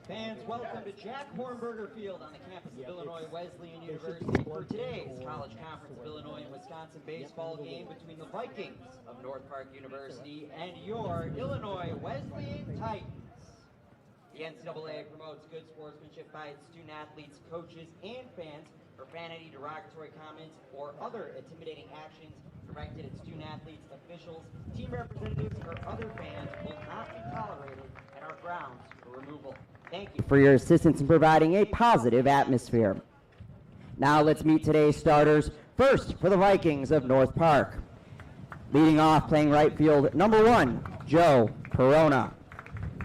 Fans, welcome to Jack Hornberger Field on the campus of Illinois Wesleyan University for today's College Conference of Illinois and Wisconsin baseball game between the Vikings of North Park University and your Illinois Wesleyan Titans. The NCAA promotes good sportsmanship by its student athletes, coaches, and fans. Profanity, derogatory comments, or other intimidating actions directed at student athletes, officials, team representatives, or other fans will not be tolerated at our grounds for removal. Thank you for your assistance in providing a positive atmosphere. Now let's meet today's starters. First, for the Vikings of North Park. Leading off, playing right field, number 1, Joe Perona.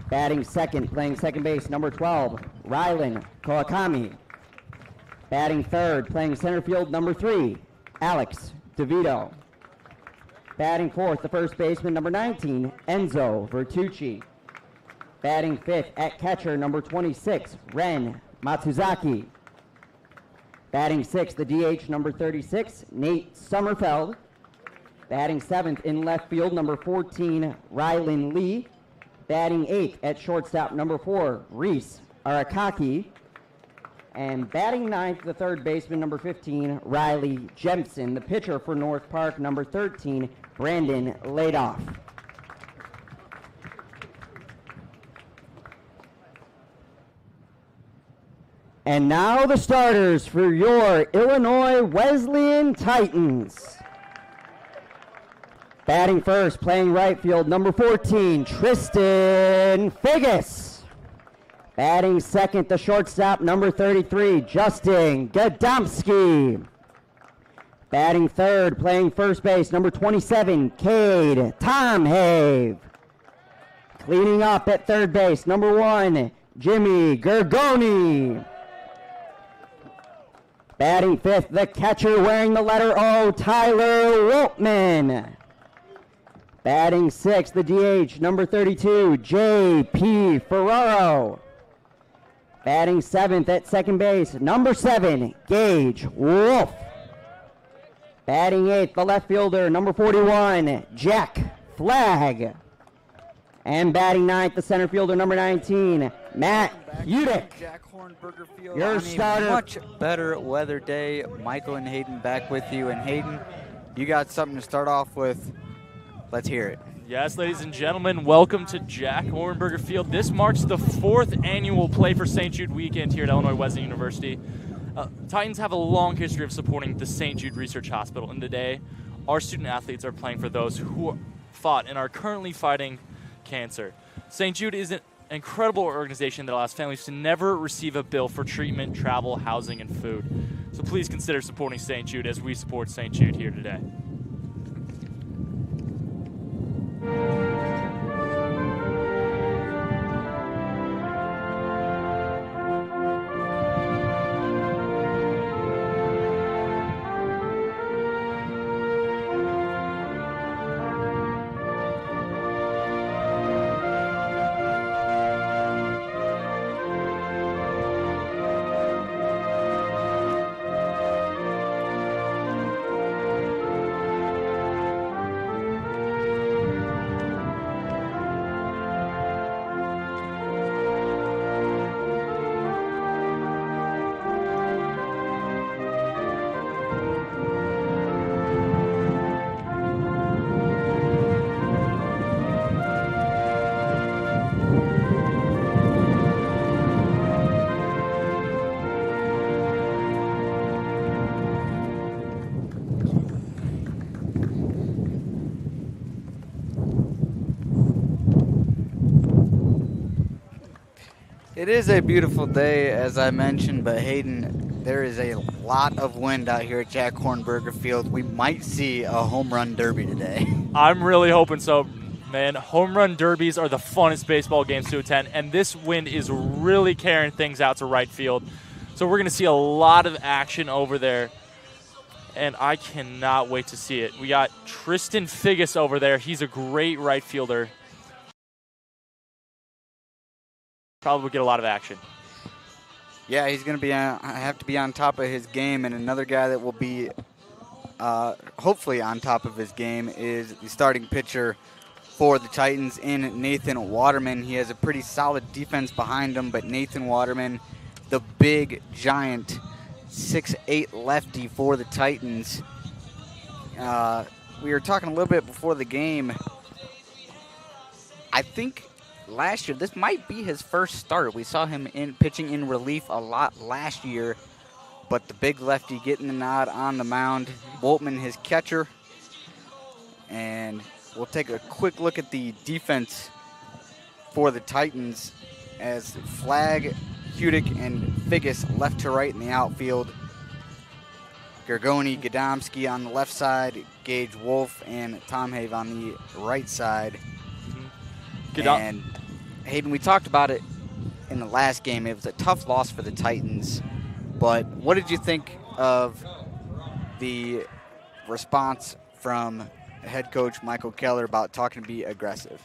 Batting second, playing second base, number 12, Rylan Kawakami. Batting third, playing center field, number 3, Alex DeVito. Batting fourth, the first baseman, number 19, Enzo Vertucci. Batting fifth, at catcher, number 26, Ren Matsuzaki. Batting sixth, the DH, number 36, Nate Sommerfeld. Batting seventh, in left field, number 14, Rylan Lee. Batting eighth, at shortstop, number 4, Reese Arakaki. And batting ninth, the third baseman, number 15, Riley Jemson. The pitcher for North Park, number 13, Brandon Ladoff. And now the starters for your Illinois Wesleyan Titans. Batting first, playing right field, number 14, Tristan Figgis. Batting second, the shortstop, number 33, Justin Gadomski. Batting third, playing first base, number 27, Cade Tomhave. Cleaning up at third base, number 1, Jimmy Gergoni. Batting fifth, the catcher wearing the letter O, Tyler Woltman. Batting sixth, the DH, number 32, J.P. Ferraro. Batting seventh at second base, number 7, Gage Wolf. Batting eighth, the left fielder, number 41, Jack Flagg. And batting ninth, the center fielder, number 19, Matt Udick. Jack Hornberger Field. Your starter. Much better weather day. Michael and Hayden back with you. And Hayden, you got something to start off with. Let's hear it. Yes, ladies and gentlemen, welcome to Jack Hornberger Field. This marks the 4th annual Play for St. Jude weekend here at Illinois Wesleyan University. Titans have a long history of supporting the St. Jude Research Hospital, and today our student athletes are playing for those who fought and are currently fighting cancer. St. Jude is an incredible organization that allows families to never receive a bill for treatment, travel, housing, and food. So please consider supporting St. Jude as we support St. Jude here today. It is a beautiful day, as I mentioned, but Hayden, there is a lot of wind out here at Jack Hornberger Field. We might see a home run derby today. I'm really hoping so, man. Home run derbies are the funnest baseball games to attend, and this wind is really carrying things out to right field. So we're going to see a lot of action over there, and I cannot wait to see it. We got Tristan Figgis over there. He's a great right fielder. Probably get a lot of action. Yeah, he's going to have to be on top of his game, and another guy that will be hopefully on top of his game is the starting pitcher for the Titans in Nathan Waterman. He has a pretty solid defense behind him, but Nathan Waterman, the big, giant 6'8" lefty for the Titans. We were talking a little bit before the game. I think last year, this might be his first start. We saw him pitching in relief a lot last year, but the big lefty getting the nod on the mound. Woltman, his catcher. And we'll take a quick look at the defense for the Titans as Flagg, Hudick, and Figgis left to right in the outfield. Gergoni, Gadomski on the left side, Gage Wolf, and Tom Have on the right side. And Hayden, we talked about it in the last game. It was a tough loss for the Titans, but what did you think of the response from head coach Michael Keller about talking to be aggressive?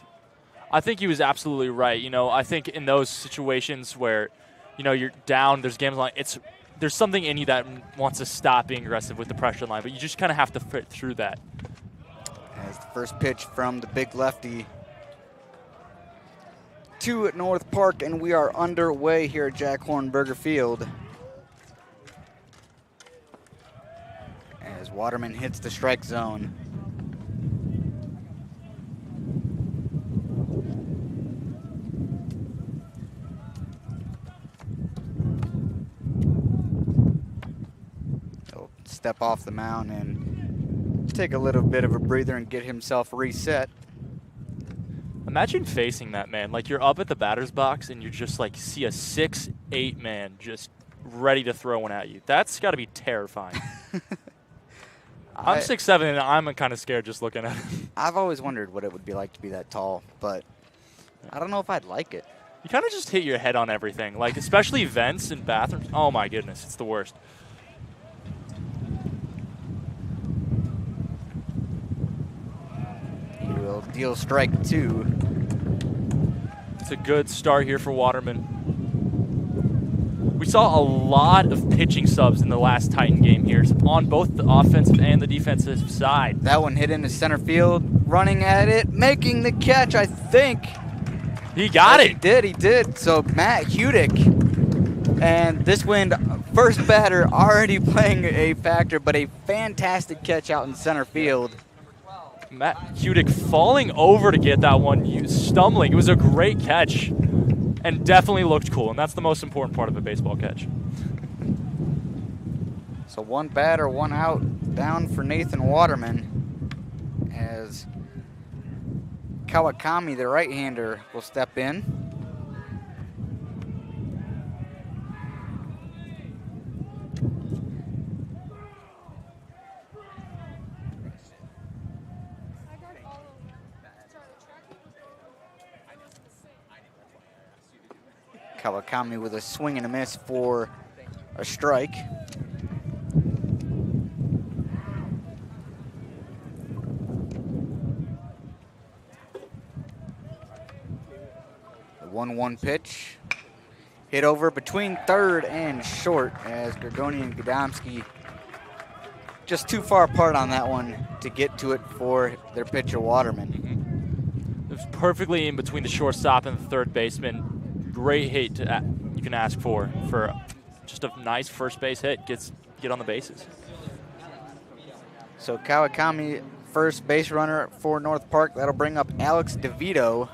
I think he was absolutely right. You know, I think in those situations where, you know, you're down, there's games like there's something in you that wants to stop being aggressive with the pressure line, but you just kind of have to fit through that. As the first pitch from the big lefty to North Park, and we are underway here at Jack Hornberger Field. As Waterman hits the strike zone. He'll step off the mound and take a little bit of a breather and get himself reset. Imagine facing that, man. Like, you're up at the batter's box and you just, like, see a 6'8" man just ready to throw one at you. That's got to be terrifying. I'm 6'7", and I'm kind of scared just looking at him. I've always wondered what it would be like to be that tall, but I don't know if I'd like it. You kind of just hit your head on everything, like especially vents and bathrooms. Oh, my goodness. It's the worst. He will deal strike 2. It's a good start here for Waterman. We saw a lot of pitching subs in the last Titan game here on both the offensive and the defensive side. That one hit into center field, running at it, making the catch, I think. He got it. He did. So Matt Hudick, and this wind, first batter already playing a factor, but a fantastic catch out in center field. Matt Hudick falling over to get that one, stumbling. It was a great catch and definitely looked cool, and that's the most important part of a baseball catch. So one batter, one out, down for Nathan Waterman as Kawakami, the right-hander, will step in. Kawakami with a swing and a miss for a strike. The 1-1 pitch. Hit over between third and short as Gergoni and Gadomski just too far apart on that one to get to it for their pitcher Waterman. It was perfectly in between the shortstop and the third baseman. Great hit you can ask for just a nice first base hit. Get on the bases. So Kawakami, first base runner for North Park. That'll bring up Alex DeVito.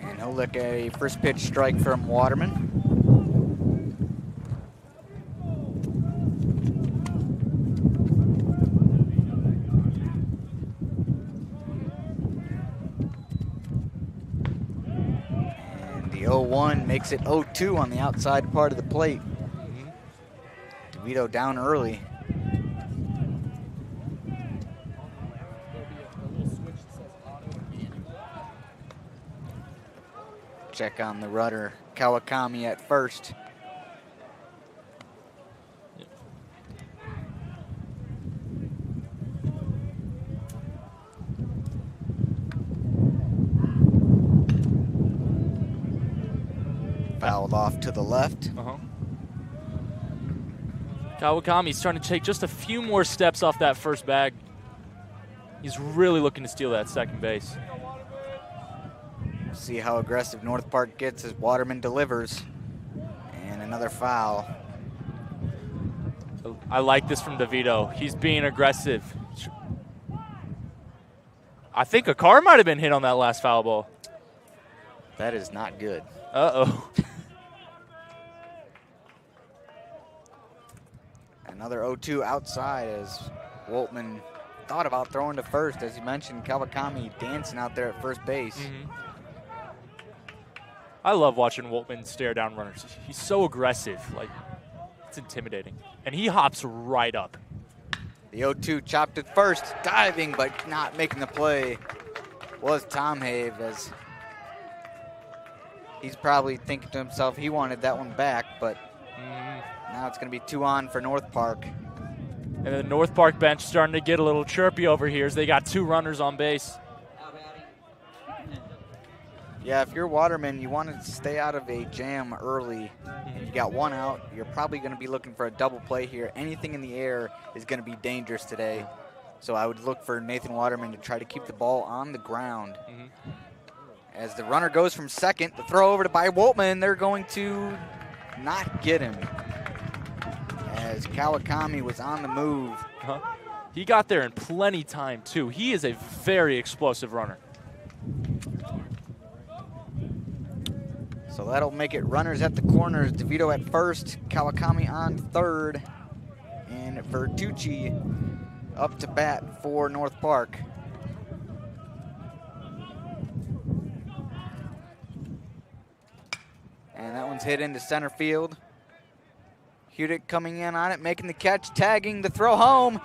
And he'll look at a first pitch strike from Waterman. The 0-1 makes it 0-2 on the outside part of the plate. DeVito down early. Check on the rudder. Kawakami at first. Fouled off to the left. Kawakami's starting to take just a few more steps off that first bag. He's really looking to steal that second base. See how aggressive North Park gets as Waterman delivers. And another foul. I like this from DeVito. He's being aggressive. I think a car might have been hit on that last foul ball. That is not good. Uh-oh. Another 0-2 outside as Woltman thought about throwing to first. As you mentioned, Kawakami dancing out there at first base. I love watching Woltman stare down runners. He's so aggressive. Like, it's intimidating. And he hops right up. The 0-2 chopped it first, diving but not making the play was Tom Have, as he's probably thinking to himself he wanted that one back, but now it's going to be 2 on for North Park. And the North Park bench starting to get a little chirpy over here as they got 2 runners on base. Yeah, if you're Waterman, you want to stay out of a jam early. If you got 1 out, you're probably going to be looking for a double play here. Anything in the air is going to be dangerous today. So I would look for Nathan Waterman to try to keep the ball on the ground. As the runner goes from second, the throw over to by Woltman, they're going to not get him. As Kawakami was on the move. He got there in plenty time, too. He is a very explosive runner. So that'll make it runners at the corners. DeVito at first, Kawakami on third, and Vertucci up to bat for North Park. And that one's hit into center field. Hudick coming in on it, making the catch, tagging, the throw home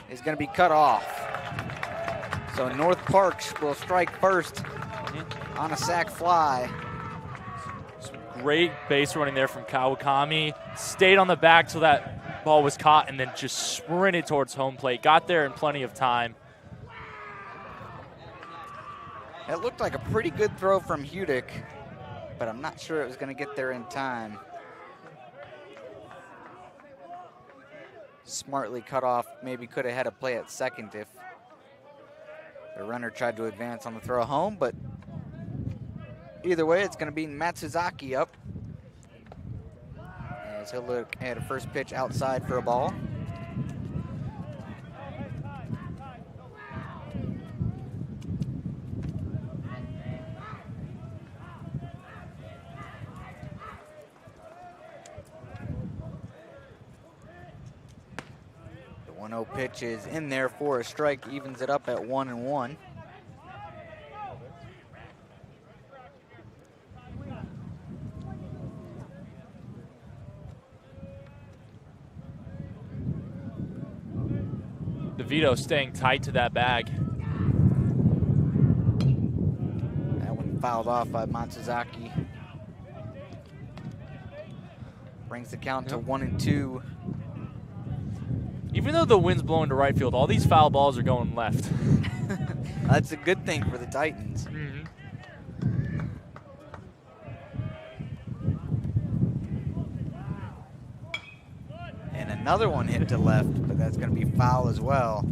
is going to be cut off. So North Park will strike first on a sac fly. Great base running there from Kawakami. Stayed on the back till that ball was caught and then just sprinted towards home plate. Got there in plenty of time. It looked like a pretty good throw from Hudick, but I'm not sure it was going to get there in time. Smartly cut off. Maybe could have had a play at second if the runner tried to advance on the throw home, but either way, it's going to be Matsuzaki up. As he'll look at a first pitch outside for a ball. The 1-0 pitch is in there for a strike, evens it up at 1-1. DeVito staying tight to that bag. That one fouled off by Matsuzaki. Brings the count to 1-2. Even though the wind's blowing to right field, all these foul balls are going left. That's a good thing for the Titans. And another one hit to left, but that's going to be foul as well.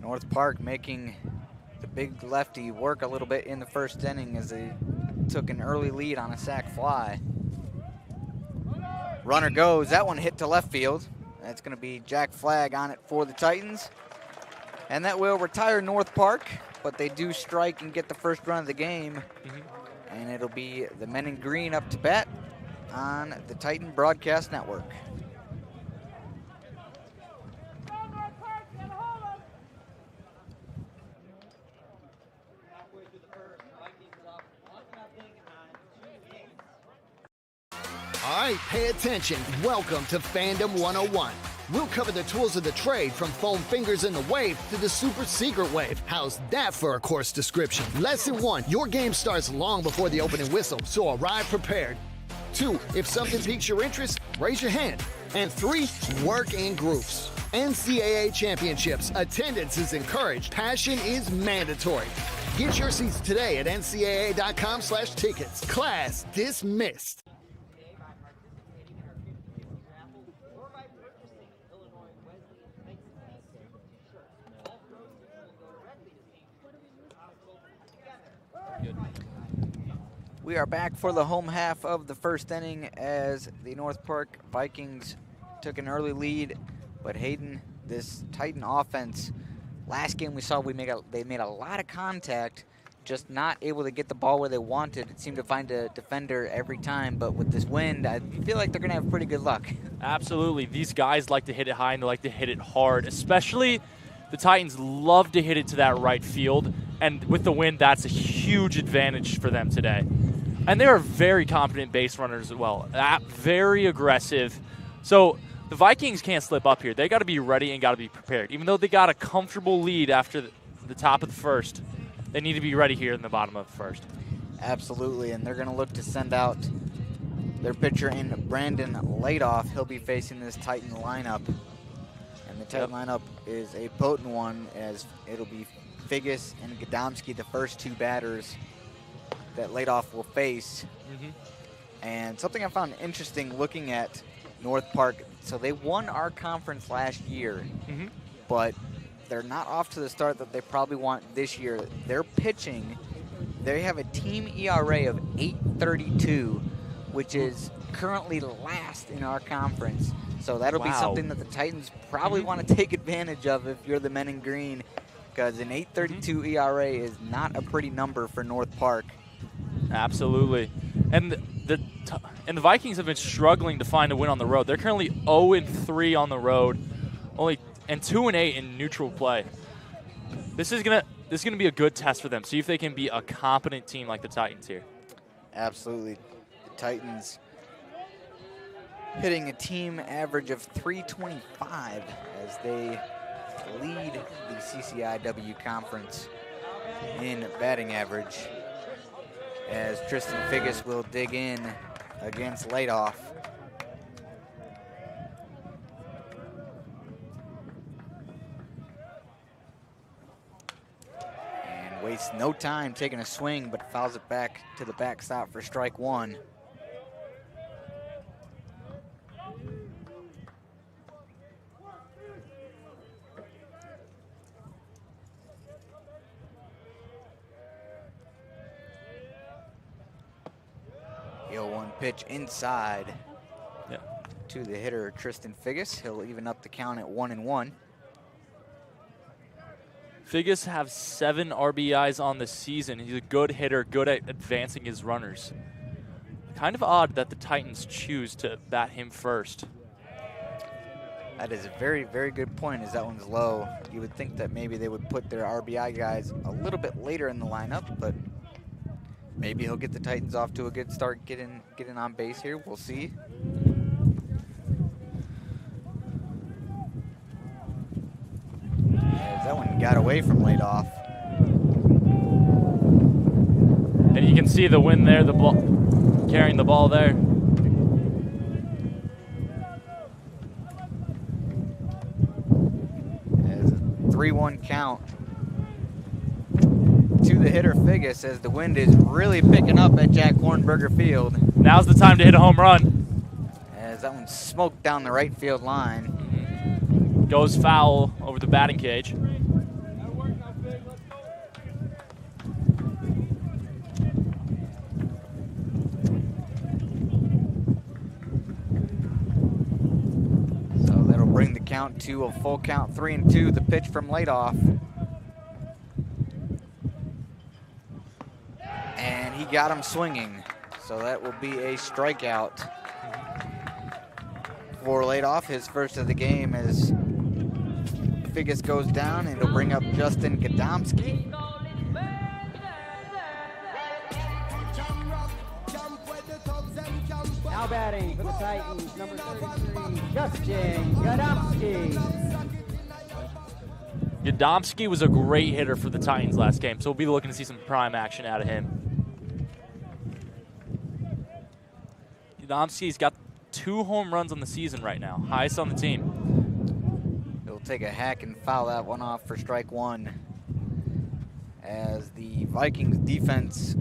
North Park making the big lefty work a little bit in the first inning as they took an early lead on a sac fly. Runner goes, that one hit to left field. That's going to be Jack Flagg on it for the Titans. And that will retire North Park, but they do strike and get the first run of the game. And it'll be the men in green up to bat on the Titan Broadcast Network. All right, pay attention. Welcome to Fandom 101. We'll cover the tools of the trade from foam fingers in the wave to the super secret wave. How's that for a course description? Lesson 1, your game starts long before the opening whistle, so arrive prepared. 2, if something piques your interest, raise your hand. And 3, work in groups. NCAA championships, attendance is encouraged, passion is mandatory. Get your seats today at ncaa.com/tickets. Class dismissed. Today by participating in our 50-year raffle or by purchasing Illinois Wesleyan Thanksgiving t-shirts. All proceeds will go directly to St. Jude's together. We are back for the home half of the first inning as the North Park Vikings took an early lead. But Hayden, this Titan offense, last game we saw they made a lot of contact, just not able to get the ball where they wanted. It seemed to find a defender every time, but with this wind, I feel like they're going to have pretty good luck. Absolutely. These guys like to hit it high and they like to hit it hard, especially the Titans love to hit it to that right field, and with the wind, that's a huge advantage for them today. And they are very competent base runners as well, very aggressive. So the Vikings can't slip up here. They got to be ready and got to be prepared. Even though they got a comfortable lead after the top of the first, they need to be ready here in the bottom of the first. Absolutely, and they're going to look to send out their pitcher in Brandon Ladoff. He'll be facing this Titan lineup. And the Titan lineup is a potent one, as it'll be Figgis and Gadomski, the first two batters that Ladoff will face. And something I found interesting looking at North Park, so they won our conference last year, but they're not off to the start that they probably want this year. They're pitching, they have a team ERA of 8.32, which is currently last in our conference. So that'll be something that the Titans probably want to take advantage of if you're the men in green, because an 8.32 ERA is not a pretty number for North Park. Absolutely. And the Vikings have been struggling to find a win on the road. They're currently 0-3 on the road, and 2-8 in neutral play. This is gonna be a good test for them. See if they can be a competent team like the Titans here. Absolutely. The Titans hitting a team average of 325 as they lead the CCIW conference in batting average, as Tristan Figgis will dig in against Ladoff. And wastes no time taking a swing, but fouls it back to the backstop for strike one. The 0-1 pitch inside to the hitter, Tristan Figgis. He'll even up the count at 1-1. Figgis has 7 RBIs on the season. He's a good hitter, good at advancing his runners. Kind of odd that the Titans choose to bat him first. That is a very, very good point, as that one's low. You would think that maybe they would put their RBI guys a little bit later in the lineup, but maybe he'll get the Titans off to a good start getting on base here. We'll see. As that one got away from Ladoff. And you can see the wind there, the ball carrying the ball there. As a 3-1 count to the hitter Figgis, as the wind is really picking up at Jack Hornberger Field. Now's the time to hit a home run. As that one smoked down the right field line. Goes foul over the batting cage. So that'll bring the count to a full count, 3-2. The pitch from Ladoff. And he got him swinging. So that will be a strikeout for Ladoff, his first of the game, as Figgis goes down, and it'll bring up Justin Gadomski. Now batting for the Titans, number 33, Justin Gadomski. Gadomski was a great hitter for the Titans last game, so we'll be looking to see some prime action out of him. Gadomski's got 2 home runs on the season right now, highest on the team. He'll take a hack and foul that one off for strike one, As the Vikings defense,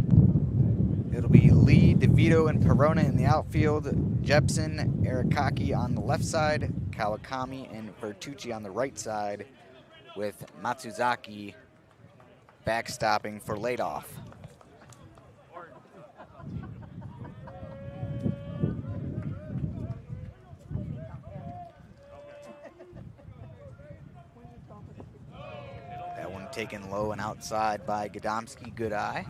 it'll be Lee, DeVito, and Perona in the outfield, Jepson, Arakaki on the left side, Kawakami and Bertucci on the right side, with Matsuzaki backstopping for Ladoff. That one taken low and outside by Gadomski, good eye.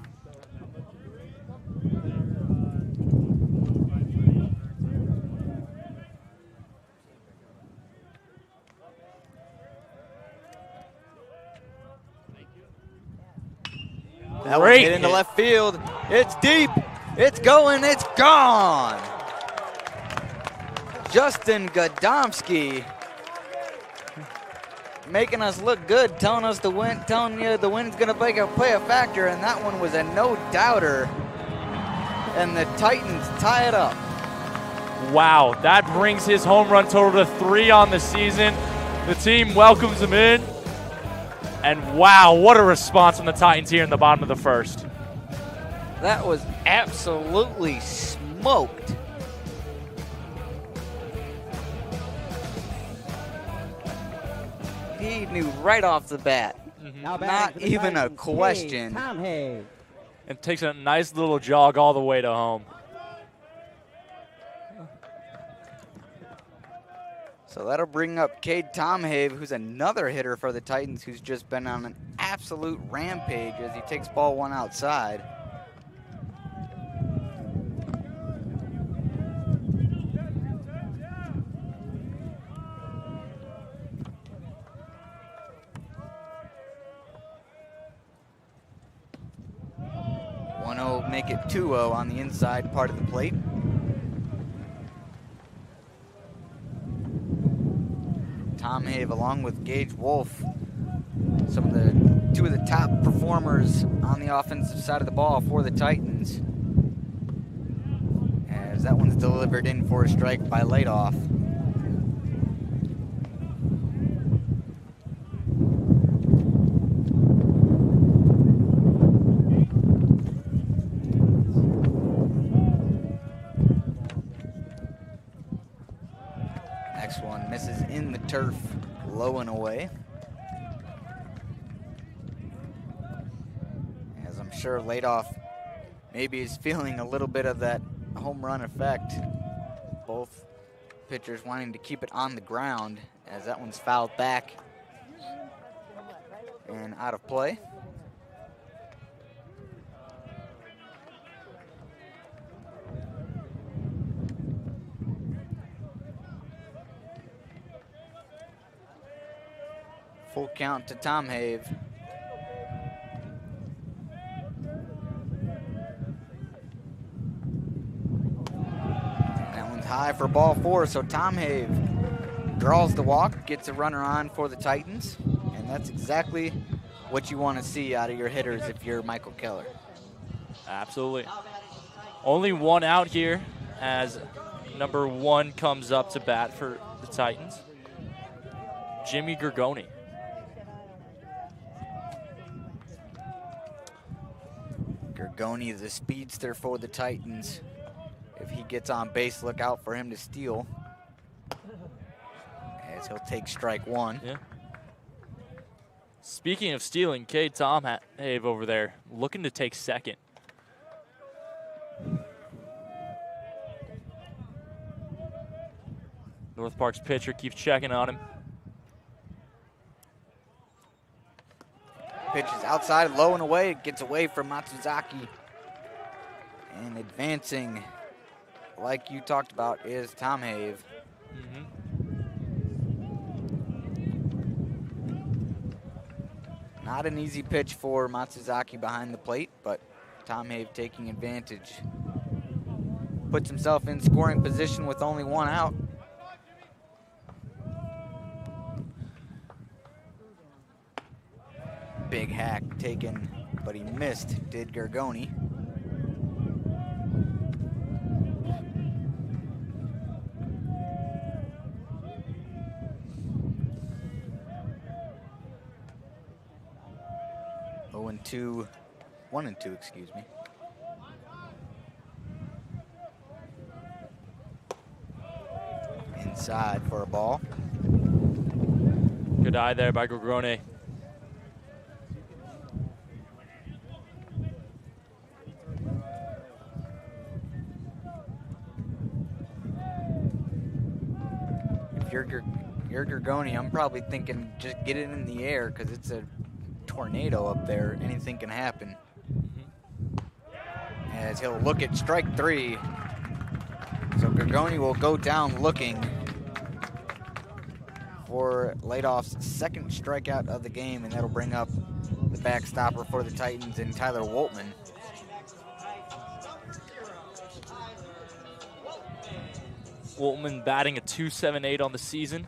That one hit into left field. It's deep. It's going. It's gone. Justin Gadomski making us look good, telling you the wind's going to play a factor, and that one was a no-doubter. And the Titans tie it up. Wow, that brings his home run total to 3 on the season. The team welcomes him in. And wow, what a response from the Titans here in the bottom of the first. That was absolutely smoked. He knew right off the bat. Not even a question. And takes a nice little jog all the way to home. So that'll bring up Cade Tomhave, who's another hitter for the Titans, who's just been on an absolute rampage as he takes ball 1 outside. Make it 2-0 on the inside part of the plate. Tomhave along with Gage Wolf, two of the top performers on the offensive side of the ball for the Titans. As that one's delivered in for a strike by Ladoff. Misses in the turf, low and away. As I'm sure Ladoff maybe is feeling a little bit of that home run effect. Both pitchers wanting to keep it on the ground as that one's fouled back and out of play. Full count to Tomhave. That one's high for ball 4, so Tomhave draws the walk, gets a runner on for the Titans, and that's exactly what you want to see out of your hitters if you're Michael Keller. Absolutely. Only 1 out here as number 1 comes up to bat for the Titans. Jimmy Gergoni. Gergoni, the speedster for the Titans. If he gets on base, look out for him to steal, as he'll take strike 1. Yeah. Speaking of stealing, Cade Tomhave over there looking to take second. North Park's pitcher keeps checking on him. Pitch is outside, low and away. It gets away from Matsuzaki. And advancing, like you talked about, is Tomhave. Not an easy pitch for Matsuzaki behind the plate, but Tomhave taking advantage. Puts himself in scoring position with only 1 out. Big hack taken, but he missed, did Gergoni. 0-2, 1-2, excuse me. Inside for a ball. Good eye there by Grogone. If you're Gorgoni, I'm probably thinking just get it in the air because it's a tornado up there. Anything can happen. As he'll look at strike 3. So Gorgoni will go down looking for Ladoff's second strikeout of the game, and that'll bring up the backstopper for the Titans and Tyler Woltman. Woltman batting a .278 on the season.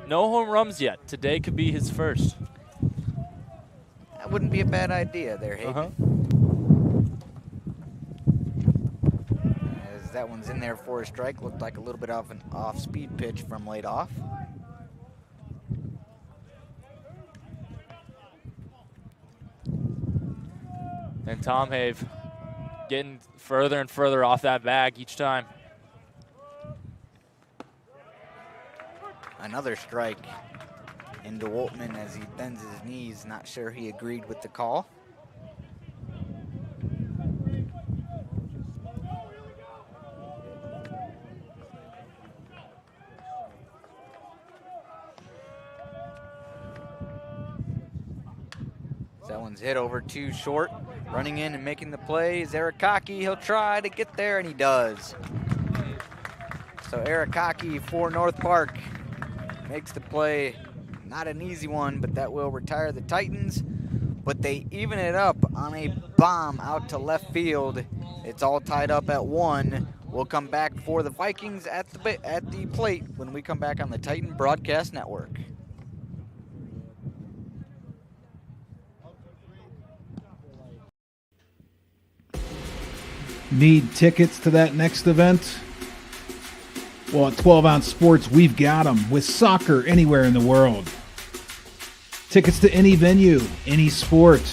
No home runs yet. Today could be his first. That wouldn't be a bad idea there, Hayden. As that one's in there for a strike. Looked like a little bit of an off-speed pitch from Ladoff. And Tom Have getting further and further off that bag each time. Another strike into Woltman as he bends his knees. Not sure he agreed with the call. That one's hit over too short. Running in and making the play is Arakaki. He'll try to get there, and he does. So Arakaki for North Park makes the play. Not an easy one, but that will retire the Titans. But they even it up on a bomb out to left field. It's all tied up at 1. We'll come back for the Vikings at the plate when we come back on the Titan Broadcast Network. Need tickets to that next event? Well, at 12 Ounce Sports, we've got them with soccer anywhere in the world. Tickets to any venue, any sport.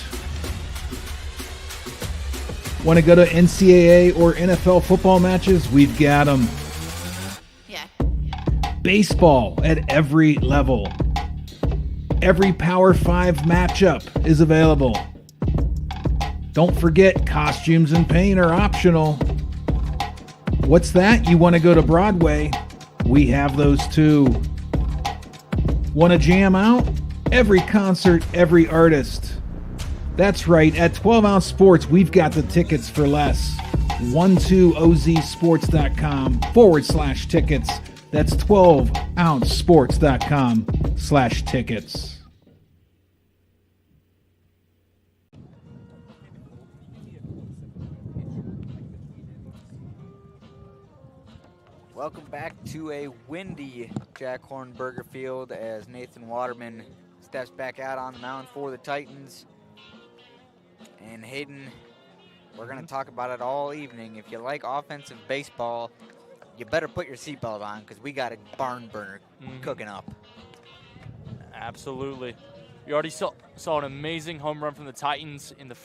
Want to go to NCAA or NFL football matches? We've got them. Yeah. Baseball at every level. Every Power 5 matchup is available. Don't forget, costumes and paint are optional. What's that? You want to go to Broadway? We have those too. Want to jam out? Every concert, every artist. That's right, at 12 Ounce Sports, we've got the tickets for less. 12ozsports.com/tickets. That's 12ouncesports.com/tickets. Welcome back to a windy Jack Hornberger Field as Nathan Waterman steps back out on the mound for the Titans. And Hayden, we're going to talk about it all evening. If you like offensive baseball, you better put your seatbelt on because we got a barn burner cooking up. Absolutely. We already saw an amazing home run from the Titans in the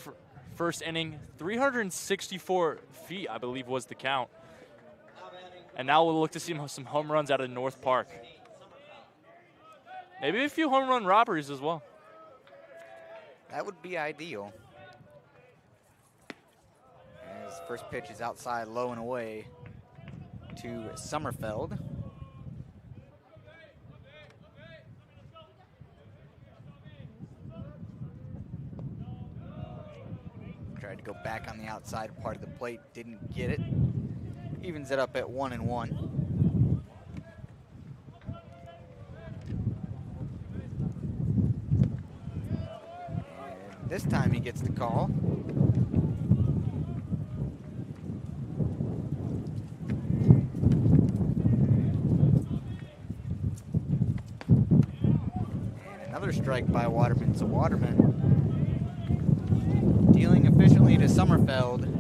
first inning. 364 feet, I believe, was the count. And now we'll look to see some home runs out of North Park. Maybe a few home run robberies as well. That would be ideal. As first pitch is outside, low and away to Sommerfeld. Tried to go back on the outside part of the plate, didn't get it. Evens it up at 1-1. And this time he gets the call. And another strike by Waterman. So Waterman dealing efficiently to Sommerfeld.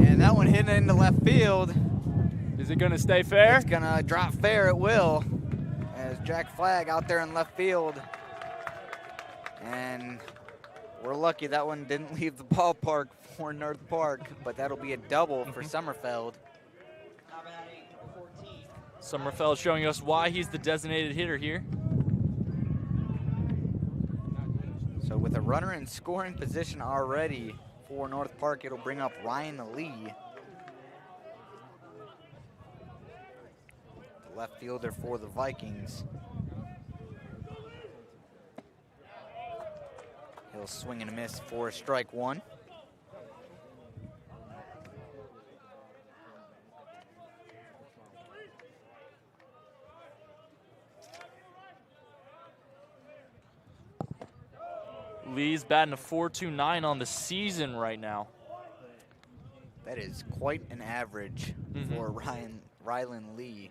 And that one hitting into left field. Is Is it going to stay fair? It's going to drop fair. It will. As Jack Flagg out there in left field. And we're lucky that one didn't leave the ballpark for North Park, but that'll be a double for Summerfeld. Now batting number 14. Summerfeld showing us why he's the designated hitter here. So with a runner in scoring position already for North Park, it'll bring up Ryan Lee, the left fielder for the Vikings. He'll swing and a miss for strike one. Lee's batting a .429 on the season right now. That is quite an average for Rylan Lee,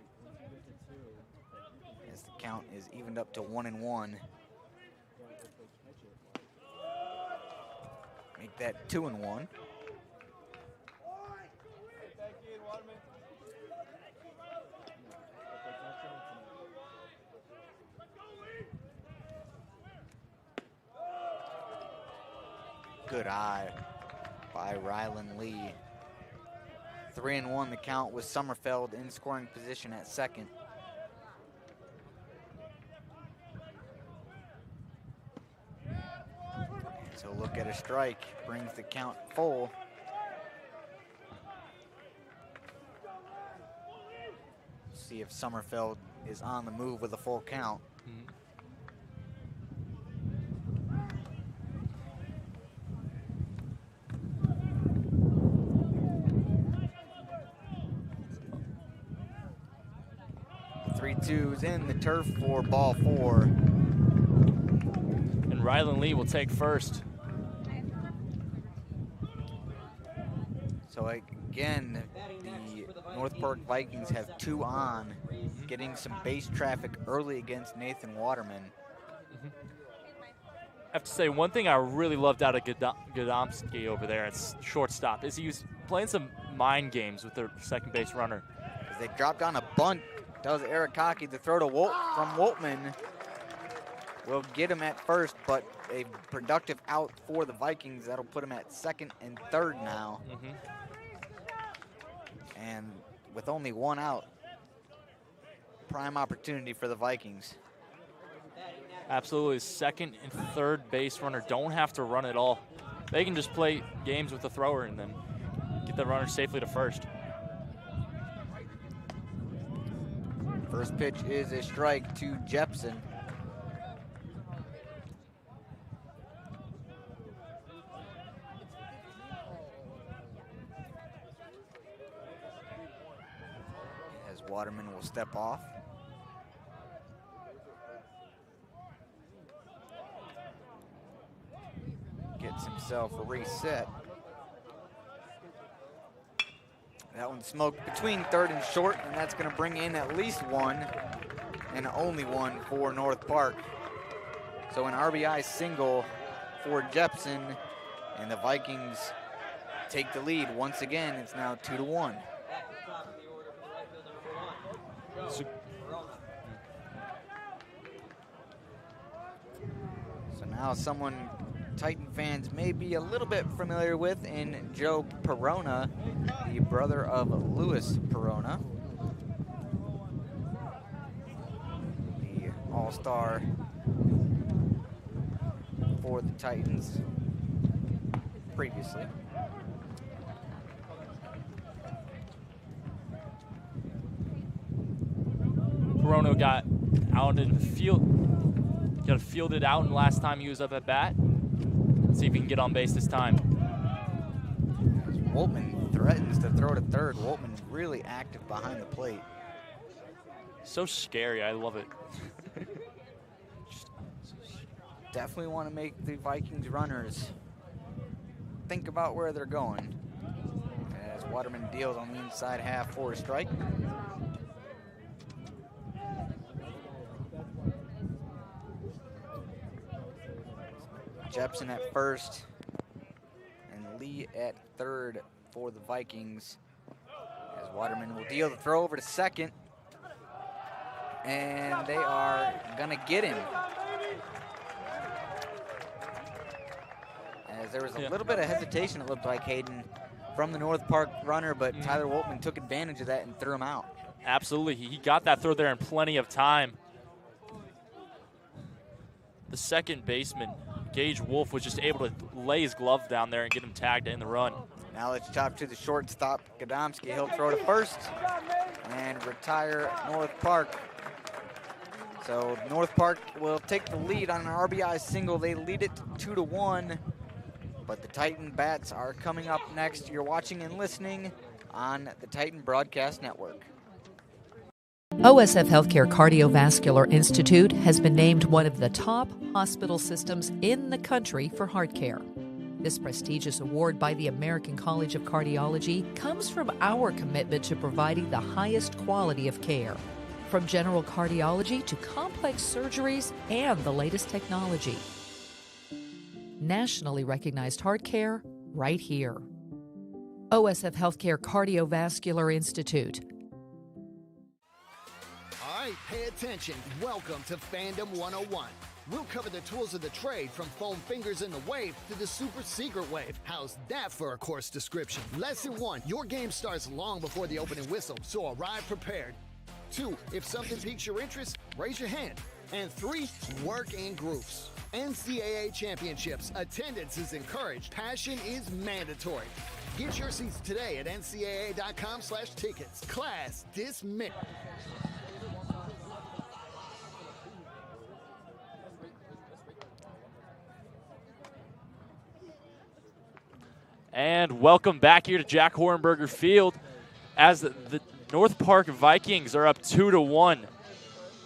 as the count is evened up to 1-1. Make that 2-1. Good eye by Rylan Lee. 3-1 the count with Summerfeld in scoring position at second. So look at a strike, brings the count full. See if Summerfeld is on the move with a full count. The 3-2's in the turf for ball four. And Rylan Lee will take first. So again, the North Park Vikings have 2 on, getting some base traffic early against Nathan Waterman. I have to say, one thing I really loved out of Godomsky over there at shortstop is he was playing some mind games with their second base runner. As they dropped on a bunt, does Eric Hockey, the throw to from Woltman will get him at first, but a productive out for the Vikings. That'll put him at second and third now. And with only 1 out, prime opportunity for the Vikings. Absolutely, second and third base runner don't have to run at all. They can just play games with the thrower and then get the runner safely to first. First pitch is a strike to Jepson. As Waterman will step off. Gets himself a reset. That one smoked between third and short, and that's going to bring in at least 1 and only 1 for North Park. So an RBI single for Jepson, and the Vikings take the lead. Once again, it's now 2-1. Back to the top of the order for the right fielder, number 1. So now someone Titan fans may be a little bit familiar with in Joe Perona, the brother of Louis Perona, the all-star for the Titans previously. Perona got out in the field, got fielded out in the last time he was up at bat. See if he can get on base this time. As Woltman threatens to throw to third. Woltman really active behind the plate. So scary, I love it. Definitely want to make the Vikings runners think about where they're going. As Waterman deals on the inside half for a strike. Jepson at first and Lee at third for the Vikings, as Waterman will deal the throw over to second. And they are going to get him. As there was a little bit of hesitation, it looked like, Hayden, from the North Park runner, but Tyler Woltman took advantage of that and threw him out. Absolutely. He got that throw there in plenty of time. The second baseman, Gage Wolf, was just able to lay his glove down there and get him tagged in the run. Now let's chop to the shortstop, Gadomski. He'll throw to first and retire North Park. So North Park will take the lead on an RBI single. They lead it 2-1. But the Titan Bats are coming up next. You're watching and listening on the Titan Broadcast Network. OSF Healthcare Cardiovascular Institute has been named one of the top hospital systems in the country for heart care. This prestigious award by the American College of Cardiology comes from our commitment to providing the highest quality of care, from general cardiology to complex surgeries and the latest technology. Nationally recognized heart care right here. OSF Healthcare Cardiovascular Institute. All right, pay attention. Welcome to Fandom 101. We'll cover the tools of the trade from foam fingers in the wave to the super secret wave. How's that for a course description? Lesson 1, your game starts long before the opening whistle, so arrive prepared. 2, if something piques your interest, raise your hand. And 3, work in groups. NCAA championships. Attendance is encouraged. Passion is mandatory. Get your seats today at ncaa.com/tickets. Class dismissed. And welcome back here to Jack Hornberger Field as the North Park Vikings are up 2-1.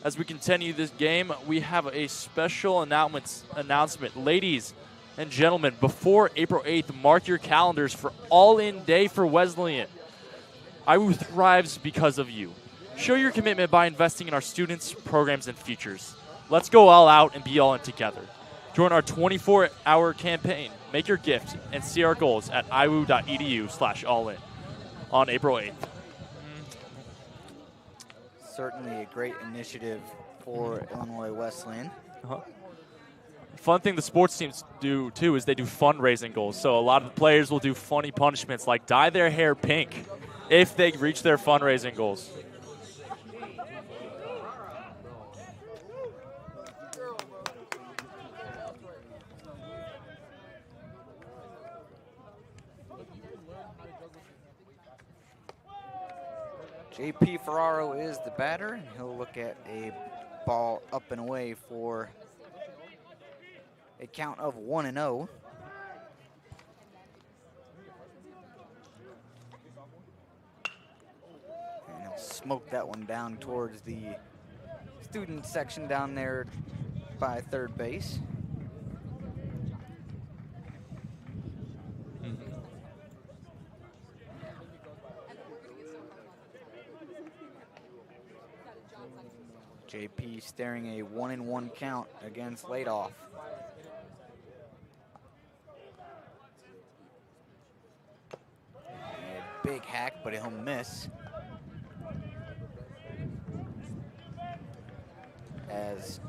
As we continue this game, we have a special announcement. Ladies and gentlemen, before April 8th, mark your calendars for All-In Day for Wesleyan. IWU thrives because of you. Show your commitment by investing in our students, programs, and futures. Let's go all out and be all in together. Join our 24-hour campaign. Make your gift and see our goals at iwu.edu/allin on April 8th. Certainly a great initiative for Illinois Wesleyan. Fun thing the sports teams do, too, is they do fundraising goals. So a lot of the players will do funny punishments like dye their hair pink if they reach their fundraising goals. J.P. Ferraro is the batter, and he'll look at a ball up and away for a count of 1-0. And he'll smoke that one down towards the student section down there by third base. JP staring a 1-1 count against Ladoff. A big hack, but he'll miss. As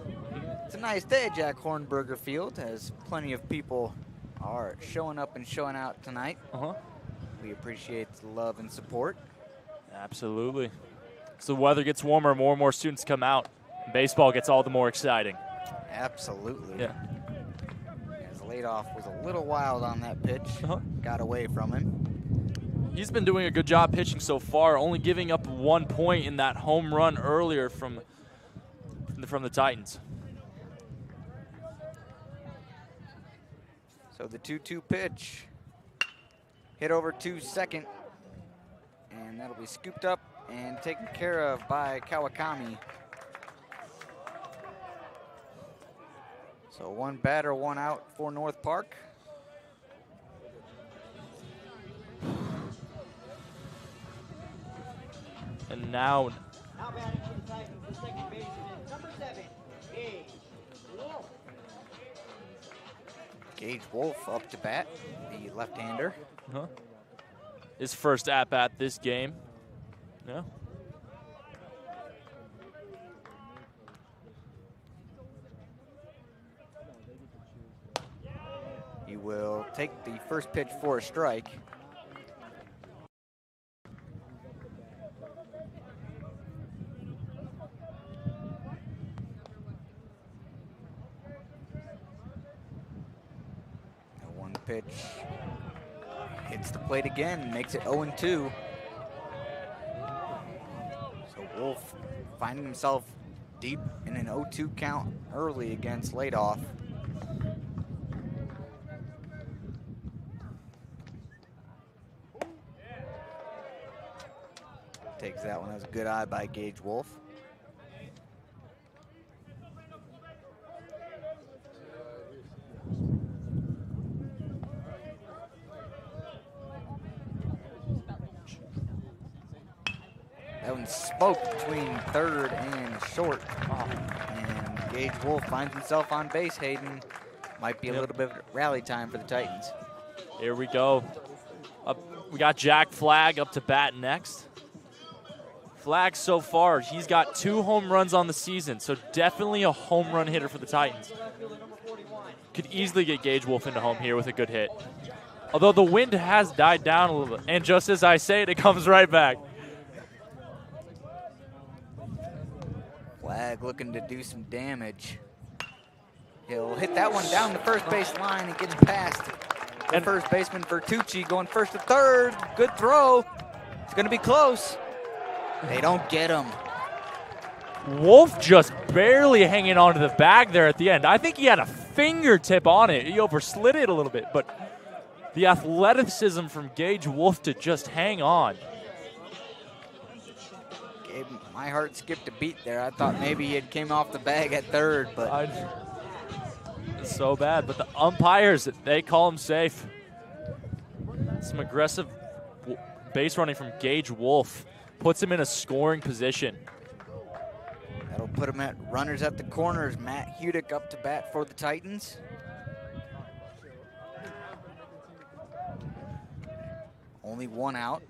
it's a nice day at Jack Hornberger Field, as plenty of people are showing up and showing out tonight. We appreciate the love and support. Absolutely. As the weather gets warmer, more and more students come out. Baseball gets all the more exciting. Absolutely. Yeah. As Ladoff was a little wild on that pitch, got away from him. He's been doing a good job pitching so far, only giving up 1 point in that home run earlier from the Titans. So the 2-2 pitch hit over to second, and that'll be scooped up and taken care of by Kawakami. So one batter, one out for North Park. And now batting for the Titans, the second baseman, number 7, Gage Wolf. Gage Wolf up to bat, the left-hander. his first at-bat this game. Yeah. He will take the first pitch for a strike. And one pitch hits the plate again, makes it 0-2. So Wolf finding himself deep in an 0-2 count early against Ladoff. Takes that one. That was a good eye by Gage Wolf. That one spoke between third and short. And Gage Wolf finds himself on base. Hayden, might be a little bit of rally time for the Titans. Here we go. We got Jack Flagg up to bat next. Flagg so far, he's got 2 home runs on the season, so definitely a home run hitter for the Titans. Could easily get Gage Wolf into home here with a good hit. Although the wind has died down a little bit, and just as I say it, it comes right back. Flagg looking to do some damage. He'll hit that one down the first base line and get past the first baseman Bertucci, going first to third. Good throw. It's going to be close. They don't get him. Wolf just barely hanging onto the bag there at the end. I think he had a fingertip on it. He overslid it a little bit, but the athleticism from Gage Wolf to just hang on. My heart skipped a beat there. I thought maybe he had came off the bag at third, but it's so bad. But the umpires, they call him safe. Some aggressive base running from Gage Wolf puts him in a scoring position. That'll put him at runners at the corners. Matt Hudick up to bat for the Titans. Only one out.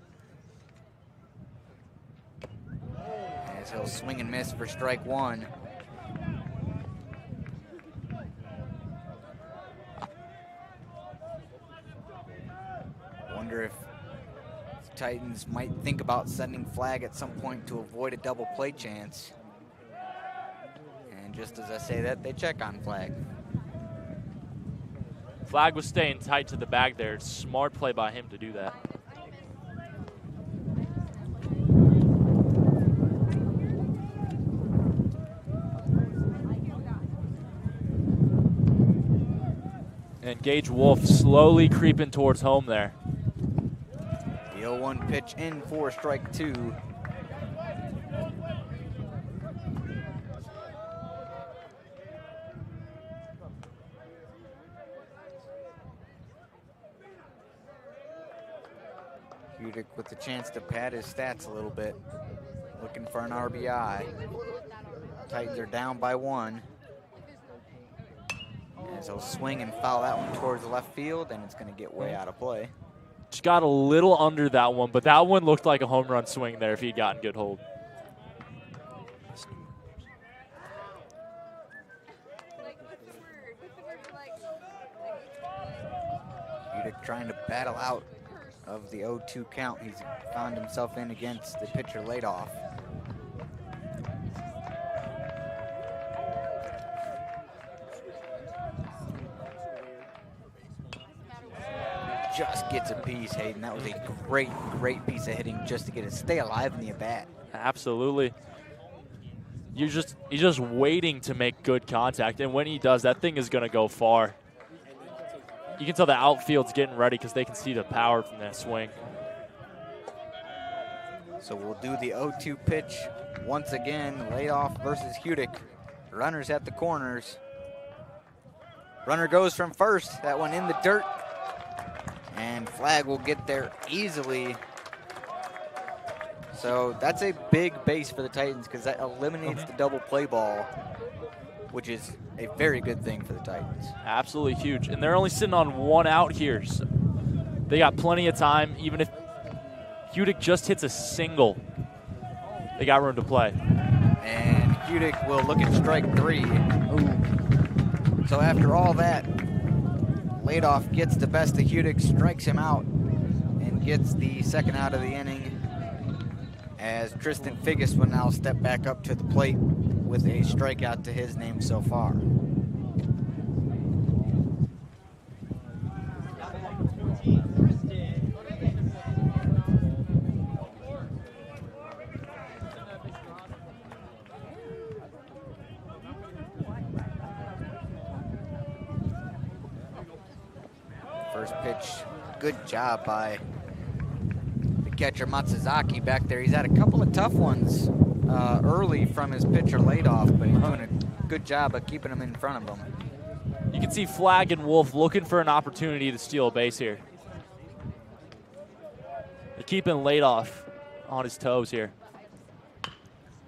As he'll swing and miss for strike one. Wonder if the Titans might think about sending Flagg at some point to avoid a double play chance. And just as I say that, they check on Flagg. Flagg was staying tight to the bag there. Smart play by him to do that. And Gage Wolf slowly creeping towards home there. The 0-1 pitch in for strike two. Hudick with the chance to pad his stats a little bit. Looking for an RBI. Titans are down by one. As he'll swing and foul that one towards the left field, and it's going to get way out of play. Just got a little under that one, but that one looked like a home run swing there if he'd gotten good hold. Hudick trying to battle out of the 0-2 count he's found himself in against the pitcher Ladoff. Just gets a piece, Hayden. That was a great, great piece of hitting just to get it stay alive in the at-bat. Absolutely. He's just waiting to make good contact, and when he does, that thing is going to go far. You can tell the outfield's getting ready because they can see the power from that swing. So we'll do the 0-2 pitch once again. Ladoff versus Hudick. Runners at the corners. Runner goes from first. That one in the dirt. And Flagg will get there easily. So that's a big base for the Titans because that eliminates the double play ball, which is a very good thing for the Titans. Absolutely huge. And they're only sitting on one out here. So they got plenty of time. Even if Hudick just hits a single, They got room to play. And Hudick will look at strike 3. Ooh. So after all that, Ladoff gets the best of Hudick, strikes him out, and gets the second out of the inning, as Tristan Figgis will now step back up to the plate with a strikeout to his name so far. First pitch, good job by the catcher Matsuzaki back there. He's had a couple of tough ones early from his pitcher Ladoff, but he's doing a good job of keeping him in front of him. You can see Flagg and Wolf looking for an opportunity to steal a base here. They're keeping Ladoff on his toes here.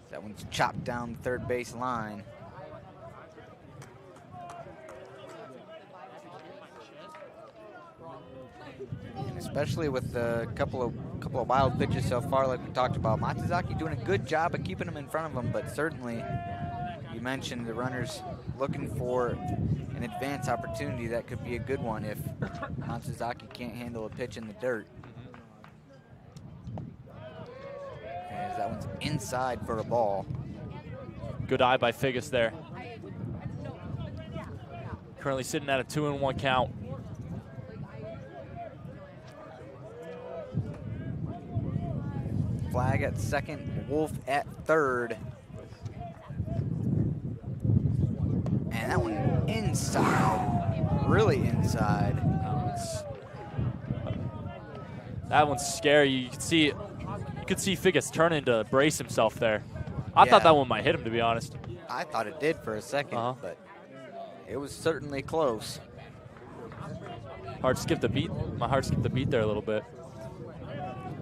That one's chopped down the third base line. And especially with the couple of wild pitches so far, like we talked about, Matsuzaki doing a good job of keeping him in front of him, but certainly you mentioned the runners looking for an advance opportunity. That could be a good one if Matsuzaki can't handle a pitch in the dirt. As that one's inside for a ball. Good eye by Figgis there. Currently sitting at a 2-1 count. Flagg at second, Wolf at third. And that one inside, really inside. That one's scary. You could see Figgis turning to brace himself there. I thought that one might hit him, to be honest. I thought it did for a second, but it was certainly close. Heart skipped a beat. My heart skipped a beat there a little bit.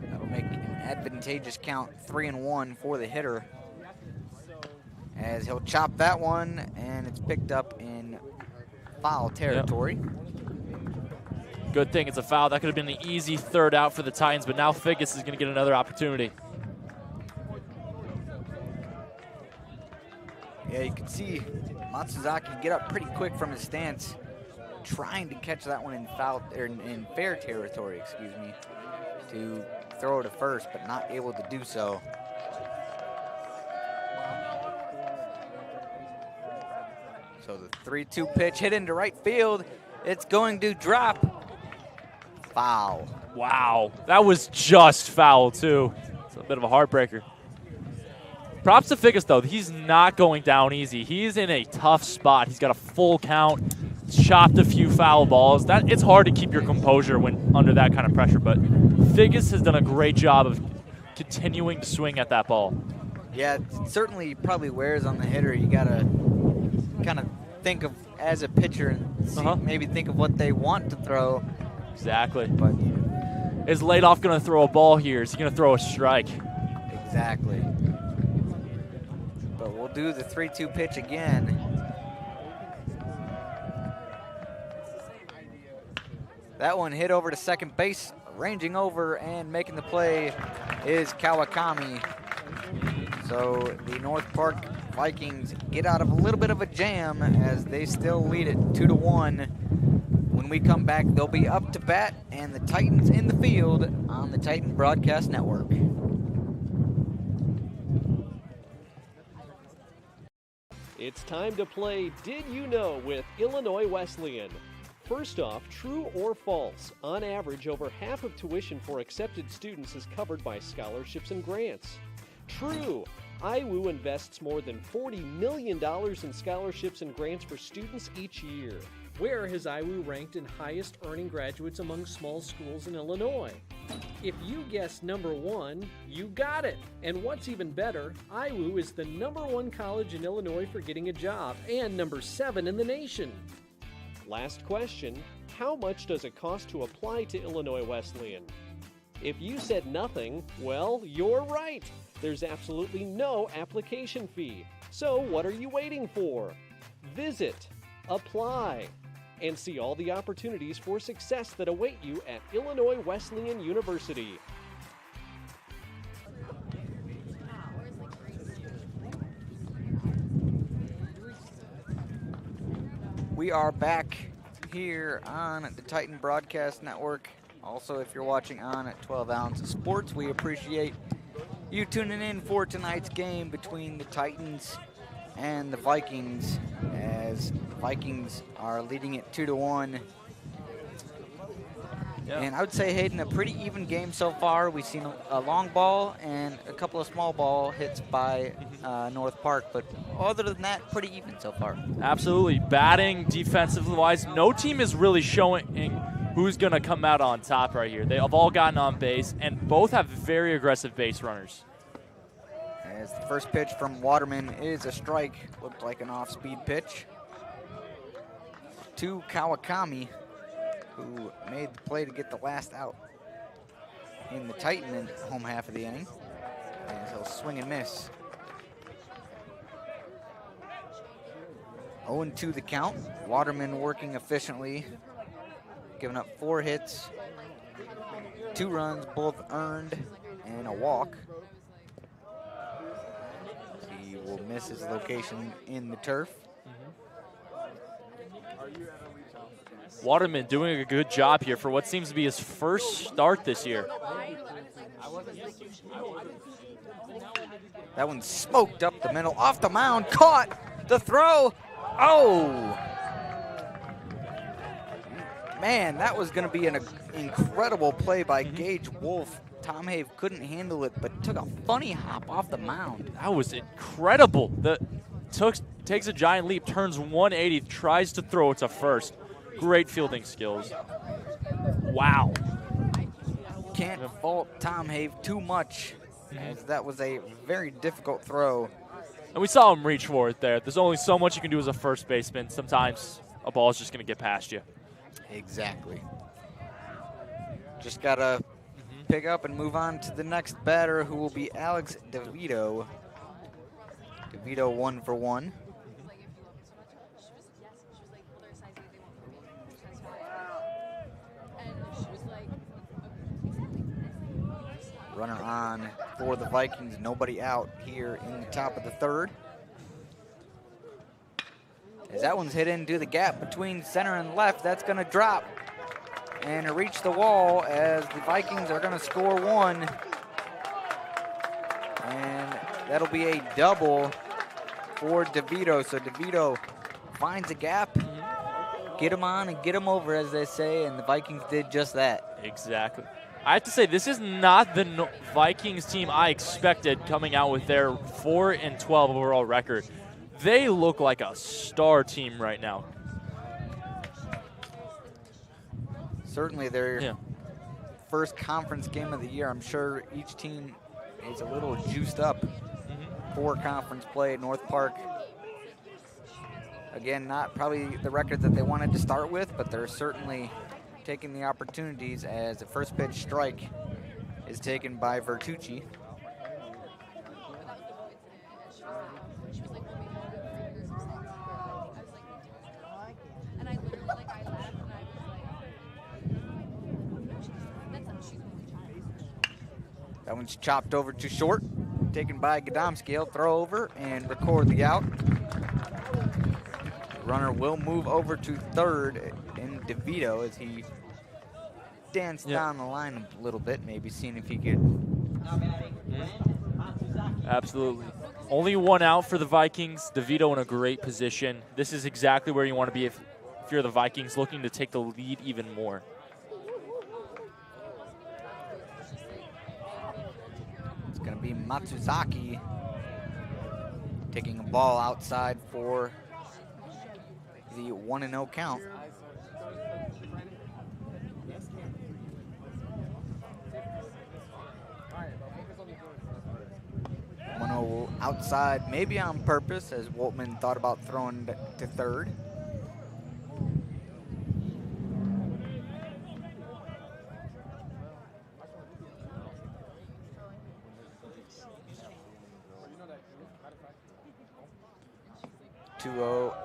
That'll make an advantageous count, 3-1 for the hitter. As he'll chop that one, and it's picked up in foul territory. Yep. Good thing it's a foul. That could have been the easy third out for the Titans, but now Figgis is going to get another opportunity. Yeah, you can see Matsuzaki get up pretty quick from his stance, trying to catch that one in fair territory, to throw it to first, but not able to do so. So the 3-2 pitch hit into right field. It's going to drop. Foul. Wow, that was just foul too. It's a bit of a heartbreaker. Props to Figgis though. He's not going down easy. He's in a tough spot. He's got a full count, chopped a few foul balls. It's hard to keep your composure when under that kind of pressure, but Figgis has done a great job of continuing to swing at that ball. Yeah, it certainly probably wears on the hitter. You gotta kind of think of as a pitcher and see, maybe think of what they want to throw. Exactly. But is Ladoff going to throw a ball here? Is he going to throw a strike? Exactly. But we'll do the 3-2 pitch again. That one hit over to second base, ranging over and making the play is Kawakami. So the North Park Vikings get out of a little bit of a jam as they still lead it 2-1. When we come back, they'll be up to bat and the Titans in the field on the Titan Broadcast Network. It's time to play Did You Know with Illinois Wesleyan. First off, true or false, on average, over half of tuition for accepted students is covered by scholarships and grants. True. IWU invests more than $40 million in scholarships and grants for students each year. Where has IWU ranked in highest earning graduates among small schools in Illinois? If you guessed number 1, you got it. And what's even better, IWU is the number 1 college in Illinois for getting a job and number 7 in the nation. Last question, how much does it cost to apply to Illinois Wesleyan? If you said nothing, well, you're right. There's absolutely no application fee. So what are you waiting for? Visit, apply, and see all the opportunities for success that await you at Illinois Wesleyan University. We are back here on the Titan Broadcast Network. Also, if you're watching on at 12 Ounce Sports, we appreciate you tuning in for tonight's game between the Titans and the Vikings, as the Vikings are leading it 2-1. Yeah. And I would say, Hayden, a pretty even game so far. We've seen a long ball and a couple of small ball hits by North Park, but other than that, pretty even so far. Absolutely. Batting, defensively-wise, no team is really showing who's going to come out on top right here. They have all gotten on base, and both have very aggressive base runners. As the first pitch from Waterman is a strike, looked like an off-speed pitch to Kawakami, who made the play to get the last out in the Titan in home half of the inning. And he'll swing and miss. 0-2 the count. Waterman working efficiently, giving up 4 hits, 2 runs, both earned, and a walk. He will miss his location in the turf. Waterman doing a good job here for what seems to be his first start this year. That one smoked up the middle, off the mound, caught the throw. Oh! Man, that was going to be an incredible play by Gage Wolf. Tom Have couldn't handle it, but took a funny hop off the mound. That was incredible. Takes a giant leap, turns 180, tries to throw it to first. Great fielding skills. Wow. Can't fault Tom Have too much, as that was a very difficult throw. And we saw him reach for it there. There's only so much you can do as a first baseman. Sometimes a ball is just going to get past you. Exactly. Just got to pick up and move on to the next batter, who will be Alex DeVito. DeVito 1 for 1. Runner on for the Vikings, nobody out here in the top of the third. As that one's hit into the gap between center and left, that's going to drop and reach the wall, as the Vikings are going to score 1. And that'll be a double for DeVito. So DeVito finds a gap, get him on and get him over, as they say, and the Vikings did just that. Exactly. I have to say, this is not the Vikings team I expected coming out with their 4-12 overall record. They look like a star team right now. Certainly their first conference game of the year. I'm sure each team is a little juiced up for conference play at North Park. Again, not probably the record that they wanted to start with, but they're certainly taking the opportunities, as the first pitch strike is taken by Vertucci. That one's chopped over to short, taken by Gadomski. He'll throw over and record the out. The runner will move over to third in DeVito, as he danced down the line a little bit, maybe seeing if he could. Absolutely. Only 1 out for the Vikings. DeVito in a great position. This is exactly where you want to be if you're the Vikings, looking to take the lead even more. It's going to be Matsuzaki taking a ball outside for the 1-0 count. 1-0 outside, maybe on purpose, as Woltman thought about throwing to third.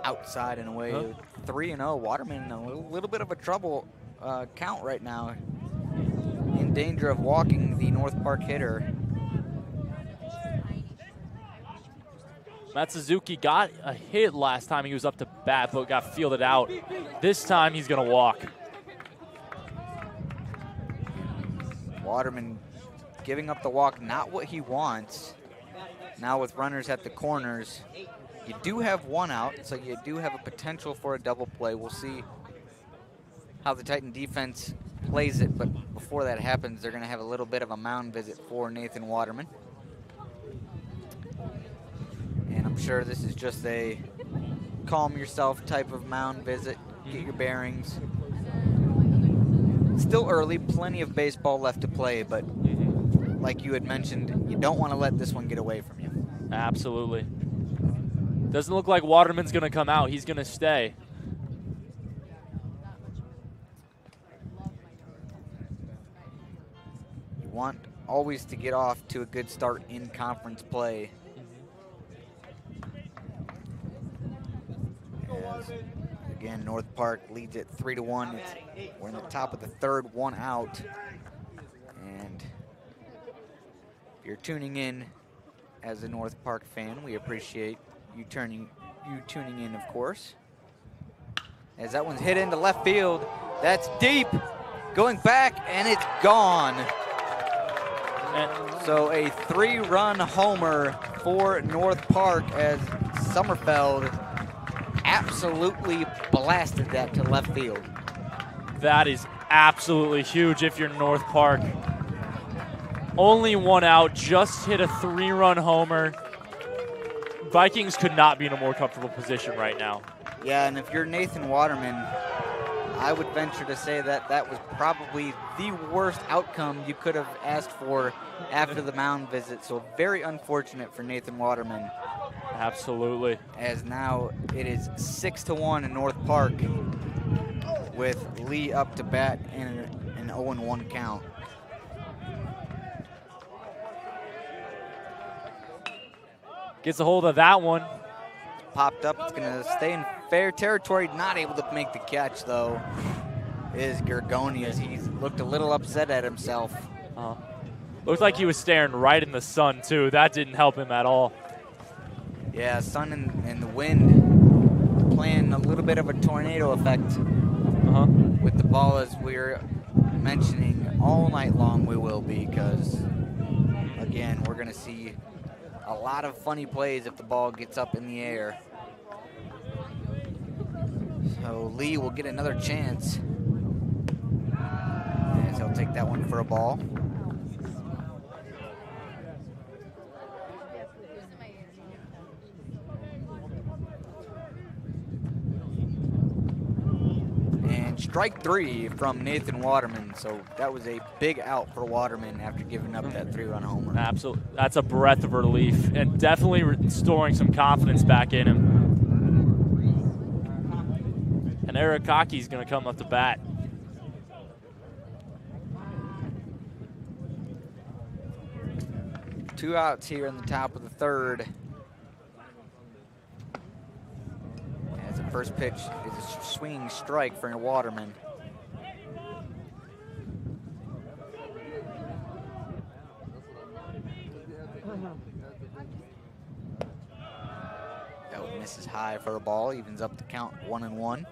Outside and away. 3-0. Waterman in a little bit of a trouble count right now, in danger of walking the North Park hitter. Matt Suzuki got a hit last time he was up to bat, but got fielded out. This time he's going to walk. Waterman giving up the walk, not what he wants. Now with runners at the corners, you do have one out, so you do have a potential for a double play. We'll see how the Titan defense plays it, but before that happens, they're going to have a little bit of a mound visit for Nathan Waterman. And I'm sure this is just a calm yourself type of mound visit, get your bearings. Still early, plenty of baseball left to play, but like you had mentioned, you don't want to let this one get away from you. Absolutely. Doesn't look like Waterman's going to come out. He's going to stay. You want always to get off to a good start in conference play. As, again, North Park leads it 3-1. We're in the top of the third, one out. And if you're tuning in as a North Park fan, we appreciate you tuning in, of course. As that one's hit into left field, that's deep, going back, and it's gone. So a 3-run homer for North Park as Sommerfeld absolutely blasted that to left field. That is absolutely huge if you're North Park. Only one out, just hit a 3-run homer. Vikings could not be in a more comfortable position right now. Yeah, and if you're Nathan Waterman, I would venture to say that that was probably the worst outcome you could have asked for after the mound visit. So very unfortunate for Nathan Waterman. Absolutely. As now it is 6-1 in North Park with Lee up to bat in an 0-1 count. Gets a hold of that one. Popped up. It's going to stay in fair territory. Not able to make the catch, though, is Gergoni, as he looked a little upset at himself. Looked like he was staring right in the sun, too. That didn't help him at all. Yeah, sun and the wind playing a little bit of a tornado effect with the ball, as we're mentioning all night long we will be, because, again, we're going to see a lot of funny plays if the ball gets up in the air. So Lee will get another chance, as he'll take that one for a ball. And strike 3 from Nathan Waterman. So that was a big out for Waterman after giving up that 3-run homer. Absolutely. That's a breath of relief and definitely restoring some confidence back in him. And Eric Kaki's going to come up to bat. Two outs here in the top of the third. As the first pitch is a swinging strike for Waterman. That one misses high for a ball, evens up the count 1-1.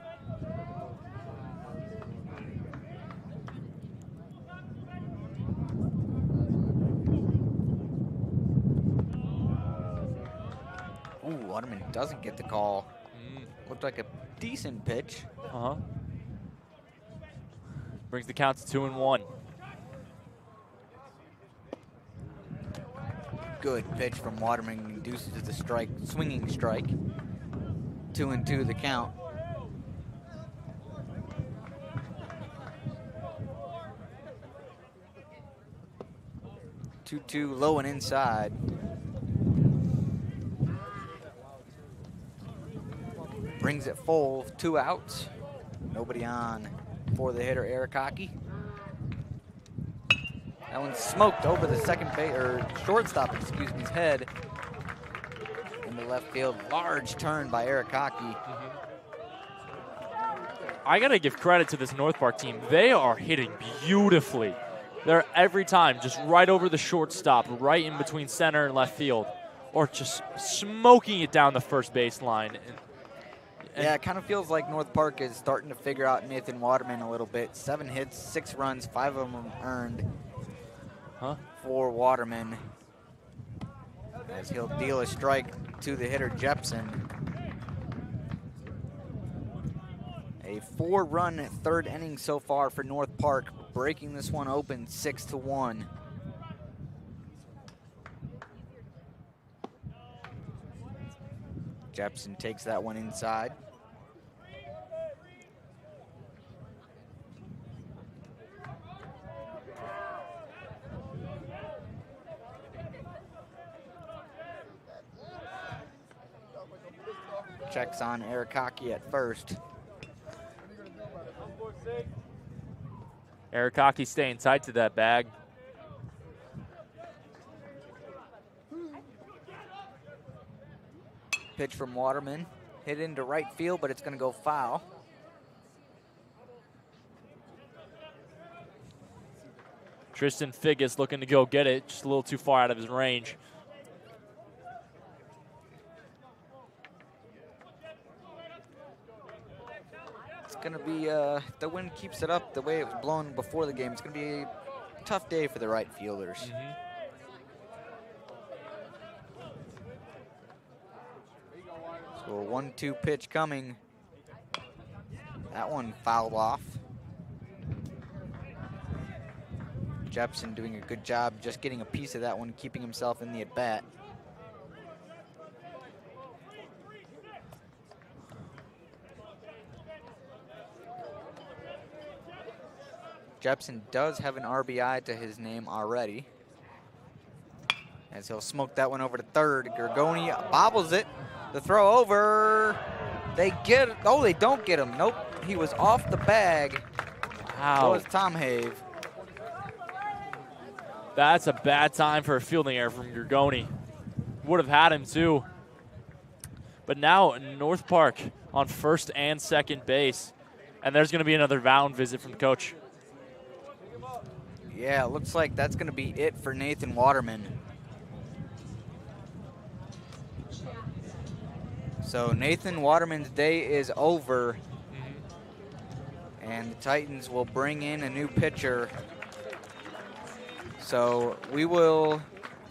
Waterman doesn't get the call. Looked like a decent pitch. Brings the count to 2-1. Good pitch from Waterman, induces the strike, swinging strike. 2-2 the count. Two low and inside. Brings it full, 2 outs. Nobody on for the hitter, Eric Hockey. That one smoked over the second base, or shortstop, excuse me, his head in the left field. Large turn by Eric Hockey. I got to give credit to this North Park team. They are hitting beautifully. They're every time just right over the shortstop, right in between center and left field. or just smoking it down the first baseline. Yeah, it kind of feels like North Park is starting to figure out Nathan Waterman a little bit. 7 hits, 6 runs, 5 of them earned for Waterman, as he'll deal a strike to the hitter Jepson. A 4-run third inning so far for North Park, breaking this one open 6-1. Jepson takes that one inside. Checks on Eric Hockey at first. Eric Hockey staying tight to that bag. Pitch from Waterman, hit into right field, but it's going to go foul. Tristan Figgis looking to go get it, just a little too far out of his range. It's going to be, the wind keeps it up the way it was blowing before the game. It's going to be a tough day for the right fielders. So a 1-2 pitch coming. That one fouled off. Jepson doing a good job just getting a piece of that one, keeping himself in the at-bat. Jepson does have an RBI to his name already, as he'll smoke that one over to third. Gorgoni bobbles it. The throw over. They get it. Oh, they don't get him. Nope. He was off the bag. Wow. So was Tom Have. That's a bad time for a fielding error from Gorgoni. Would have had him too. But now North Park on first and second base. And there's going to be another mound visit from the coach. Yeah, it looks like that's going to be it for Nathan Waterman. So Nathan Waterman's day is over. And the Titans will bring in a new pitcher. So we will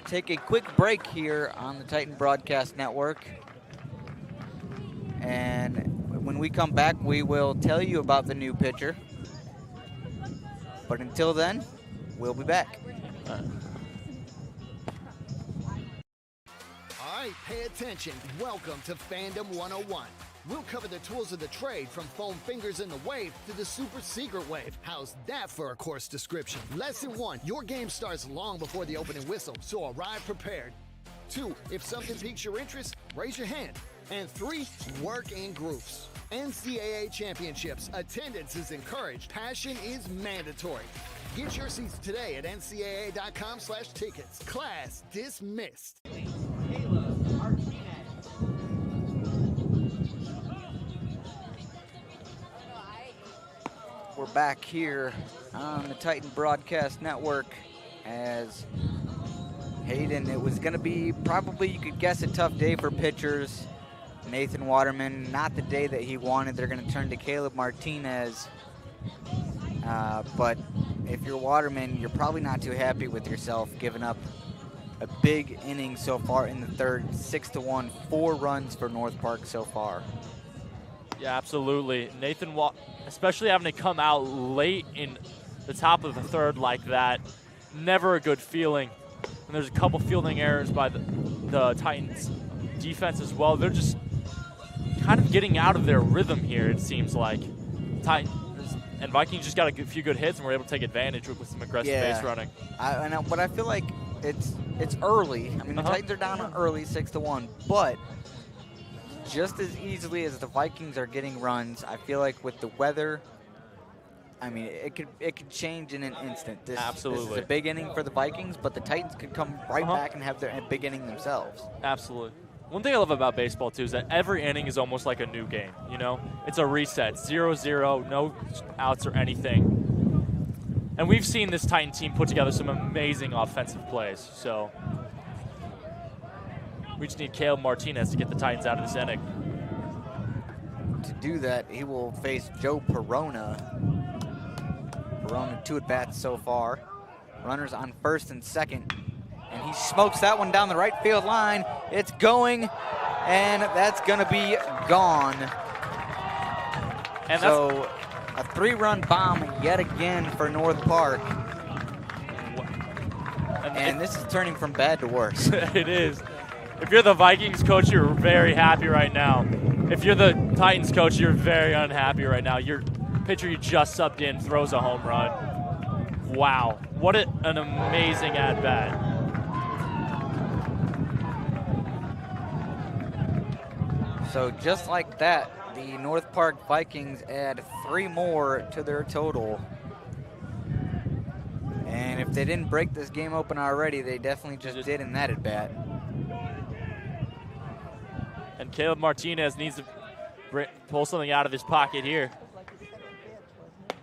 take a quick break here on the Titan Broadcast Network. And when we come back, we will tell you about the new pitcher. But until then, we'll be back. All right, pay attention. Welcome to Fandom 101. We'll cover the tools of the trade from foam fingers in the wave to the super secret wave. How's that for a course description? Lesson 1, your game starts long before the opening whistle, so arrive prepared. 2, if something piques your interest, raise your hand. And 3, work in groups. NCAA championships, attendance is encouraged, passion is mandatory. Get your seats today at ncaa.com/tickets. Class dismissed. We're back here on the Titan Broadcast Network as Hayden, it was going to be probably, you could guess, a tough day for pitchers. Nathan Waterman, not the day that he wanted. They're going to turn to Caleb Martinez. But if you're Waterman, you're probably not too happy with yourself, giving up a big inning so far in the third, 6-1, 4 runs for North Park so far. Yeah, absolutely. Nathan, especially having to come out late in the top of the third like that, never a good feeling. And there's a couple fielding errors by the Titans defense as well. They're just kind of getting out of their rhythm here, it seems like. Titans and Vikings just got a few good hits and were able to take advantage with some aggressive base running. But I feel like it's early. I mean, the Titans are down early, 6-1, but just as easily as the Vikings are getting runs, I feel like with the weather, I mean, it could change in an instant. Absolutely. This is a big inning for the Vikings, but the Titans could come right back and have their big inning themselves. Absolutely. One thing I love about baseball, too, is that every inning is almost like a new game, you know? It's a reset, 0-0, no outs or anything. And we've seen this Titan team put together some amazing offensive plays, so. We just need Caleb Martinez to get the Titans out of this inning. To do that, he will face Joe Perona. Perona 2 at-bats so far. Runners on first and second. And he smokes that one down the right field line. It's going, and that's going to be gone. And so a 3-run bomb yet again for North Park. And this is turning from bad to worse. It is. If you're the Vikings coach, you're very happy right now. If you're the Titans coach, you're very unhappy right now. Your pitcher you just subbed in throws a home run. Wow. What an amazing at-bat. So just like that, the North Park Vikings add 3 more to their total. And if they didn't break this game open already, they definitely just did in that at-bat. And Caleb Martinez needs to pull something out of his pocket here.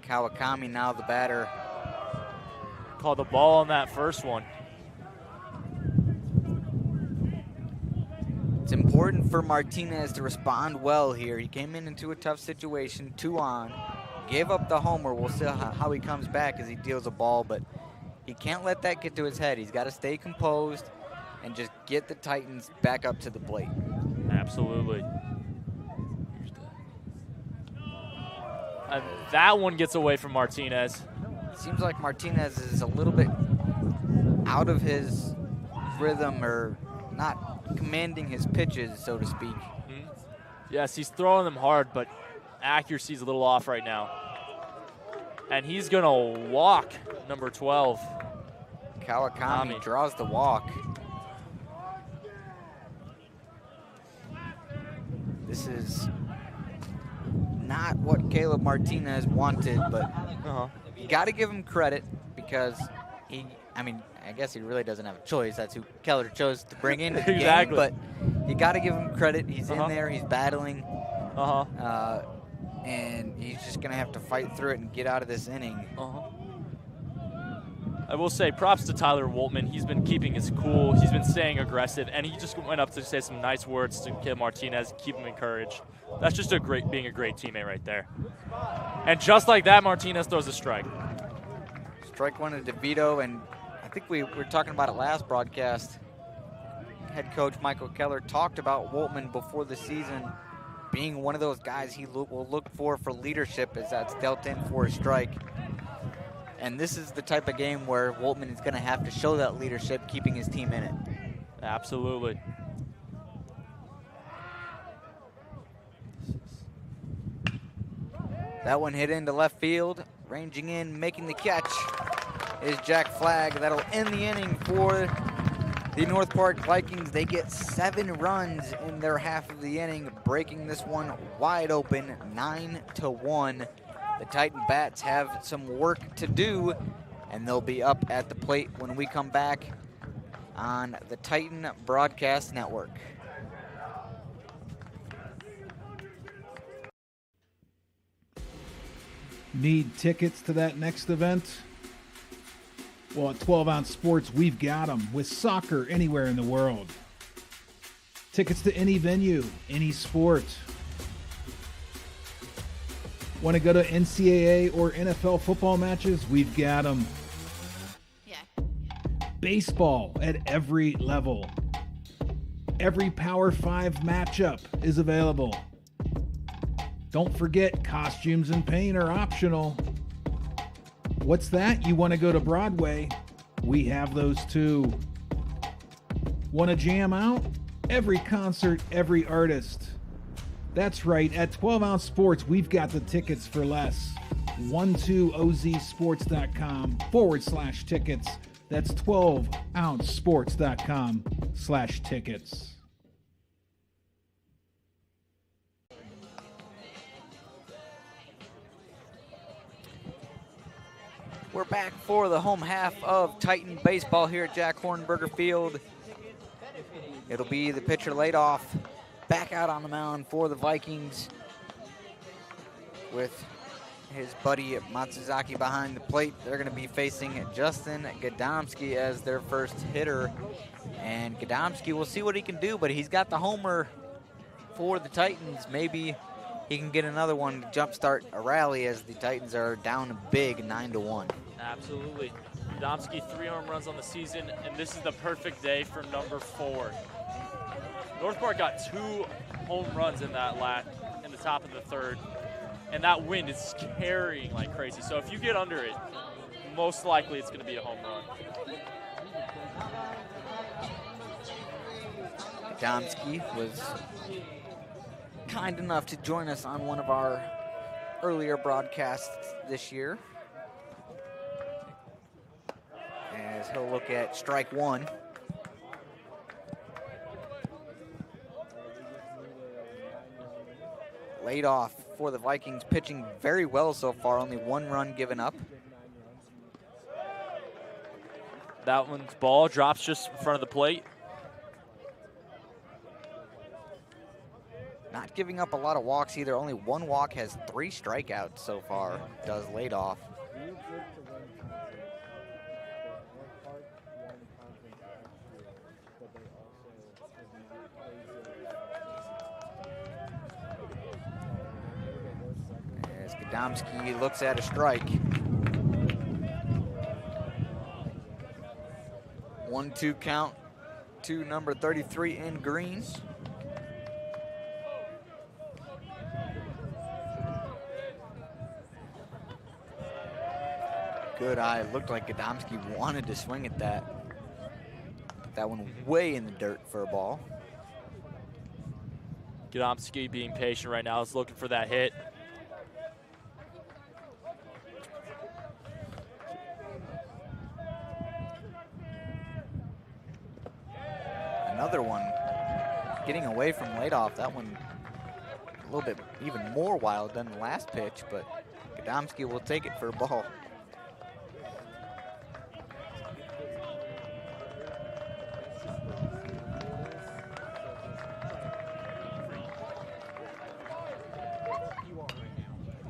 Kawakami now the batter. Called the ball on that first one. It's important for Martinez to respond well here. He came into a tough situation, 2 on, gave up the homer. We'll see how he comes back as he deals a ball, but he can't let that get to his head. He's got to stay composed and just get the Titans back up to the plate. Absolutely. And that one gets away from Martinez. Seems like Martinez is a little bit out of his rhythm, or not commanding his pitches, so to speak. Mm-hmm. Yes, he's throwing them hard, but accuracy's a little off right now. And he's going to walk number 12. Kawakami draws the walk. This is not what Caleb Martinez wanted, but you got to give him credit because I guess he really doesn't have a choice. That's who Keller chose to bring into the game, but you got to give him credit. He's in there, he's battling, and he's just going to have to fight through it and get out of this inning. I will say props to Tyler Woltman. He's been keeping his cool. He's been staying aggressive, and he just went up to say some nice words to Caleb Martinez, keep him encouraged. That's just being a great teammate right there. And just like that, Martinez throws a strike. Strike one to DeVito, and I think we were talking about it last broadcast. Head coach Michael Keller talked about Woltman before the season being one of those guys he will look for leadership as that's dealt in for a strike. And this is the type of game where Woltman is going to have to show that leadership, keeping his team in it. Absolutely. That one hit into left field. Ranging in, making the catch is Jack Flagg. That'll end the inning for the North Park Vikings. They get 7 runs in their half of the inning, breaking this one wide open, 9-1. The Titan Bats have some work to do, and they'll be up at the plate when we come back on the Titan Broadcast Network. Need tickets to that next event? Well, at 12 Ounce Sports, we've got them with soccer anywhere in the world. Tickets to any venue, any sport. Want to go to NCAA or NFL football matches? We've got them. Yeah. Baseball at every level. Every Power 5 matchup is available. Don't forget, costumes and paint are optional. What's that? You want to go to Broadway? We have those too. Want to jam out? Every concert, every artist. That's right, at 12 Ounce Sports, we've got the tickets for less. 12ozsports.com/tickets. That's 12ouncesports.com/tickets. We're back for the home half of Titan baseball here at Jack Hornberger Field. It'll be the pitcher laid off, back out on the mound for the Vikings with his buddy Matsuzaki behind the plate. They're going to be facing Justin Gadomski as their first hitter. And Gadomski, we'll see what he can do, but he's got the homer for the Titans. Maybe he can get another one to jumpstart a rally as the Titans are down big 9-1. Absolutely. Gadomski 3 home runs on the season, and this is the perfect day for number 4. North Park got 2 home runs in the top of the third, and that wind is carrying like crazy. So if you get under it, most likely it's going to be a home run. Gadomski was kind enough to join us on one of our earlier broadcasts this year, as he'll look at strike 1. Laid off for the Vikings, pitching very well so far, only 1 run given up. That one's ball drops just in front of the plate. Not giving up a lot of walks either. Only 1 walk, has 3 strikeouts so far, does laid off. As Gadomski looks at a strike. 1-2 count to number 33 in green. Good eye. Looked like Gadomski wanted to swing at that. Put that one way in the dirt for a ball. Gadomski being patient right now is looking for that hit. Another one getting away from leadoff. That one a little bit even more wild than the last pitch, but Gadomski will take it for a ball.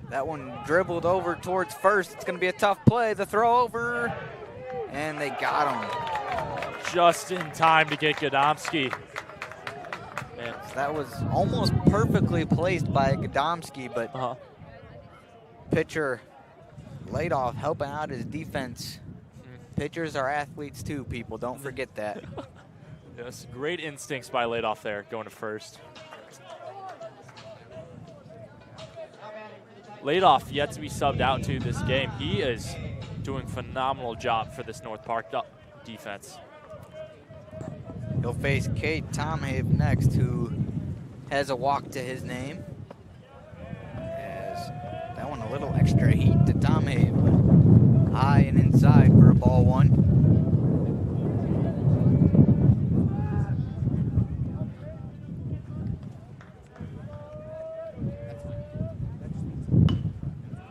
That one dribbled over towards first. It's going to be a tough play. The throw over, and they got him. Just in time to get Gadomski. Man, that was almost perfectly placed by Gadomski, but pitcher laid off, helping out his defense. Pitchers are athletes too, people. Don't forget that. Yes, great instincts by Ladoff there, going to first. Ladoff yet to be subbed out to this game. He is doing a phenomenal job for this North Park defense. He'll face Kate Tomhave next, who has a walk to his name. As that one a little extra heat to Tomhave. High and inside for a ball 1.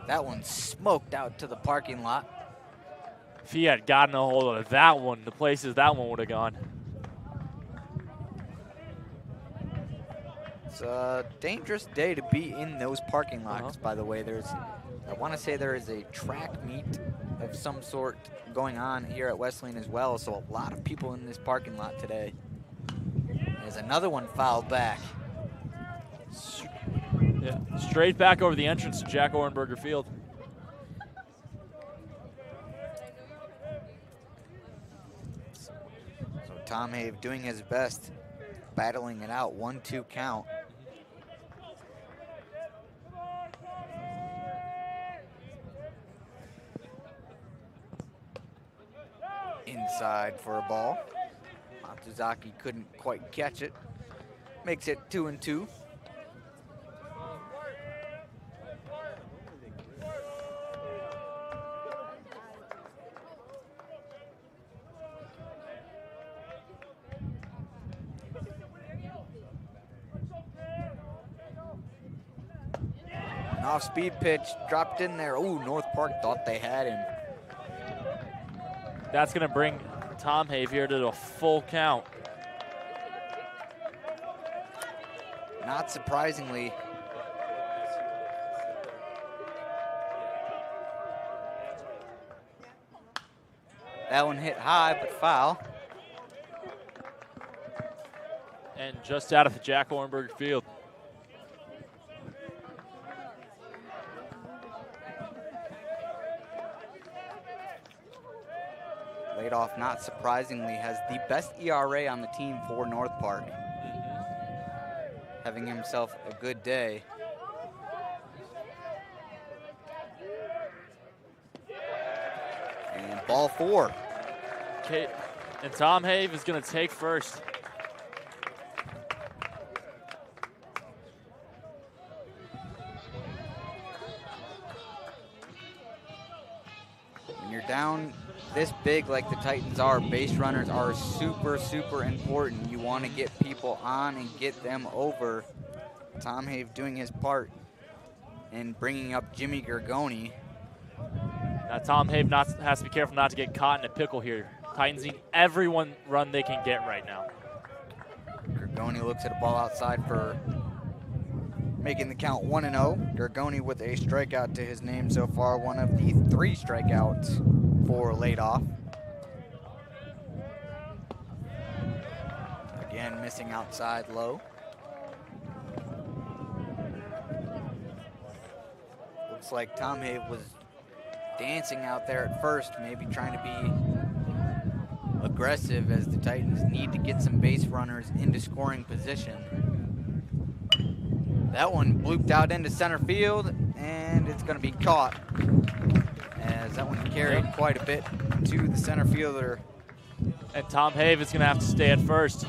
That one smoked out to the parking lot. If he had gotten a hold of that one, the places that one would have gone. It's a dangerous day to be in those parking lots, by the way. I want to say there is a track meet of some sort going on here at Wesleyan as well, so a lot of people in this parking lot today. There's another one fouled back. Yeah, straight back over the entrance to Jack Orenberger Field. So Tomhave doing his best, battling it out, 1-2 count. Inside for a ball. Matsuzaki couldn't quite catch it. Makes it 2-2. An off-speed pitch dropped in there. Ooh, North Park thought they had him. That's going to bring Tomhave here to a full count. Not surprisingly, That one hit high, but foul. And just out of the Jack Hornberger field. Ladoff, not surprisingly, has the best ERA on the team for North Park. Having himself a good day. And ball 4. Okay, and Tom Have is going to take first. When you're down this big like the Titans are, base runners are super, super important. You want to get people on and get them over. Tom Have doing his part in bringing up Jimmy Gergoni. Now Tom Have has to be careful not to get caught in a pickle here. Titans need every one run they can get right now. Gergoni looks at a ball outside for making the count 1-0. Gergoni with a strikeout to his name so far, one of the 3 strikeouts for Ladoff. Again, missing outside low. Looks like Tom Have was dancing out there at first, maybe trying to be aggressive as the Titans need to get some base runners into scoring position. That one blooped out into center field, and it's going to be caught, as that one carried quite a bit to the center fielder. And Tom Have is going to have to stay at first.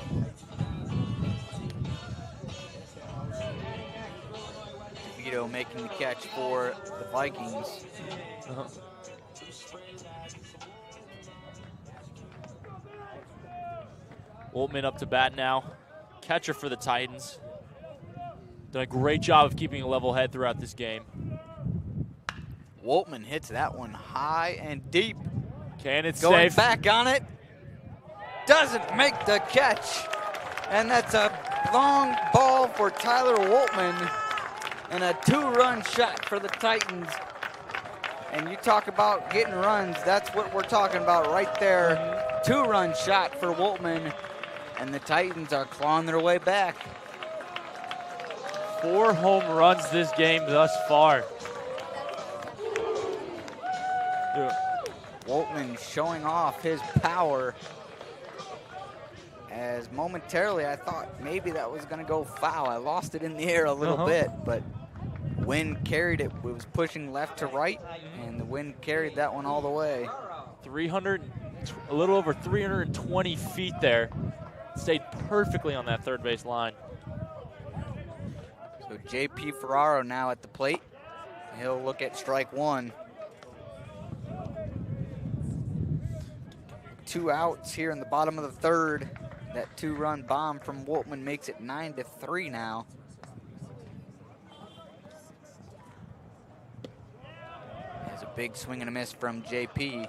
Vito making the catch for the Vikings. Woltman up to bat now. Catcher for the Titans. Done a great job of keeping a level head throughout this game. Woltman hits that one high and deep. Can it Going safe? back on it. Doesn't make the catch. And that's a long ball for Tyler Woltman. And a 2-run shot for the Titans. And you talk about getting runs, that's what we're talking about right there. 2-run shot for Woltman. And the Titans are clawing their way back. 4 home runs this game thus far. Woltman showing off his power, as momentarily I thought maybe that was going to go foul. I lost it in the air a little bit, but wind carried it. It was pushing left to right, and the wind carried that one all the way. A little over 320 feet there. Stayed perfectly on that third base line. So J.P. Ferraro now at the plate. He'll look at strike 1. 2 outs here in the bottom of the third. That 2-run bomb from Woltman makes it 9-3 now. There's a big swing and a miss from J.P.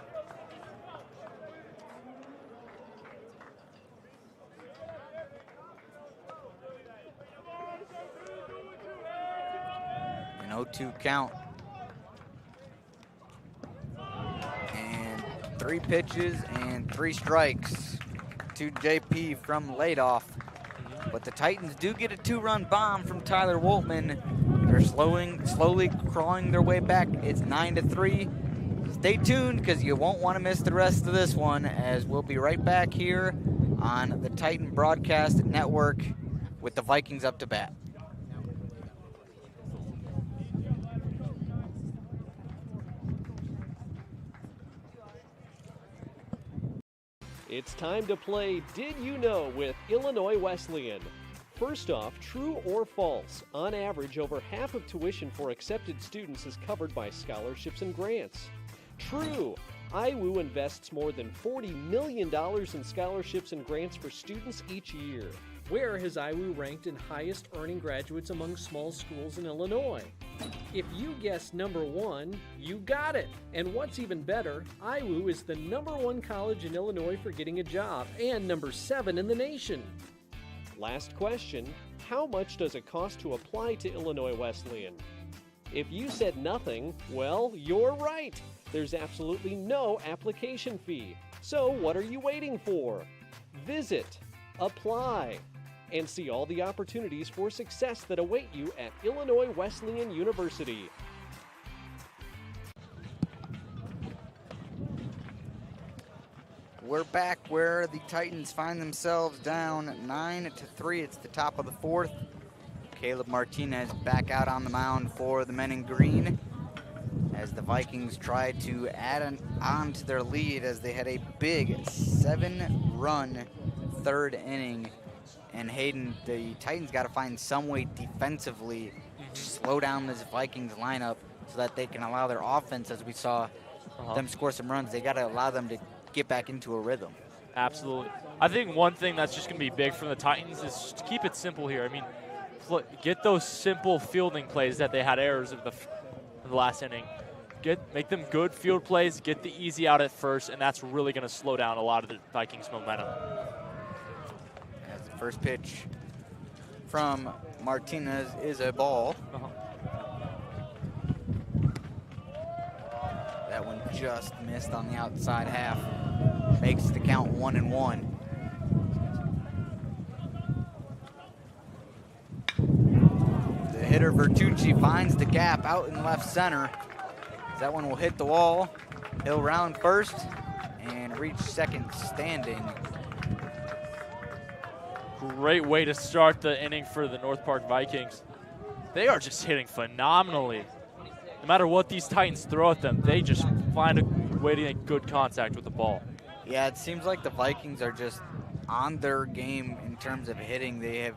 An 0-2 count. And 3 pitches and 3 strikes to JP from Ladoff. But the Titans do get a 2-run bomb from Tyler Woltman. They're slowly crawling their way back. It's 9-3. Stay tuned, because you won't want to miss the rest of this one, as we'll be right back here on the Titan Broadcast Network with the Vikings up to bat. It's time to play Did You Know with Illinois Wesleyan. First off, true or false? On average, over half of tuition for accepted students is covered by scholarships and grants. True. IWU invests more than $40 million in scholarships and grants for students each year. Where has IWU ranked in highest earning graduates among small schools in Illinois? If you guessed number 1, you got it. And what's even better, IWU is the number 1 college in Illinois for getting a job and number 7 in the nation. Last question, how much does it cost to apply to Illinois Wesleyan? If you said nothing, well, you're right. There's absolutely no application fee. So what are you waiting for? Visit, apply, and see all the opportunities for success that await you at Illinois Wesleyan University. We're back where the Titans find themselves down 9-3. It's the top of the fourth. Caleb Martinez back out on the mound for the men in green as the Vikings try to add on to their lead as they had a big 7-run third inning. And Hayden, the Titans got to find some way defensively to slow down this Vikings lineup so that they can allow their offense, as we saw them score some runs, they got to allow them to get back into a rhythm. Absolutely. I think one thing that's just going to be big from the Titans is to keep it simple here. I mean, get those simple fielding plays that they had errors of the last inning. Make them good field plays, get the easy out at first, and that's really going to slow down a lot of the Vikings' momentum. As the first pitch from Martinez is a ball. That one just missed on the outside half. Makes the count 1-1. The hitter Bertucci finds the gap out in left center. That one will hit the wall. He'll round first and reach second standing. Great way to start the inning for the North Park Vikings. They are just hitting phenomenally. No matter what these Titans throw at them, they just find a way to make good contact with the ball. Yeah, it seems like the Vikings are just on their game in terms of hitting. They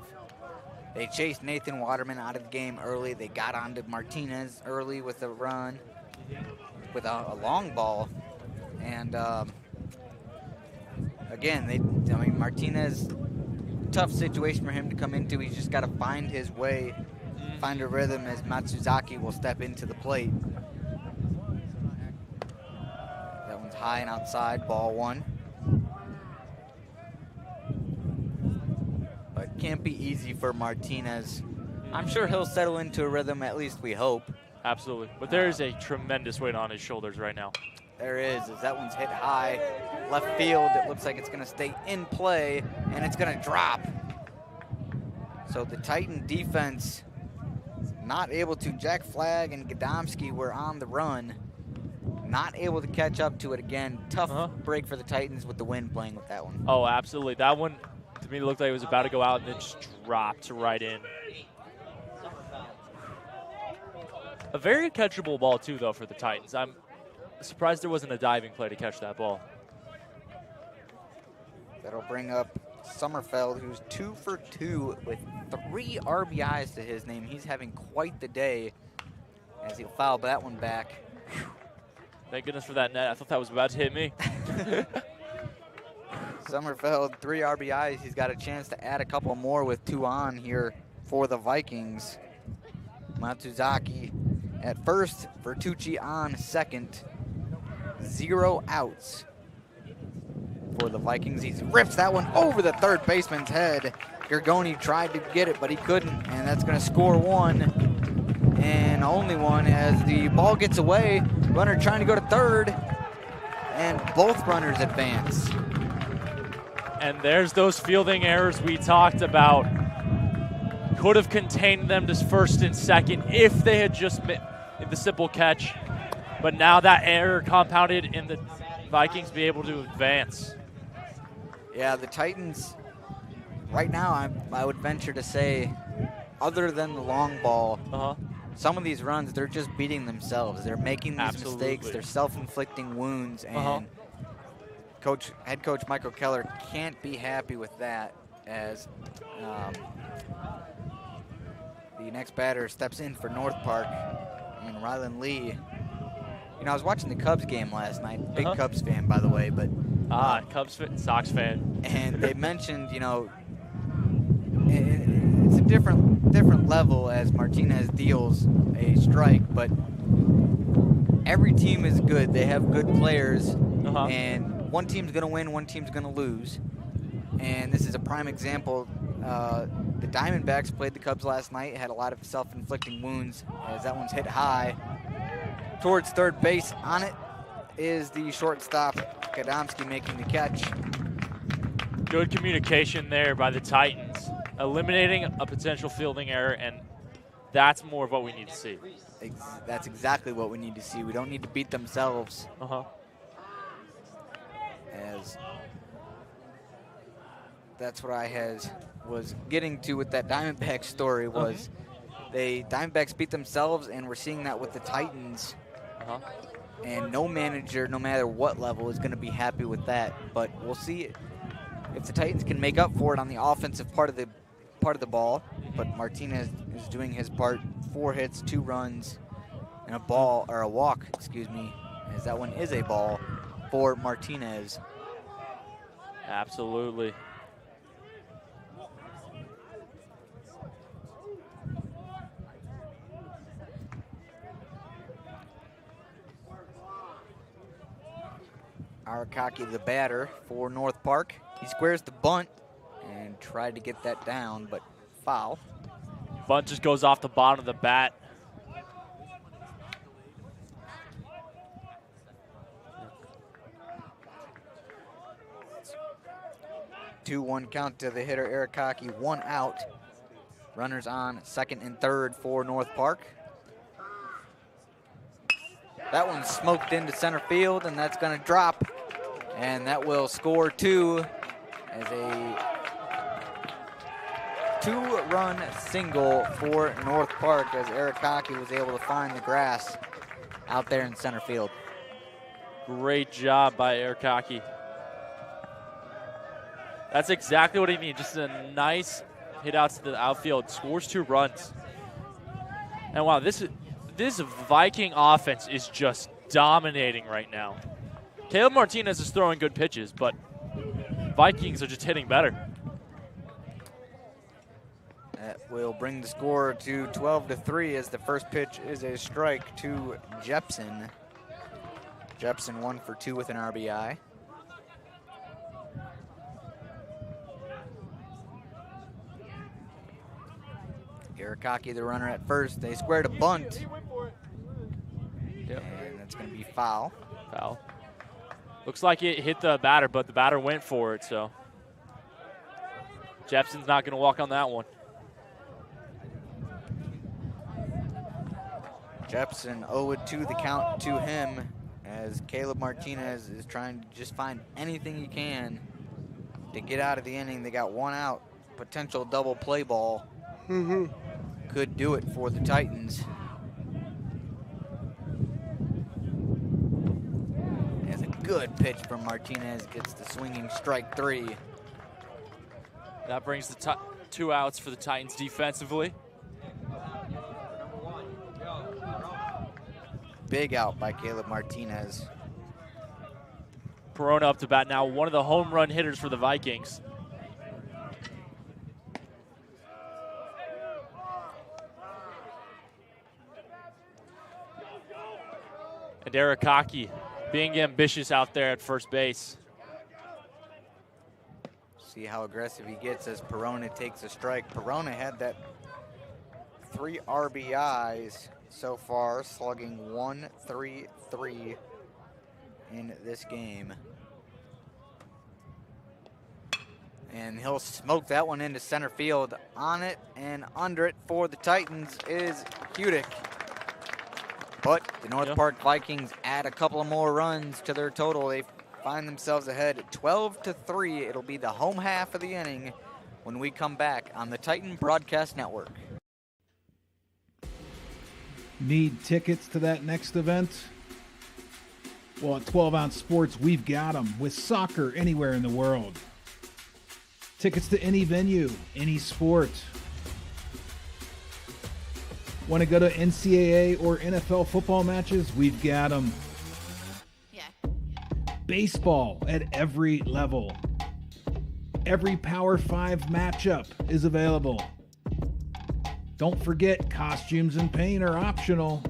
chased Nathan Waterman out of the game early. They got onto Martinez early with a run, with a long ball. And again, Martinez, tough situation for him to come into. He's just got to find his way, find a rhythm as Matsuzaki will step into the plate. That one's high and outside, ball one. But can't be easy for Martinez. I'm sure he'll settle into a rhythm, at least we hope. Absolutely. But there is a tremendous weight on his shoulders right now. There is, as that one's hit high. Left field, it looks like it's going to stay in play, and it's going to drop. So the Titan defense not able to. Jack Flagg and Gadomski were on the run. Not able to catch up to it again. Tough break for the Titans with the wind playing with that one. Oh, absolutely. That one, to me, looked like it was about to go out and then just dropped right in. A very catchable ball, too, though, for the Titans. I'm surprised there wasn't a diving play to catch that ball. That'll bring up Sommerfeld, who's 2 for 2 with 3 RBIs to his name. He's having quite the day as he'll foul that one back. Thank goodness for that net. I thought that was about to hit me. Sommerfeld, 3 RBIs. He's got a chance to add a couple more with 2 on here for the Vikings. Matsuzaki at first, Bertucci on second. 0 outs for the Vikings. He rips that one over the third baseman's head. Gergoni tried to get it, but he couldn't, and that's going to score 1 and only 1 as the ball gets away. Runner trying to go to third, and both runners advance. And there's those fielding errors we talked about. Could have contained them to first and second if they had just made the simple catch. But now that error compounded in the Vikings be able to advance. Yeah, the Titans, right now, I would venture to say, other than the long ball, some of these runs, they're just beating themselves. They're making these mistakes. They're self-inflicting wounds. And head coach Michael Keller can't be happy with that as the next batter steps in for North Park, and Rylan Lee. You know, I was watching the Cubs game last night. Big Cubs fan, by the way, but Cubs fan, Sox fan. And they mentioned, you know, it's a different level as Martinez deals a strike, but every team is good. They have good players, and one team's going to win, one team's going to lose. And this is a prime example. The Diamondbacks played the Cubs last night, had a lot of self-inflicting wounds as that one's hit high towards third base. On it is the shortstop, Kadomski, making the catch. Good communication there by the Titans, eliminating a potential fielding error, and that's more of what we need to see. That's exactly what we need to see. We don't need to beat themselves. As that's what I was getting to with that Diamondbacks story was Diamondbacks beat themselves, and we're seeing that with the Titans. And no manager, no matter what level, is going to be happy with that. But we'll see if the Titans can make up for it on the offensive part of the ball. But Martinez is doing his part: 4 hits, 2 runs, and a walk. Excuse me, as that one is a ball for Martinez. Absolutely. Arakaki, the batter for North Park. He squares the bunt and tried to get that down, but foul. Bunt just goes off the bottom of the bat. Two-one count to the hitter, Arakaki, 1 out. Runners on second and third for North Park. That one smoked into center field, and that's going to drop. And that will score 2 as a 2-run single for North Park, as Arakaki was able to find the grass out there in center field. Great job by Arakaki. That's exactly what he needs. Just a nice hit out to the outfield. Scores 2 runs. And wow, this Viking offense is just dominating right now. Caleb Martinez is throwing good pitches, but Vikings are just hitting better. That will bring the score to 12-3 as the first pitch is a strike to Jepson. Jepson 1 for 2 with an RBI. Arakaki, the runner at first. They squared a bunt. Yep. And that's going to be foul. Foul. Looks like it hit the batter, but the batter went for it, so Jepson's not going to walk on that one. Jepson 0-2 the count to him, as Caleb Martinez is trying to just find anything he can to get out of the inning. They got 1 out. Potential double play ball. Could do it for the Titans. As a good pitch from Martinez gets the swinging strike 3. That brings the 2 outs for the Titans defensively. Big out by Caleb Martinez. Perona up to bat now, one of the home run hitters for the Vikings. And Arakaki being ambitious out there at first base. See how aggressive he gets as Perona takes a strike. Perona had that 3 RBIs so far, slugging 1.33 in this game. And he'll smoke that one into center field. On it and under it for the Titans is Hudick. But the North Park Vikings add a couple of more runs to their total. They find themselves ahead at 12-3. It'll be the home half of the inning when we come back on the Titan Broadcast Network. Need tickets to that next event? Well, at 12 Ounce Sports, we've got them with soccer anywhere in the world. Tickets to any venue, any sport. Want to go to NCAA or NFL football matches? We've got them. Yeah. Baseball at every level. Every Power 5 matchup is available. Don't forget, costumes and paint are optional.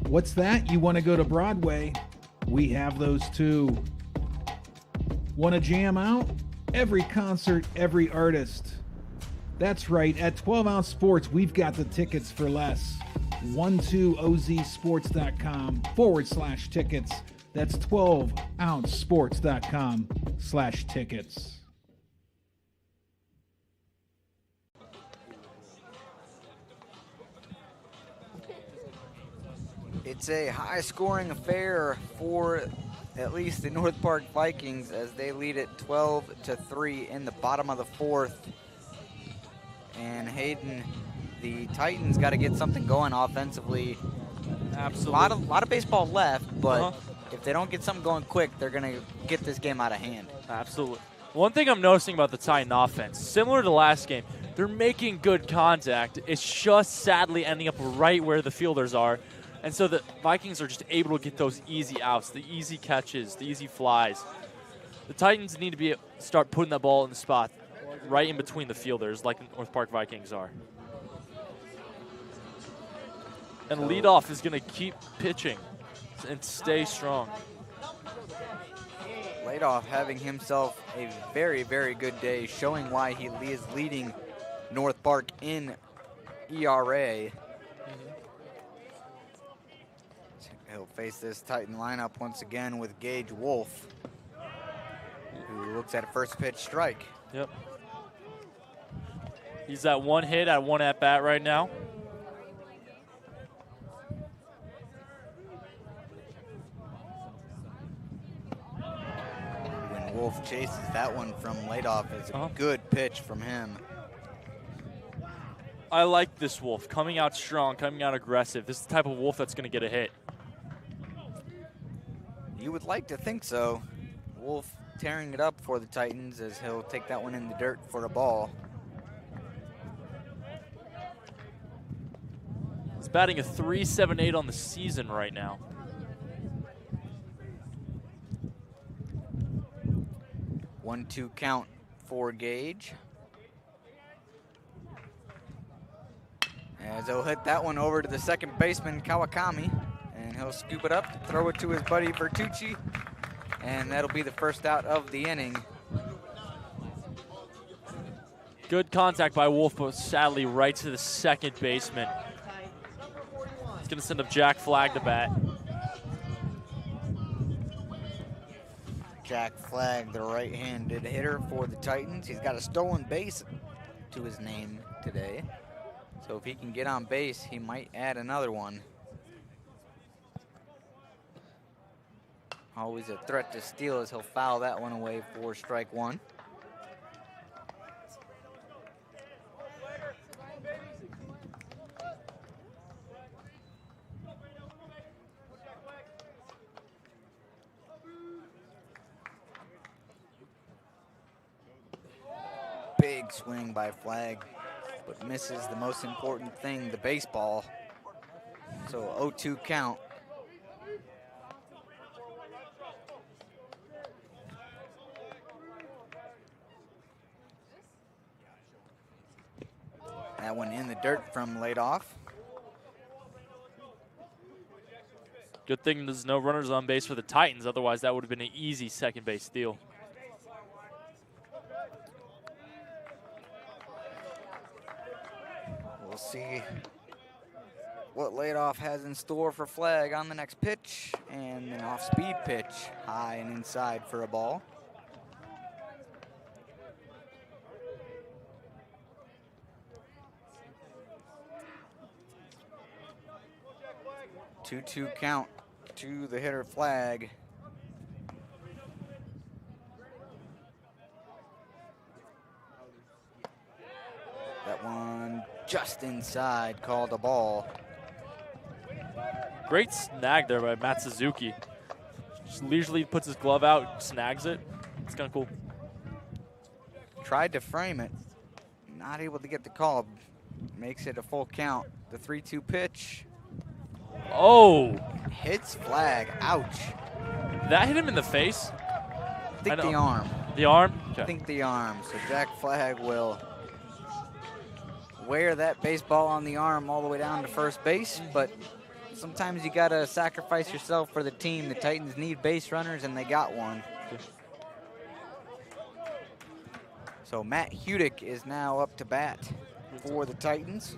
What's that? You want to go to Broadway? We have those too. Want to jam out? Every concert, every artist. That's right, at 12 Ounce Sports, we've got the tickets for less. 12ouncesports.com/tickets. That's 12ouncesports.com/tickets. It's a high-scoring affair for at least the North Park Vikings as they lead it 12-3 in the bottom of the fourth. And Hayden, the Titans got to get something going offensively. Absolutely. A lot of baseball left, but if they don't get something going quick, they're going to get this game out of hand. Absolutely. One thing I'm noticing about the Titan offense, similar to last game, they're making good contact. It's just sadly ending up right where the fielders are. And so the Vikings are just able to get those easy outs, the easy catches, the easy flies. The Titans need to start putting that ball in the spot right in between the fielders like the North Park Vikings are. And leadoff is going to keep pitching and stay strong. Leadoff having himself a very, very good day, showing why he is leading North Park in ERA. He'll face this Titan lineup once again with Gage Wolf, who looks at a first pitch strike. Yep. He's at one hit at one at bat right now. When Wolf chases that one from leadoff, it's a good pitch from him. I like this Wolf, coming out strong, coming out aggressive. This is the type of Wolf that's going to get a hit. You would like to think so. Wolf tearing it up for the Titans as he'll take that one in the dirt for a ball. He's batting a .378 on the season right now. One-two count for Gage. As he'll hit that one over to the second baseman, Kawakami. And he'll scoop it up, throw it to his buddy Bertucci, and that'll be the first out of the inning. Good contact by Wolf, but sadly right to the second baseman. He's going to send up Jack Flagg to bat. Jack Flagg, the right-handed hitter for the Titans. He's got a stolen base to his name today. So if he can get on base, he might add another one. Always a threat to steal as he'll foul that one away for strike one. Big swing by Flagg, but misses the most important thing, the baseball. So 0-2 count. That one in the dirt from leadoff. Good thing there's no runners on base for the Titans. Otherwise, that would have been an easy second base steal. We'll see what leadoff has in store for Flagg on the next pitch. And an off-speed pitch, high and inside for a ball. Two-two count to the hitter Flagg. That one just inside, called a ball. Great snag there by Matt Suzuki. Just leisurely puts his glove out, snags it. It's kind of cool. Tried to frame it, not able to get the call. Makes it a full count. The 3-2 pitch. Oh! Hits Flagg, ouch. That hit him in the face? I think the arm. The arm? Okay. I think the arm. So Jack Flagg will wear that baseball on the arm all the way down to first base, but sometimes you gotta sacrifice yourself for the team. The Titans need base runners, and they got one. So Matt Hudick is now up to bat for the Titans.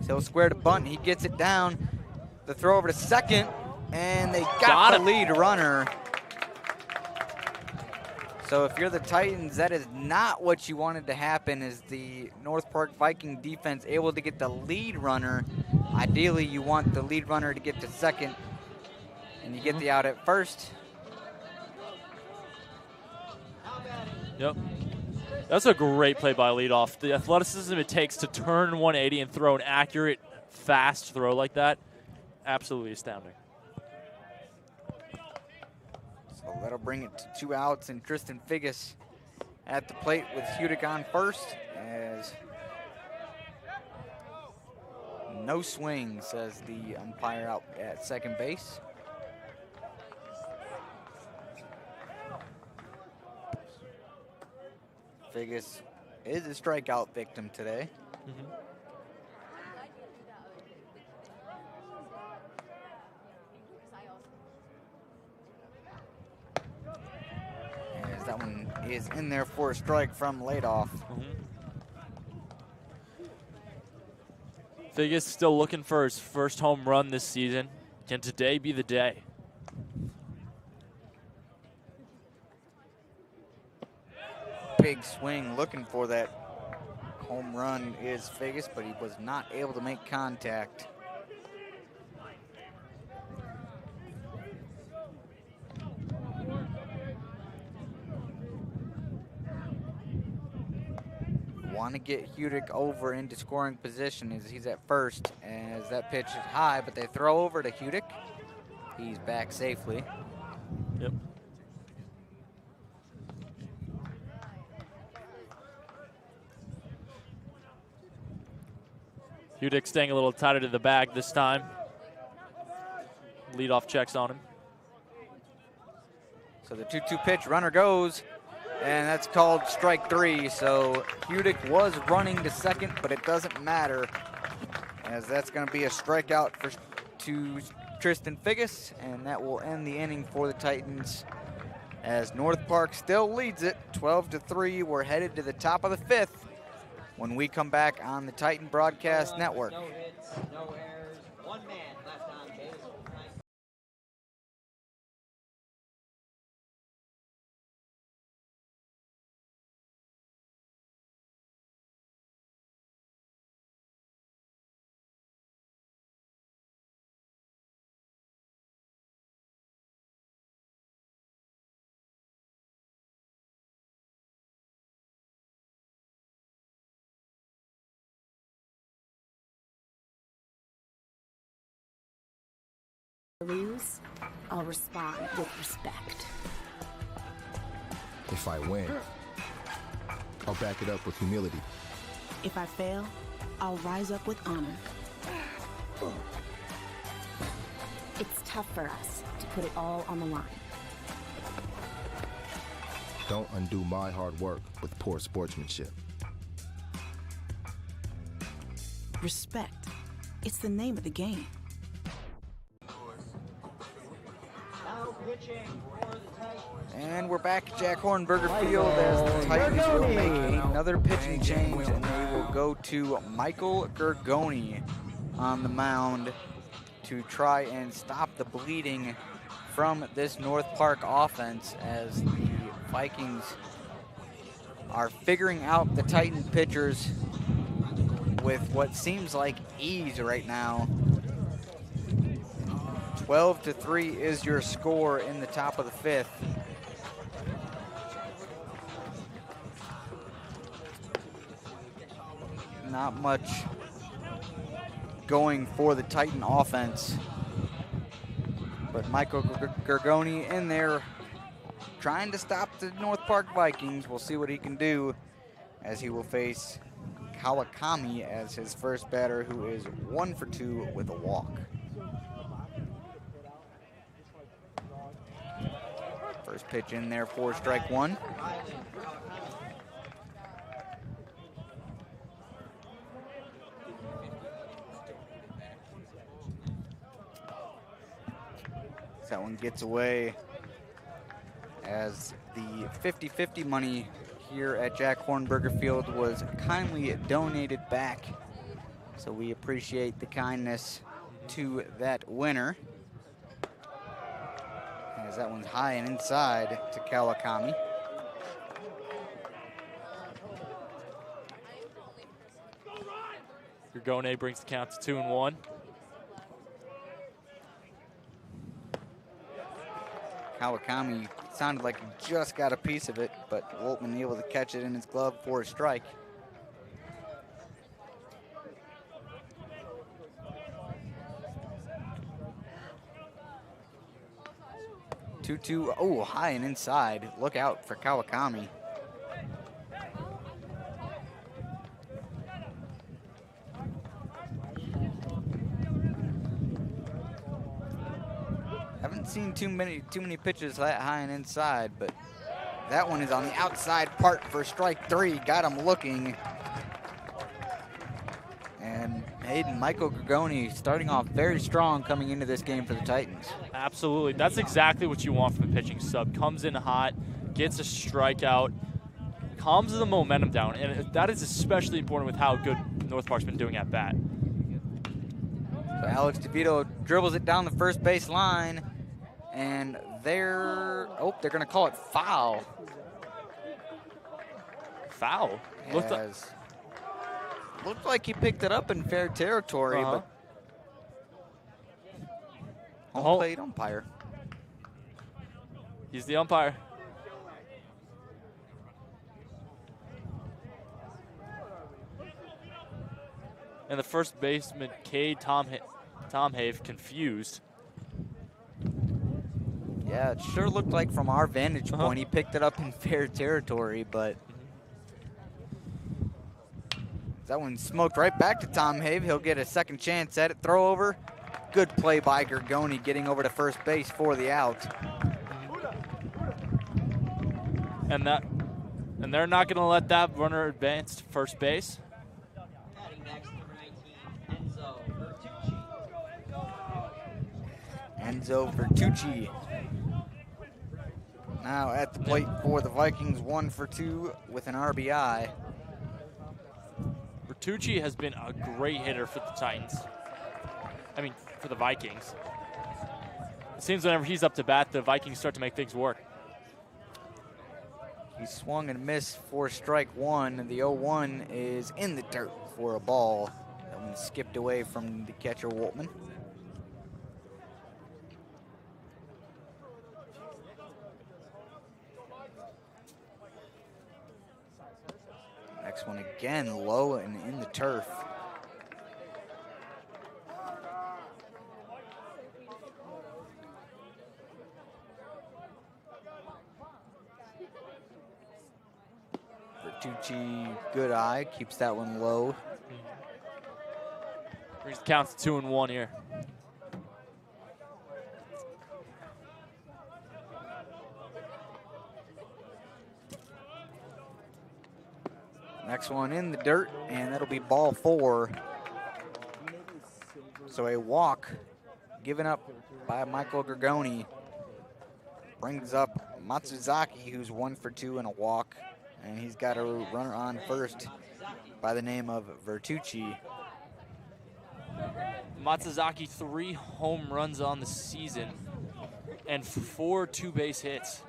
He'll square to bunt. He gets it down. The throw over to second, and they got the lead runner. So if you're the Titans, that is not what you wanted to happen. Is the North Park Viking defense able to get the lead runner? Ideally, you want the lead runner to get to second, and you get the out at first. Yep. That's a great play by leadoff. The athleticism it takes to turn 180 and throw an accurate, fast throw like that, absolutely astounding. So that'll bring it to 2 outs, and Tristan Figgis at the plate with Hudick on first, as no swing, says the umpire out at second base. Figgis is a strikeout victim today. As that one is in there for a strike from leadoff. Figgis still looking for his first home run this season. Can today be the day? Big swing looking for that home run is Figgis, but he was not able to make contact. Want to get Hudick over into scoring position as he's at first, as that pitch is high, but they throw over to Hudick. He's back safely. Yep. Hudick staying a little tighter to the bag this time. Leadoff checks on him. So the 2-2 pitch, runner goes, and that's called strike 3. So Hudick was running to second, but it doesn't matter, as that's going to be a strikeout to Tristan Figgis, and that will end the inning for the Titans, as North Park still leads it 12-3. We're headed to the top of the 5th when we come back on the Titan Broadcast Network. No hits, no errors, 1 man left on base. Lose, I'll respond with respect. If I win, I'll back it up with humility. If I fail, I'll rise up with honor. It's tough for us to put it all on the line. Don't undo my hard work with poor sportsmanship. Respect. It's the name of the game. And we're back at Jack Hornberger Field as the Titans will make another pitching change, and they will go to Michael Gergoni on the mound to try and stop the bleeding from this North Park offense, as the Vikings are figuring out the Titan pitchers with what seems like ease right now. 12-3 is your score in the top of the 5th. Not much going for the Titan offense, but Michael Gergoni in there trying to stop the North Park Vikings. We'll see what he can do, as he will face Kawakami as his first batter, who is 1 for 2 with a walk. First pitch in there for strike 1. That one gets away, as the 50-50 money here at Jack Hornberger Field was kindly donated back. So we appreciate the kindness to that winner. As that one's high and inside to Kawakami. Gurgone brings the count to 2-1. Kawakami sounded like he just got a piece of it, but Woltman able to catch it in his glove for a strike. Two, oh, high and inside. Look out for Kawakami. Haven't seen too many pitches that high and inside, but that one is on the outside part for strike 3. Got him looking. And Michael Gurgone starting off very strong coming into this game for the Titans. Absolutely. That's exactly what you want from a pitching sub. Comes in hot, gets a strikeout, calms the momentum down, and that is especially important with how good North Park's been doing at bat. So Alex DeVito dribbles it down the first base line, and they're going to call it foul. Foul? Looked like he picked it up in fair territory, but home plate umpire. He's the umpire. And the first baseman, Tom Have, confused. Yeah, it sure looked like from our vantage point he picked it up in fair territory, but that one smoked right back to Tom Have. He'll get a second chance at it. Throw over. Good play by Gurgone getting over to first base for the out. And they're not going to let that runner advance to first base. Enzo Vertucci now at the plate for the Vikings, 1 for 2 with an RBI. Vertucci has been a great hitter for the Titans. I mean, for the Vikings. It seems whenever he's up to bat, the Vikings start to make things work. He swung and missed for strike 1. The 0-1 is in the dirt for a ball. That one skipped away from the catcher, Woltman. Next one again, low and in the turf. Vertucci, good eye, keeps that one low. Brings the count to 2-1 here. Next one in the dirt, and that'll be ball 4. So a walk given up by Michael Gurgone brings up Matsuzaki, who's 1 for 2 and a walk, and he's got a runner on first by the name of Vertucci. Matsuzaki, 3 home runs on the season and 4 two-base hits.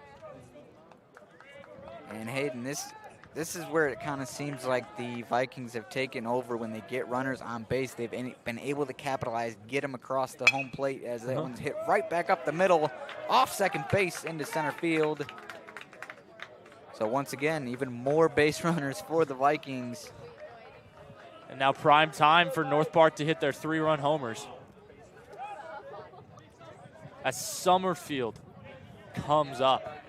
And Hayden, this is where it kind of seems like the Vikings have taken over when they get runners on base. They've been able to capitalize, get them across the home plate as that one's hit right back up the middle, off second base into center field. So once again, even more base runners for the Vikings. And now prime time for North Park to hit their 3-run homers. As Summerfield comes up.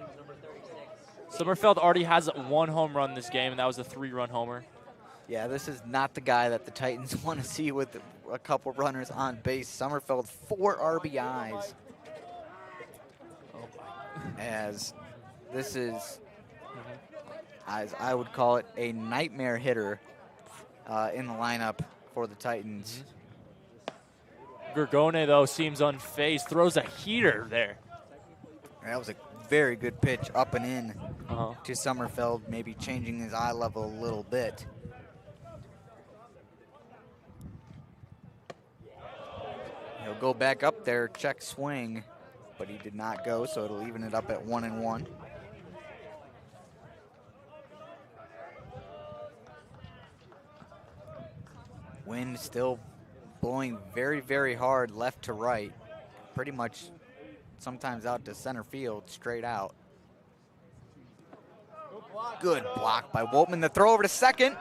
Summerfield already has 1 home run this game, and that was a 3-run homer. Yeah, this is not the guy that the Titans want to see with a couple runners on base. Summerfield, 4 RBIs. As this is, as I would call it, a nightmare hitter in the lineup for the Titans. Gurgone, though, seems unfazed, throws a heater there. That was a very good pitch up and in. to Summerfeld, maybe changing his eye level a little bit. He'll go back up there, check swing, but he did not go, so it'll even it up at 1-1. Wind still blowing very, very hard left to right. Pretty much sometimes out to center field, straight out. Good block by Woltman. The throw over to second.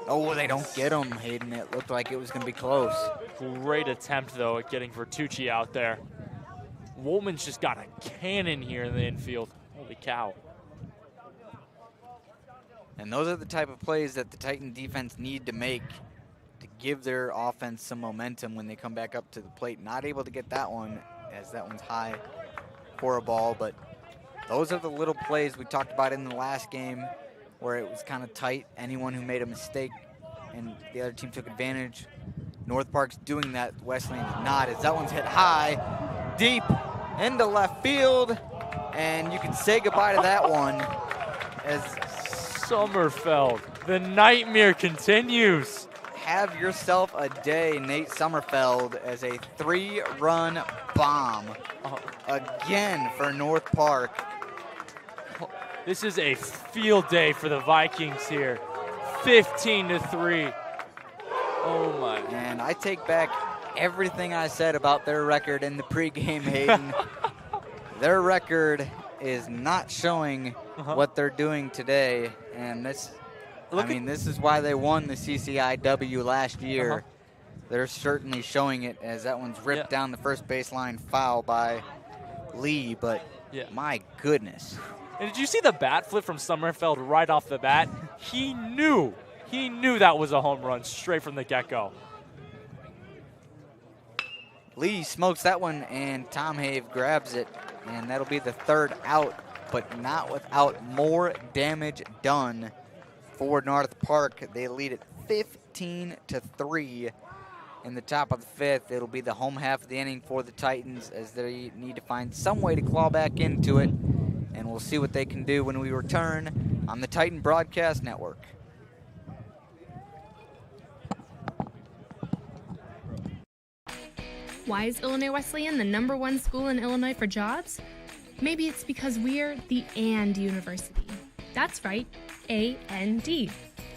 Oh, they don't get him, Hayden. It looked like it was going to be close. Great attempt, though, at getting Vertucci out there. Woltman's just got a cannon here in the infield. Holy cow. And those are the type of plays that the Titan defense need to make to give their offense some momentum when they come back up to the plate. Not able to get that one, as that one's high for a ball, but those are the little plays we talked about in the last game where it was kind of tight. Anyone who made a mistake and the other team took advantage. North Park's doing that. Wesleyan's not, as that one's hit high, deep into left field, and you can say goodbye to that one as Summerfeld, the nightmare continues. Have yourself a day, Nate Summerfeld, as a 3-run bomb again for North Park. This is a field day for the Vikings here. 15-3. Oh my. And I take back everything I said about their record in the pregame, Hayden. Their record is not showing what they're doing today, and this is why they won the CCIW last year. They're certainly showing it, as that one's ripped down the first baseline, foul by Lee, but my goodness. And did you see the bat flip from Summerfeld right off the bat? He knew that was a home run straight from the get-go. Lee smokes that one, and Tom Have grabs it, and that'll be the third out, but not without more damage done for North Park. They lead it 15-3 in the top of the fifth. It'll be the home half of the inning for the Titans, as they need to find some way to claw back into it, and we'll see what they can do when we return on the Titan Broadcast Network. Why is Illinois Wesleyan the #1 school in Illinois for jobs? Maybe it's because we're the AND University. That's right, A-N-D.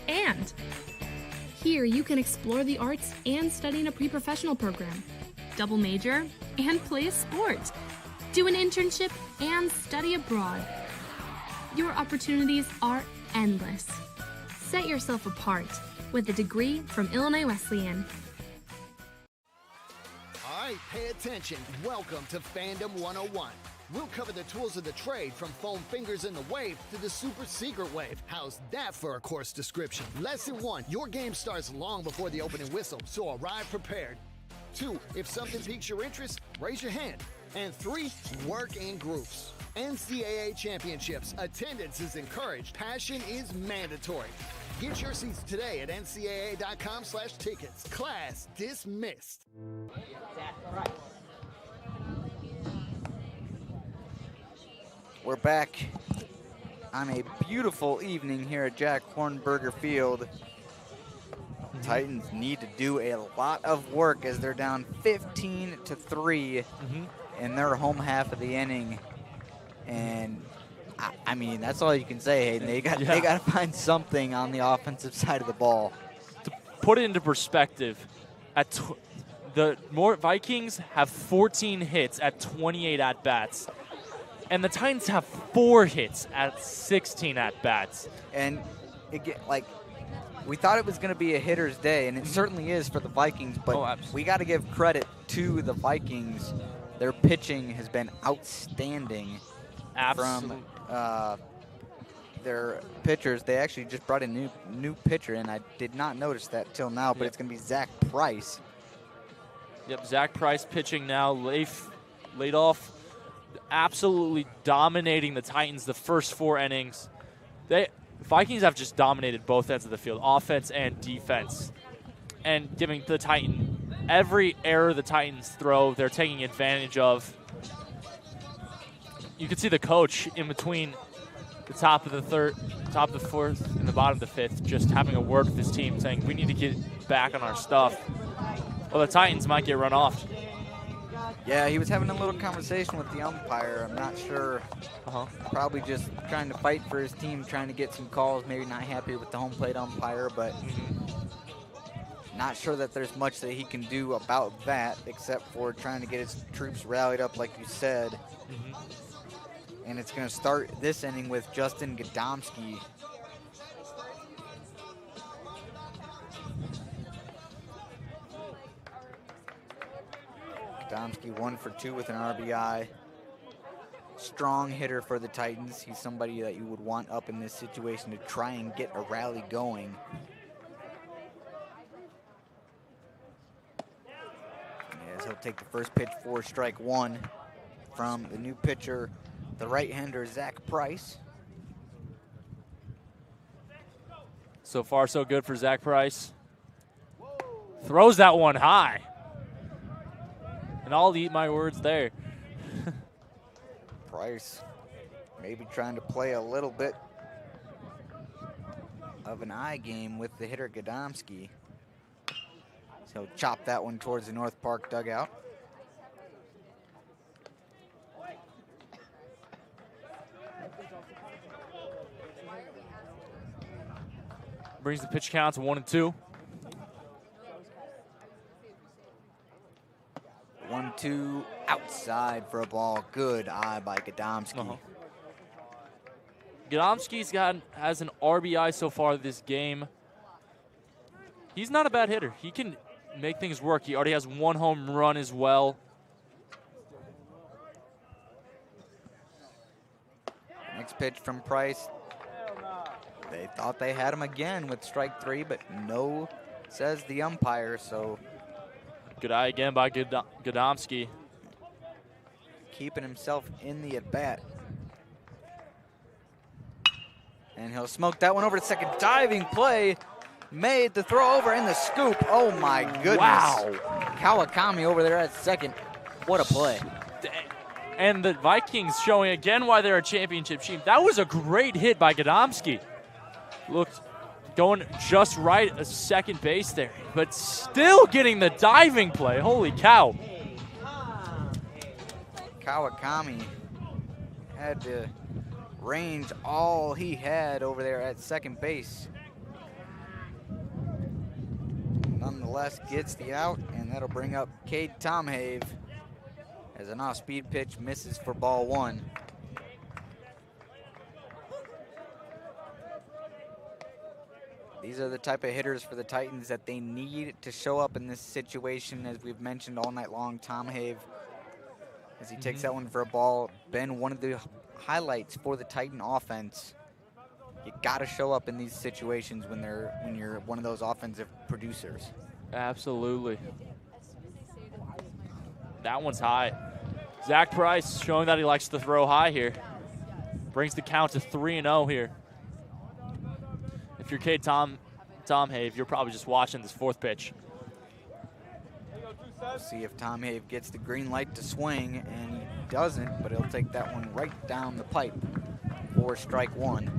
And here you can explore the arts and study in a pre-professional program, double major, and play a sport, do an internship, and study abroad. Your opportunities are endless. Set yourself apart with a degree from Illinois Wesleyan. All right, pay attention. Welcome to Fandom 101. We'll cover the tools of the trade, from foam fingers in the wave to the super secret wave. How's that for a course description? Lesson 1, your game starts long before the opening whistle, so arrive prepared. 2, if something piques your interest, raise your hand. And 3, work in groups. NCAA championships. Attendance is encouraged. Passion is mandatory. Get your seats today at ncaa.com/tickets. Class dismissed. We're back on a beautiful evening here at Jack Hornberger Field. Titans need to do a lot of work as they're down 15-3 in their home half of the inning. And I mean, that's all you can say, Hayden. They got to find something on the offensive side of the ball. To put it into perspective, the Vikings have 14 hits at 28 at-bats. And the Titans have 4 hits at 16 at-bats. And we thought it was going to be a hitter's day, and it certainly is for the Vikings, but we got to give credit to the Vikings. Their pitching has been outstanding. Absolutely. From their pitchers. They actually just brought a new pitcher in. I did not notice that till now, but it's going to be Zach Price. Yep, Zach Price pitching now. Laid off, absolutely dominating the Titans the first 4 innings. Vikings have just dominated both ends of the field, offense and defense, and giving the Titan every error the Titans throw, they're taking advantage of. You can see the coach in between the top of the third, top of the fourth, and the bottom of the fifth, just having a word with his team, saying we need to get back on our stuff. Well, the Titans might get run off. Yeah, he was having a little conversation with the umpire. I'm not sure. Probably just trying to fight for his team, trying to get some calls. Maybe not happy with the home plate umpire, but not sure that there's much that he can do about that, except for trying to get his troops rallied up, like you said. And it's going to start this inning with Justin Gadomski. Gadomski 1 for 2 with an RBI. Strong hitter for the Titans. He's somebody that you would want up in this situation to try and get a rally going. As he'll take the first pitch for strike one from the new pitcher, the right-hander Zach Price. So far, so good for Zach Price. Throws that one high. And I'll eat my words there. Price maybe trying to play a little bit of an eye game with the hitter Gadomski. So he'll chop that one towards the North Park dugout. Brings the pitch count to 1-2. 1-2 outside for a ball. Good eye by Gadomski. Gadomski's has an RBI so far this game. He's not a bad hitter. He can make things work. He already has 1 home run as well. Next pitch from Price. They thought they had him again with strike 3, but no, says the umpire, so. Good eye again by Gadomski. Keeping himself in the at-bat. And he'll smoke that one over to second. Diving play. Made the throw over in the scoop. Oh my goodness. Wow. Kawakami over there at second. What a play. And the Vikings showing again why they're a championship team. That was a great hit by Gadomski. Looked going just right at second base there, but still getting the diving play. Holy cow. Kawakami had to range all he had over there at second base. Nonetheless, gets the out, and that'll bring up Cade Tomhave as an off-speed pitch misses for ball 1. These are the type of hitters for the Titans that they need to show up in this situation, as we've mentioned all night long. Tomhave, as he takes that one for a ball, been one of the highlights for the Titan offense. You got to show up in these situations when you're one of those offensive producers. Absolutely. That one's high. Zach Price showing that he likes to throw high here. Brings the count to 3-0 here. If you're Cade Tomhave, you're probably just watching this 4th pitch. We'll see if Tomhave gets the green light to swing, and he doesn't, but he'll take that one right down the pipe for strike 1.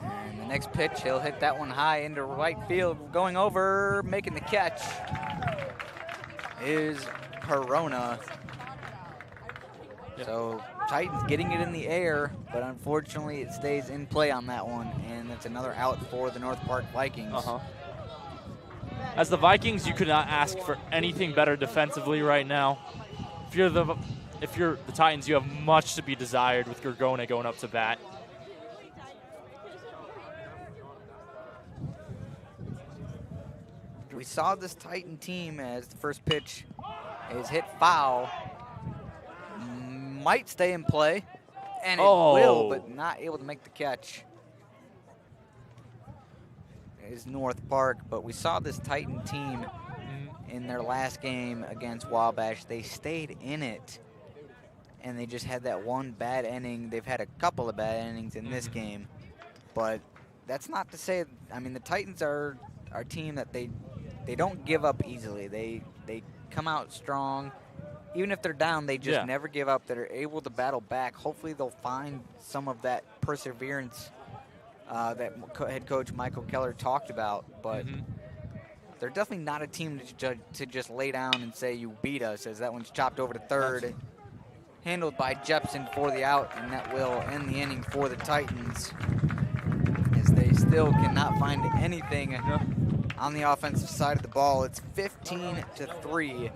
And the next pitch, he'll hit that one high into right field. Going over, making the catch is Corona. So Titans getting it in the air, but unfortunately it stays in play on that one, and it's another out for the North Park Vikings. As the Vikings, you could not ask for anything better defensively right now. If you're the Titans, you have much to be desired with Gorgona going up to bat. We saw this Titan team as the first pitch is hit foul. Might stay in play, and it will, but not able to make the catch. Is North Park, but we saw this Titan team in their last game against Wabash. They stayed in it, and they just had that one bad inning. They've had a couple of bad innings in this game, but that's not to say, I mean, the Titans are our team that they they don't give up easily. They come out strong. Even if they're down, they just never give up. They're able to battle back. Hopefully they'll find some of that perseverance that head coach Michael Keller talked about. But they're definitely not a team to just lay down and say you beat us, as that one's chopped over to third. Handled by Jepson for the out, and that will end the inning for the Titans, as they still cannot find anything on the offensive side of the ball. It's 15-3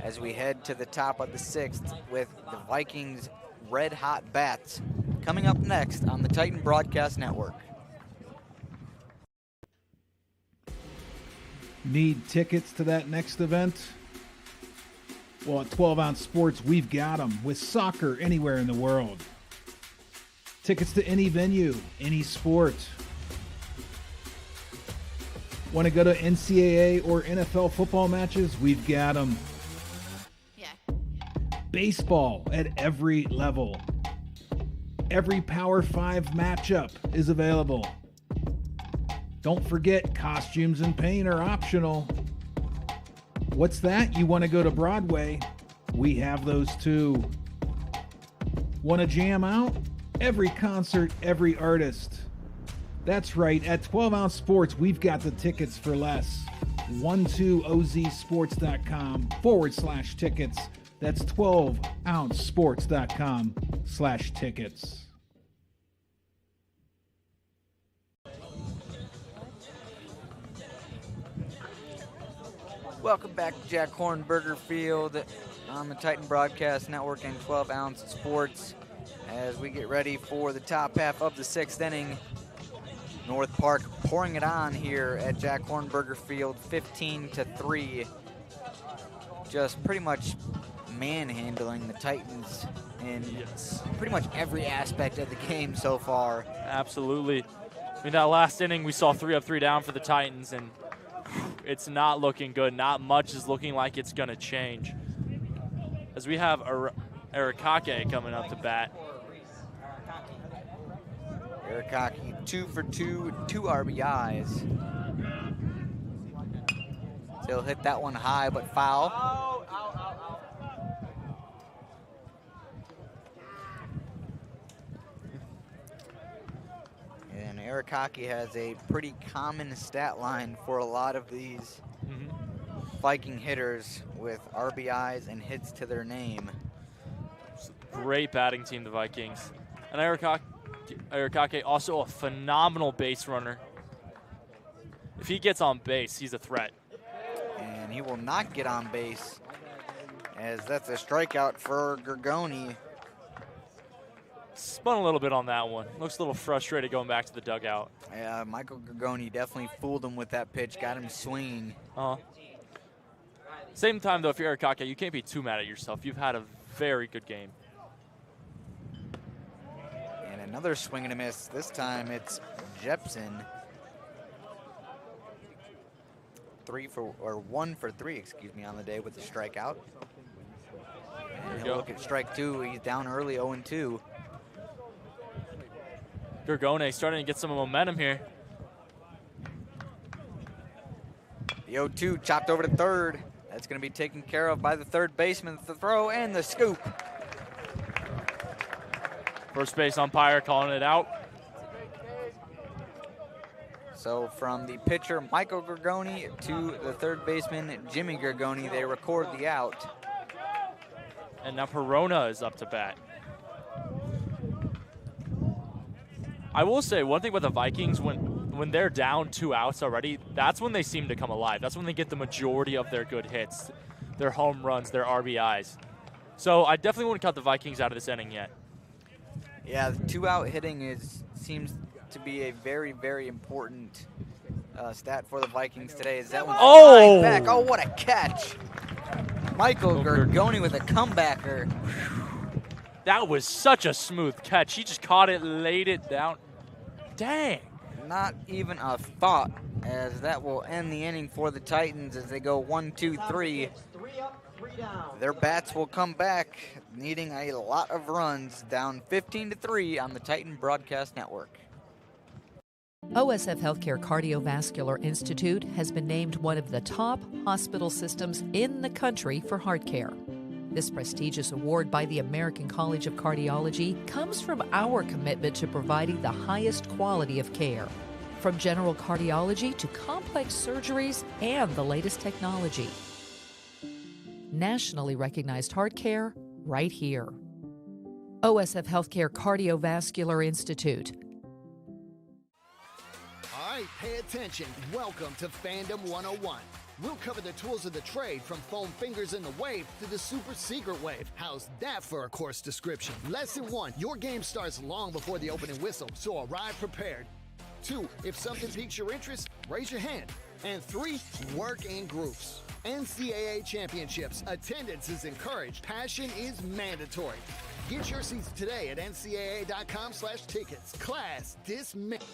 as we head to the top of the 6th with the Vikings' red-hot bats coming up next on the Titan Broadcast Network. Need tickets to that next event? Well, at 12 Ounce Sports, we've got them with soccer anywhere in the world. Tickets to any venue, any sport. Want to go to NCAA or NFL football matches? We've got them. Yeah. Baseball at every level. Every Power 5 matchup is available. Don't forget, costumes and paint are optional. What's that? You want to go to Broadway? We have those too. Want to jam out? Every concert, every artist. That's right, at 12 Ounce Sports, we've got the tickets for less. 12ozsports.com/tickets. That's 12ouncesports.com/tickets. Welcome back to Jack Hornberger Field on the Titan Broadcast Network and 12 Ounce Sports as we get ready for the top half of the 6th inning. North Park pouring it on here at Jack Hornberger Field, 15-3. Just pretty much manhandling the Titans in pretty much every aspect of the game so far. Absolutely. I mean, that last inning we saw 3 up, 3 down for the Titans, and it's not looking good. Not much is looking like it's going to change. As we have Arakake coming up to bat. Arakake 2 for 2, 2 RBIs. He'll hit that one high but foul. And Arakake has a pretty common stat line for a lot of these Viking hitters with RBIs and hits to their name. Great batting team, the Vikings. And Arakake also a phenomenal base runner. If he gets on base, he's a threat. And he will not get on base, as that's a strikeout for Gergoni. Spun a little bit on that one. Looks a little frustrated going back to the dugout. Yeah, Michael Gergoni definitely fooled him with that pitch, got him swinging. Same time, though, if you're Arakake, you can't be too mad at yourself. You've had a very good game. And another swing and a miss. This time it's Jepson. 1 for 3, excuse me, on the day with the strikeout. And he'll look at strike 2. He's down early, 0-2. Gergone starting to get some momentum here. The 0-2 chopped over to third. That's going to be taken care of by the third baseman. The throw and the scoop. First base umpire calling it out. So from the pitcher, Michael Gergoni, to the third baseman, Jimmy Gergoni, they record the out. And now Perona is up to bat. I will say one thing about the Vikings, when they're down 2 outs already, that's when they seem to come alive. That's when they get the majority of their good hits, their home runs, their RBIs. So I definitely wouldn't cut the Vikings out of this inning yet. Yeah, the 2-out hitting seems to be a very, very important stat for the Vikings today. Is that one back? Oh, what a catch! Michael Gergoni with a comebacker. That was such a smooth catch. He just caught it, laid it down. Dang. Not even a thought, as that will end the inning for the Titans as they go 1, 2, 3. Their bats will come back, needing a lot of runs, down 15-3 on the Titan Broadcast Network. OSF Healthcare Cardiovascular Institute has been named one of the top hospital systems in the country for heart care. This prestigious award by the American College of Cardiology comes from our commitment to providing the highest quality of care, from general cardiology to complex surgeries and the latest technology. Nationally recognized heart care right here. OSF Healthcare Cardiovascular Institute. All right, pay attention. Welcome to Fandom 101. We'll cover the tools of the trade from foam fingers in the wave to the super secret wave. How's that for a course description? Lesson 1, your game starts long before the opening whistle, so arrive prepared. 2, if something piques your interest, raise your hand. And 3, work in groups. NCAA championships, attendance is encouraged, passion is mandatory. Get your seats today at ncaa.com/tickets. Class dismissed.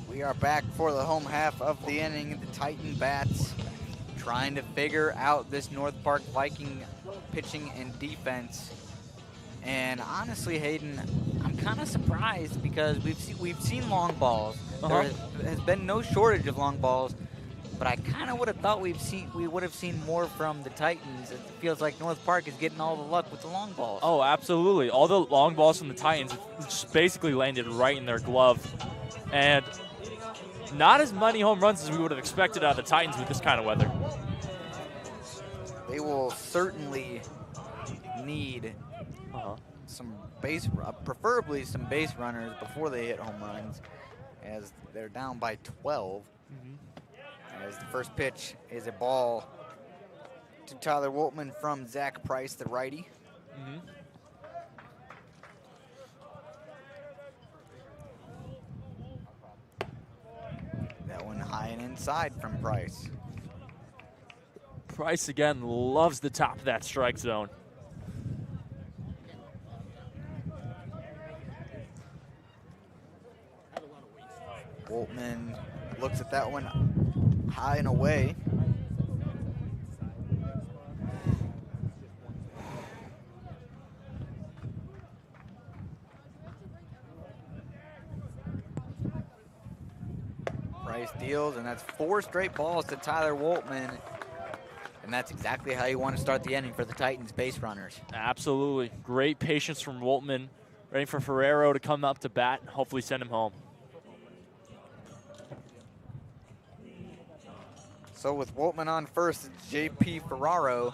We are back for the home half of the inning. The Titan bats trying to figure out this North Park Viking pitching and defense. And honestly, Hayden, I'm kind of surprised because we've seen long balls. There has been no shortage of long balls, but I kind of would have thought we would have seen more from the Titans. It feels like North Park is getting all the luck with the long balls. Oh, absolutely. All the long balls from the Titans just basically landed right in their glove. And not as many home runs as we would have expected out of the Titans with this kind of weather. They will certainly need preferably some base runners before they hit home runs, as they're down by 12. As the first pitch is a ball to Tyler Woltman from Zach Price, the righty. That one high and inside from Price. Price again loves the top of that strike zone. Woltman looks at that one high and away. Price deals, and that's 4 straight balls to Tyler Woltman. And that's exactly how you want to start the inning for the Titans base runners. Absolutely. Great patience from Woltman. Ready for Ferrero to come up to bat and hopefully send him home. So with Woltman on first, it's J.P. Ferraro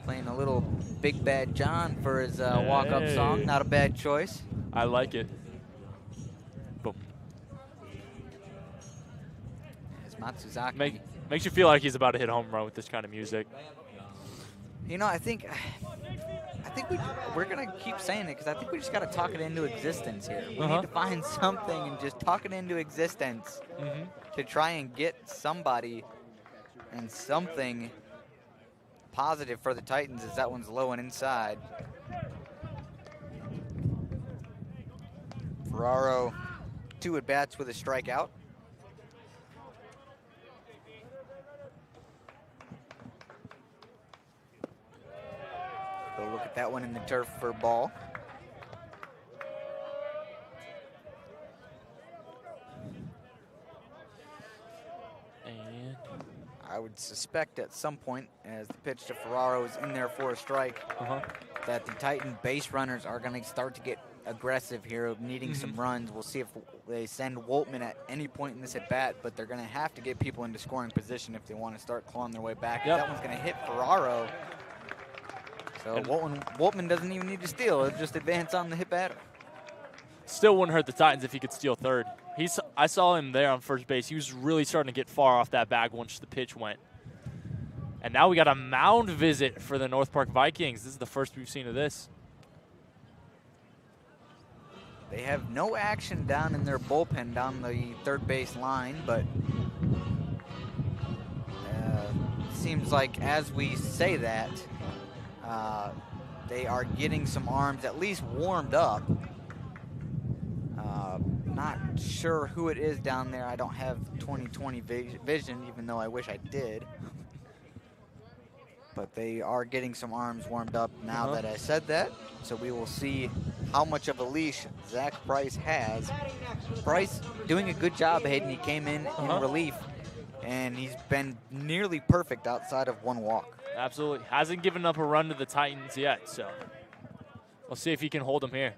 playing a little Big Bad John for his walk-up song. Not a bad choice. I like it. Boom. As Matsuzaki. Makes you feel like he's about to hit a home run with this kind of music. You know, I think we're going to keep saying it because I think we just got to talk it into existence here. We need to find something and just talk it into existence to try and get somebody and something positive for the Titans, as that one's low and inside. Ferraro, 2 at-bats with a strikeout. Go look at that one in the turf for ball. And I would suspect at some point, as the pitch to Ferraro is in there for a strike, that the Titan base runners are going to start to get aggressive here, needing some runs. We'll see if they send Woltman at any point in this at-bat, but they're going to have to get people into scoring position if they want to start clawing their way back. That one's going to hit Ferraro. So Woltman doesn't even need to steal. It'll just advance on the hit batter. Still wouldn't hurt the Titans if he could steal third. I saw him there on first base. He was really starting to get far off that bag once the pitch went. And now we got a mound visit for the North Park Vikings. This is the first we've seen of this. They have no action down in their bullpen down the third base line, but seems like as we say that, they are getting some arms at least warmed up. Not sure who it is down there. I don't have 20/20 vision, even though I wish I did. but they are getting some arms warmed up now that I said that. So we will see how much of a leash Zach Price has. Price doing a good job, Hayden. He came in relief, and he's been nearly perfect outside of one walk. Absolutely. Hasn't given up a run to the Titans yet, so we'll see if he can hold them here.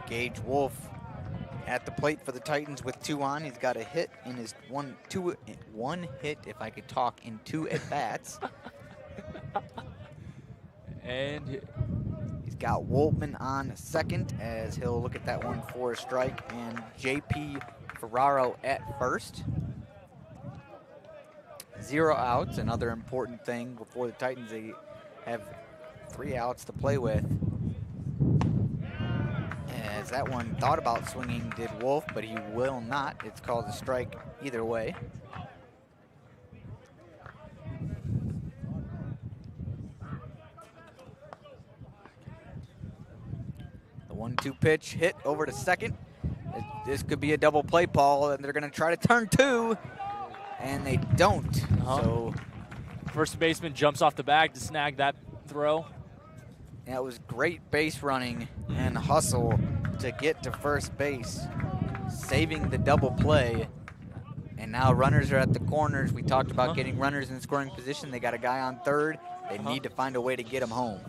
Gage Wolf at the plate for the Titans with 2 on. He's got a hit in his one hit, if I could talk, in 2 at-bats. And he's got Woltman on second as he'll look at that one for a strike, and JP Ferraro at first. 0 outs, another important thing before the Titans. They have 3 outs to play with. As that one thought about swinging did Wolf, but he will not. It's called a strike either way. The 1-2 pitch hit over to second. This could be a double play, Paul, and they're going to try to turn 2, and they don't. So first baseman jumps off the bag to snag that throw. That was great base running and hustle to get to first base, saving the double play. And now runners are at the corners. We talked about getting runners in scoring position. They got a guy on third. They need to find a way to get him home.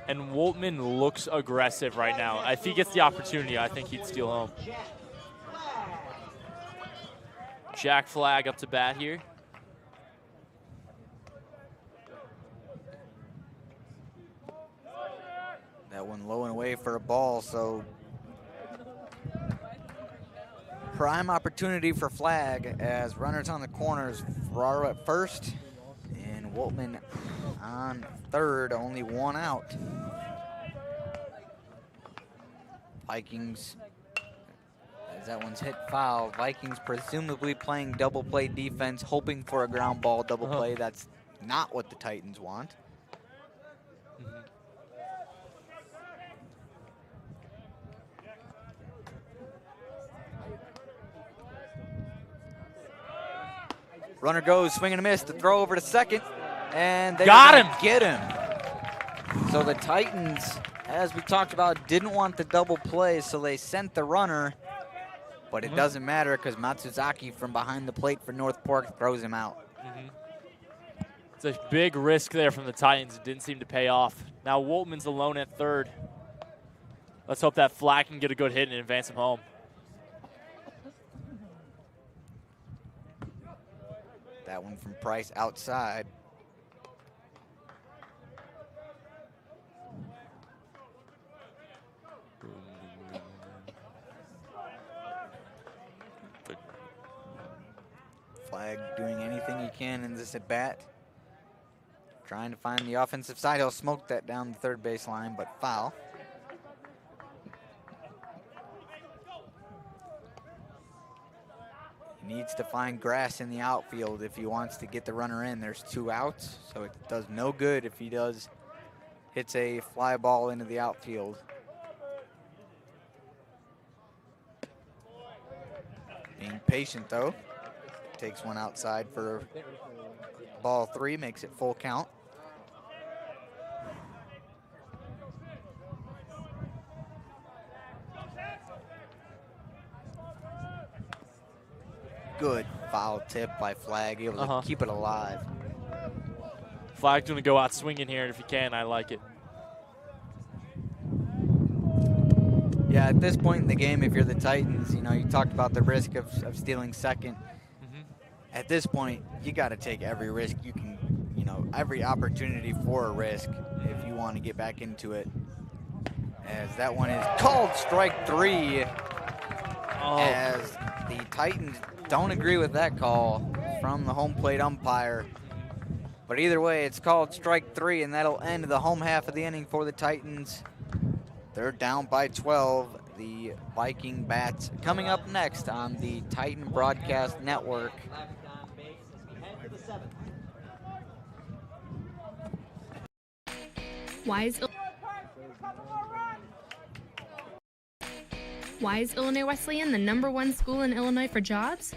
And Woltman looks aggressive right now. If he gets the opportunity, I think he'd steal home. Jack Flag up to bat here. That one low and away for a ball, so prime opportunity for Flag as runners on the corners. Ferraro at first and Woltman on third, only 1 out. Vikings, as that one's hit foul. Vikings presumably playing double play defense, hoping for a ground ball double play. That's not what the Titans want. Runner goes, swing and a miss, the throw over to second, and they got him. Get him. So the Titans, as we talked about, didn't want the double play, so they sent the runner, but it doesn't matter because Matsuzaki from behind the plate for North Park throws him out. It's a big risk there from the Titans. It didn't seem to pay off. Now Woltman's alone at third. Let's hope that Flag can get a good hit and advance him home. That one from Price outside. Flag doing anything he can in this at bat. Trying to find the offensive side. He'll smoke that down the third base line, but foul. He needs to find grass in the outfield if he wants to get the runner in. There's 2 outs, so it does no good if he hits a fly ball into the outfield. Being patient though. Takes one outside for ball 3, makes it full count. Good foul tip by Flag, able to keep it alive. Flag's gonna go out swinging here, and if he can, I like it. Yeah, at this point in the game, if you're the Titans, you know, you talked about the risk of stealing second. At this point, you got to take every risk you can, you know, every opportunity for a risk if you want to get back into it. As that one is called strike 3. As the Titans don't agree with that call from the home plate umpire. But either way, it's called strike 3, and that'll end the home half of the inning for the Titans. They're down by 12. The Viking bats coming up next on the Titan Broadcast Network. Why is Illinois Wesleyan the #1 school in Illinois for jobs?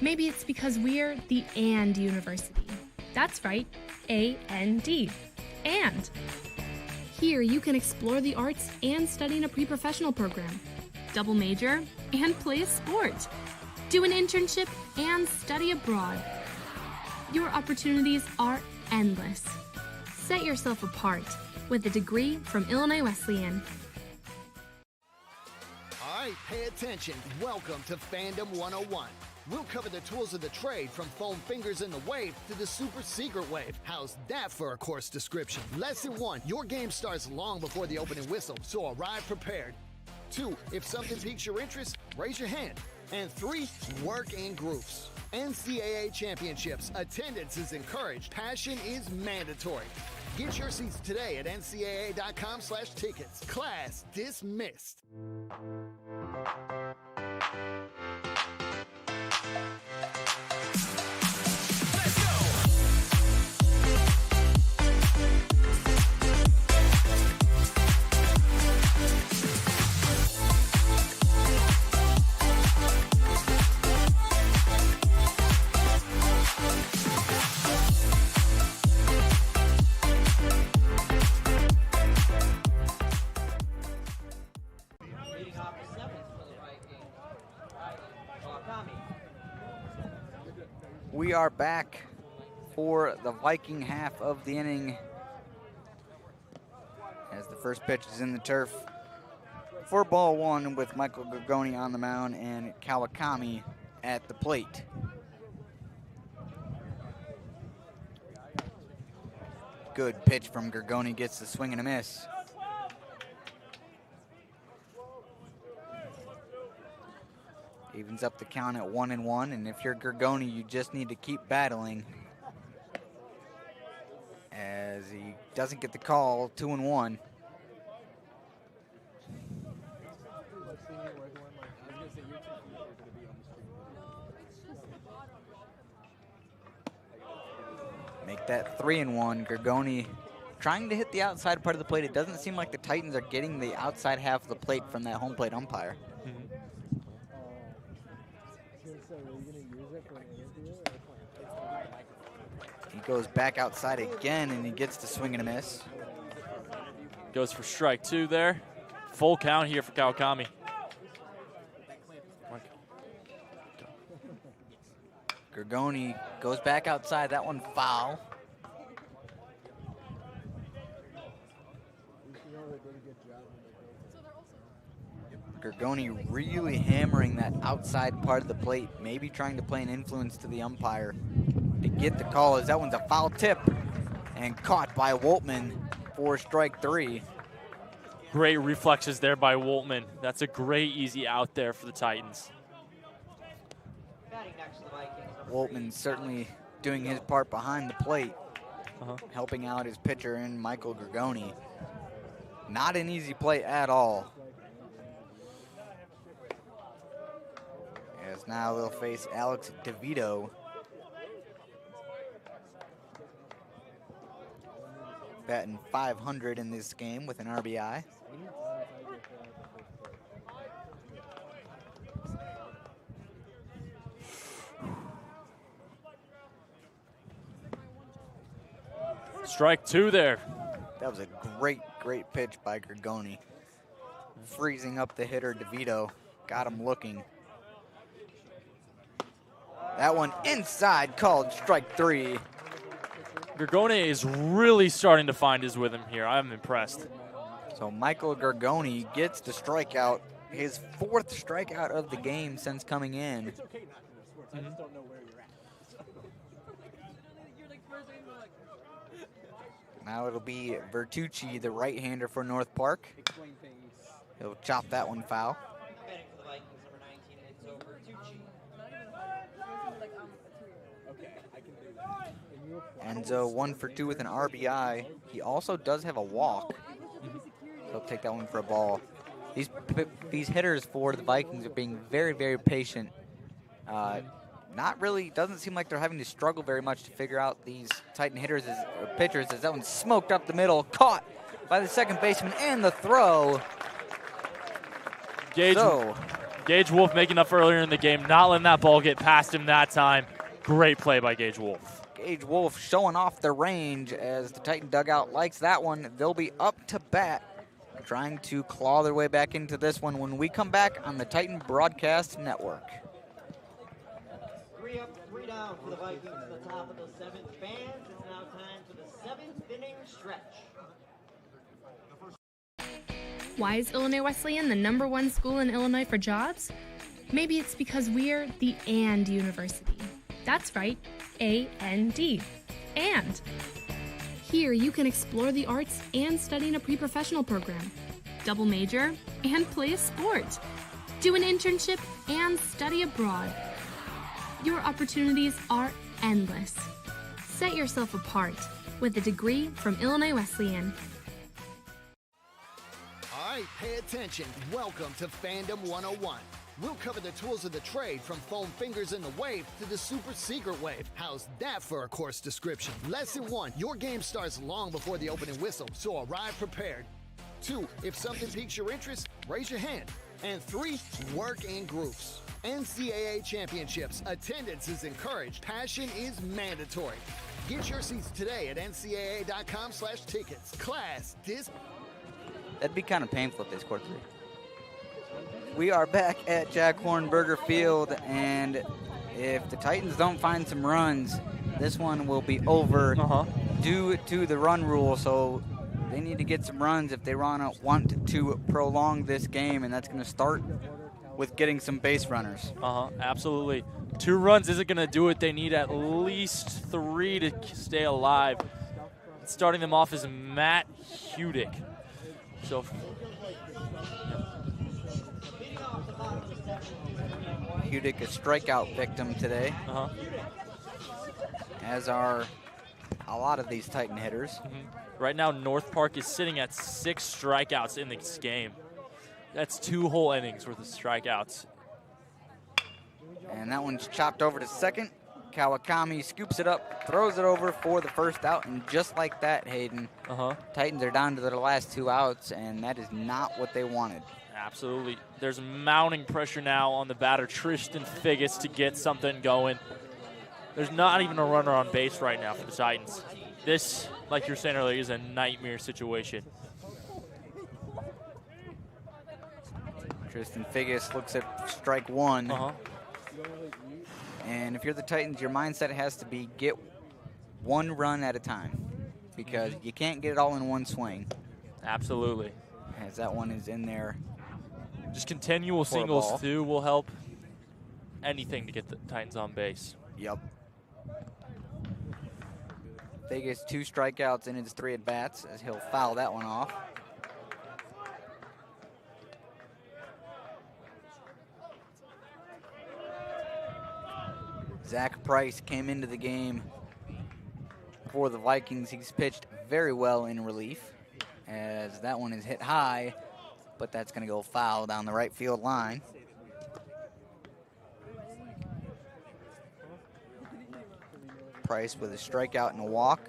Maybe it's because we're the AND University. That's right, A-N-D. And here you can explore the arts and study in a pre-professional program, double major, and play a sport, do an internship, and study abroad. Your opportunities are endless. Set yourself apart with a degree from Illinois Wesleyan. All right, pay attention. Welcome to Fandom 101. We'll cover the tools of the trade from foam fingers in the wave to the super secret wave. How's that for a course description? Lesson 1, your game starts long before the opening whistle, so arrive prepared. 2, if something piques your interest, raise your hand. And 3, work in groups. NCAA championships. Attendance is encouraged. Passion is mandatory. Get your seats today at ncaa.com/tickets. Class dismissed. Leading off the seventh for the Vikings, Kawakami. We are back for the Viking half of the inning as the first pitch is in the turf for ball one with Michael Gargoni on the mound and Kawakami at the plate. Good pitch from Gargoni, gets the swing and a miss. Evens up the count at 1-1, and if you're Gargoni, you just need to keep battling. As he doesn't get the call, 2-1. Make that 3-1. Gargoni trying to hit the outside part of the plate. It doesn't seem like the Titans are getting the outside half of the plate from that home plate umpire. He goes back outside again, and he gets the swing and a miss. Goes for strike 2 there. Full count here for Kawakami. Gargoni goes back outside. That one foul. Gargoni really hammering that outside part of the plate, maybe trying to play an influence to the umpire to get the call, as that one's a foul tip and caught by Woltman for strike 3. Great reflexes there by Woltman. That's a great easy out there for the Titans. Batting next to the Vikings. Woltman certainly doing his part behind the plate, helping out his pitcher and Michael Gargoni. Not an easy play at all. As now they'll face Alex DeVito. Batting .500 in this game with an RBI. Strike 2 there. That was a great pitch by Gargoni. Freezing up the hitter DeVito. Got him looking. That one inside, called strike 3. Gargoni is really starting to find his rhythm here. I'm impressed. So Michael Gargoni gets the strikeout, his 4th strikeout of the game since coming in. Now it'll be Vertucci, the right-hander for North Park. He'll chop that one foul. Batting for the Vikings, number 19, Enzo Vertucci. Enzo 1 for 2 with an RBI. He also does have a walk. He'll take that one for a ball. These hitters for the Vikings are being very patient. Not really, doesn't seem like they're having to struggle very much to figure out these Titan hitters or pitchers, as that one smoked up the middle, caught by the second baseman, and the throw. Gage Wolf making up earlier in the game, not letting that ball get past him that time. Great play by Gage Wolf. Gage Wolf showing off their range as the Titan dugout likes that one. They'll be up to bat, trying to claw their way back into this one when we come back on the Titan Broadcast Network. 3 up, 3 down for the Vikings at the top of the 7th. Fans, it's now time for the 7th inning stretch. Why is Illinois Wesleyan the #1 school in Illinois for jobs? Maybe it's because we're the AND University. That's right, A-N-D. And here you can explore the arts and study in a pre-professional program, double major, and play a sport, do an internship, and study abroad. Your opportunities are endless. Set yourself apart with a degree from Illinois Wesleyan. All right, pay attention. Welcome to Fandom 101. We'll cover the tools of the trade from foam fingers in the wave to the super secret wave. How's that for a course description? Lesson 1, your game starts long before the opening whistle, so arrive prepared. 2, if something piques your interest, raise your hand. And 3, work in groups. NCAA championships, attendance is encouraged, passion is mandatory. Get your seats today at ncaa.com/tickets. Class That'd be kind of painful if they scored 3. We are back at Jack Hornberger Field, and if the Titans don't find some runs, this one will be over due to the run rule. So they need to get some runs if they want to prolong this game, and that's going to start with getting some base runners. Absolutely. 2 runs isn't going to do it. They need at least 3 to stay alive. Starting them off is Matt Hudick. So Hudick, a strikeout victim today, as are a lot of these Titan hitters. Right now, North Park is sitting at 6 strikeouts in this game. That's 2 whole innings worth of strikeouts. And that one's chopped over to second. Kawakami scoops it up, throws it over for the first out, and just like that, Hayden, Titans are down to their last 2 outs, and that is not what they wanted. Absolutely. There's mounting pressure now on the batter, Tristan Figgis, to get something going. There's not even a runner on base right now for the Titans. This, like you were saying earlier, is a nightmare situation. Tristan Figgis looks at strike 1. And if you're the Titans, your mindset has to be get 1 run at a time, because you can't get it all in one swing. Absolutely. As that one is in there. Just continual singles, too, will help anything to get the Titans on base. Yep. Figgis 2 strikeouts in his 3 at-bats, as he'll foul that one off. Zach Price came into the game for the Vikings. He's pitched very well in relief, as that one is hit high, but that's going to go foul down the right field line. Price with a strikeout and a walk,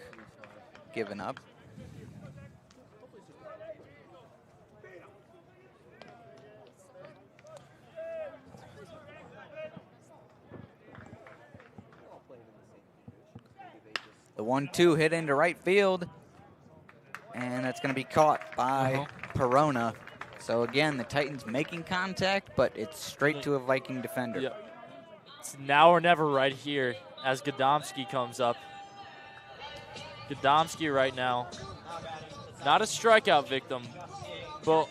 given up. The 1-2 hit into right field, and that's going to be caught by Perona. So again, the Titans making contact, but it's straight to a Viking defender. Yep. It's now or never right here as Gadomski comes up. Gadomski right now, not a strikeout victim, but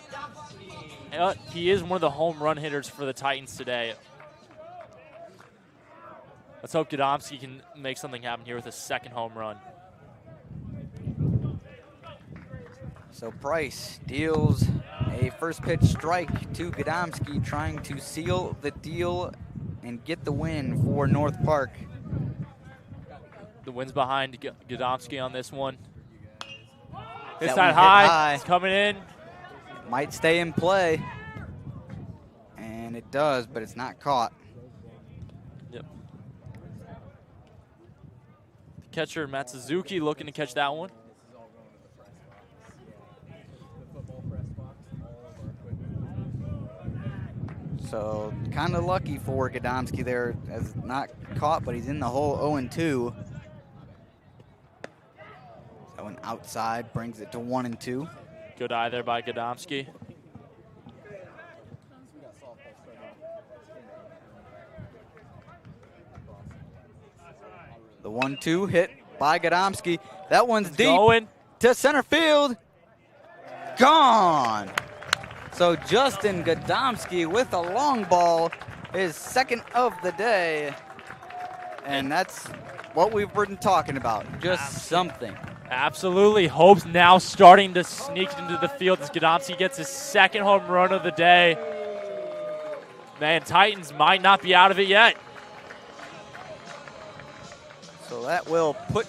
he is one of the home run hitters for the Titans today. Let's hope Gadomski can make something happen here with a 2nd home run. So Price deals a first pitch strike to Gadomski, trying to seal the deal and get the win for North Park. The win's behind Gadomski on this one. Hits That that one hit high. It's coming in. Might stay in play. And it does, but it's not caught. Yep. Catcher Matt Suzuki looking to catch that one. So kind of lucky for Gadomski there, as not caught, but he's in the hole 0-2. Going outside, brings it to 1 and 2. Good eye there by Gadomski. The 1-2 hit by Gadomski. That one's deep Going to center field. Gone. So Justin Gadomski with a long ball, his second of the day. And that's what we've been talking about, just something. Absolutely. Hope's now starting to sneak into the field as Gadomski gets his second home run of the day. Man, Titans might not be out of it yet. So that will put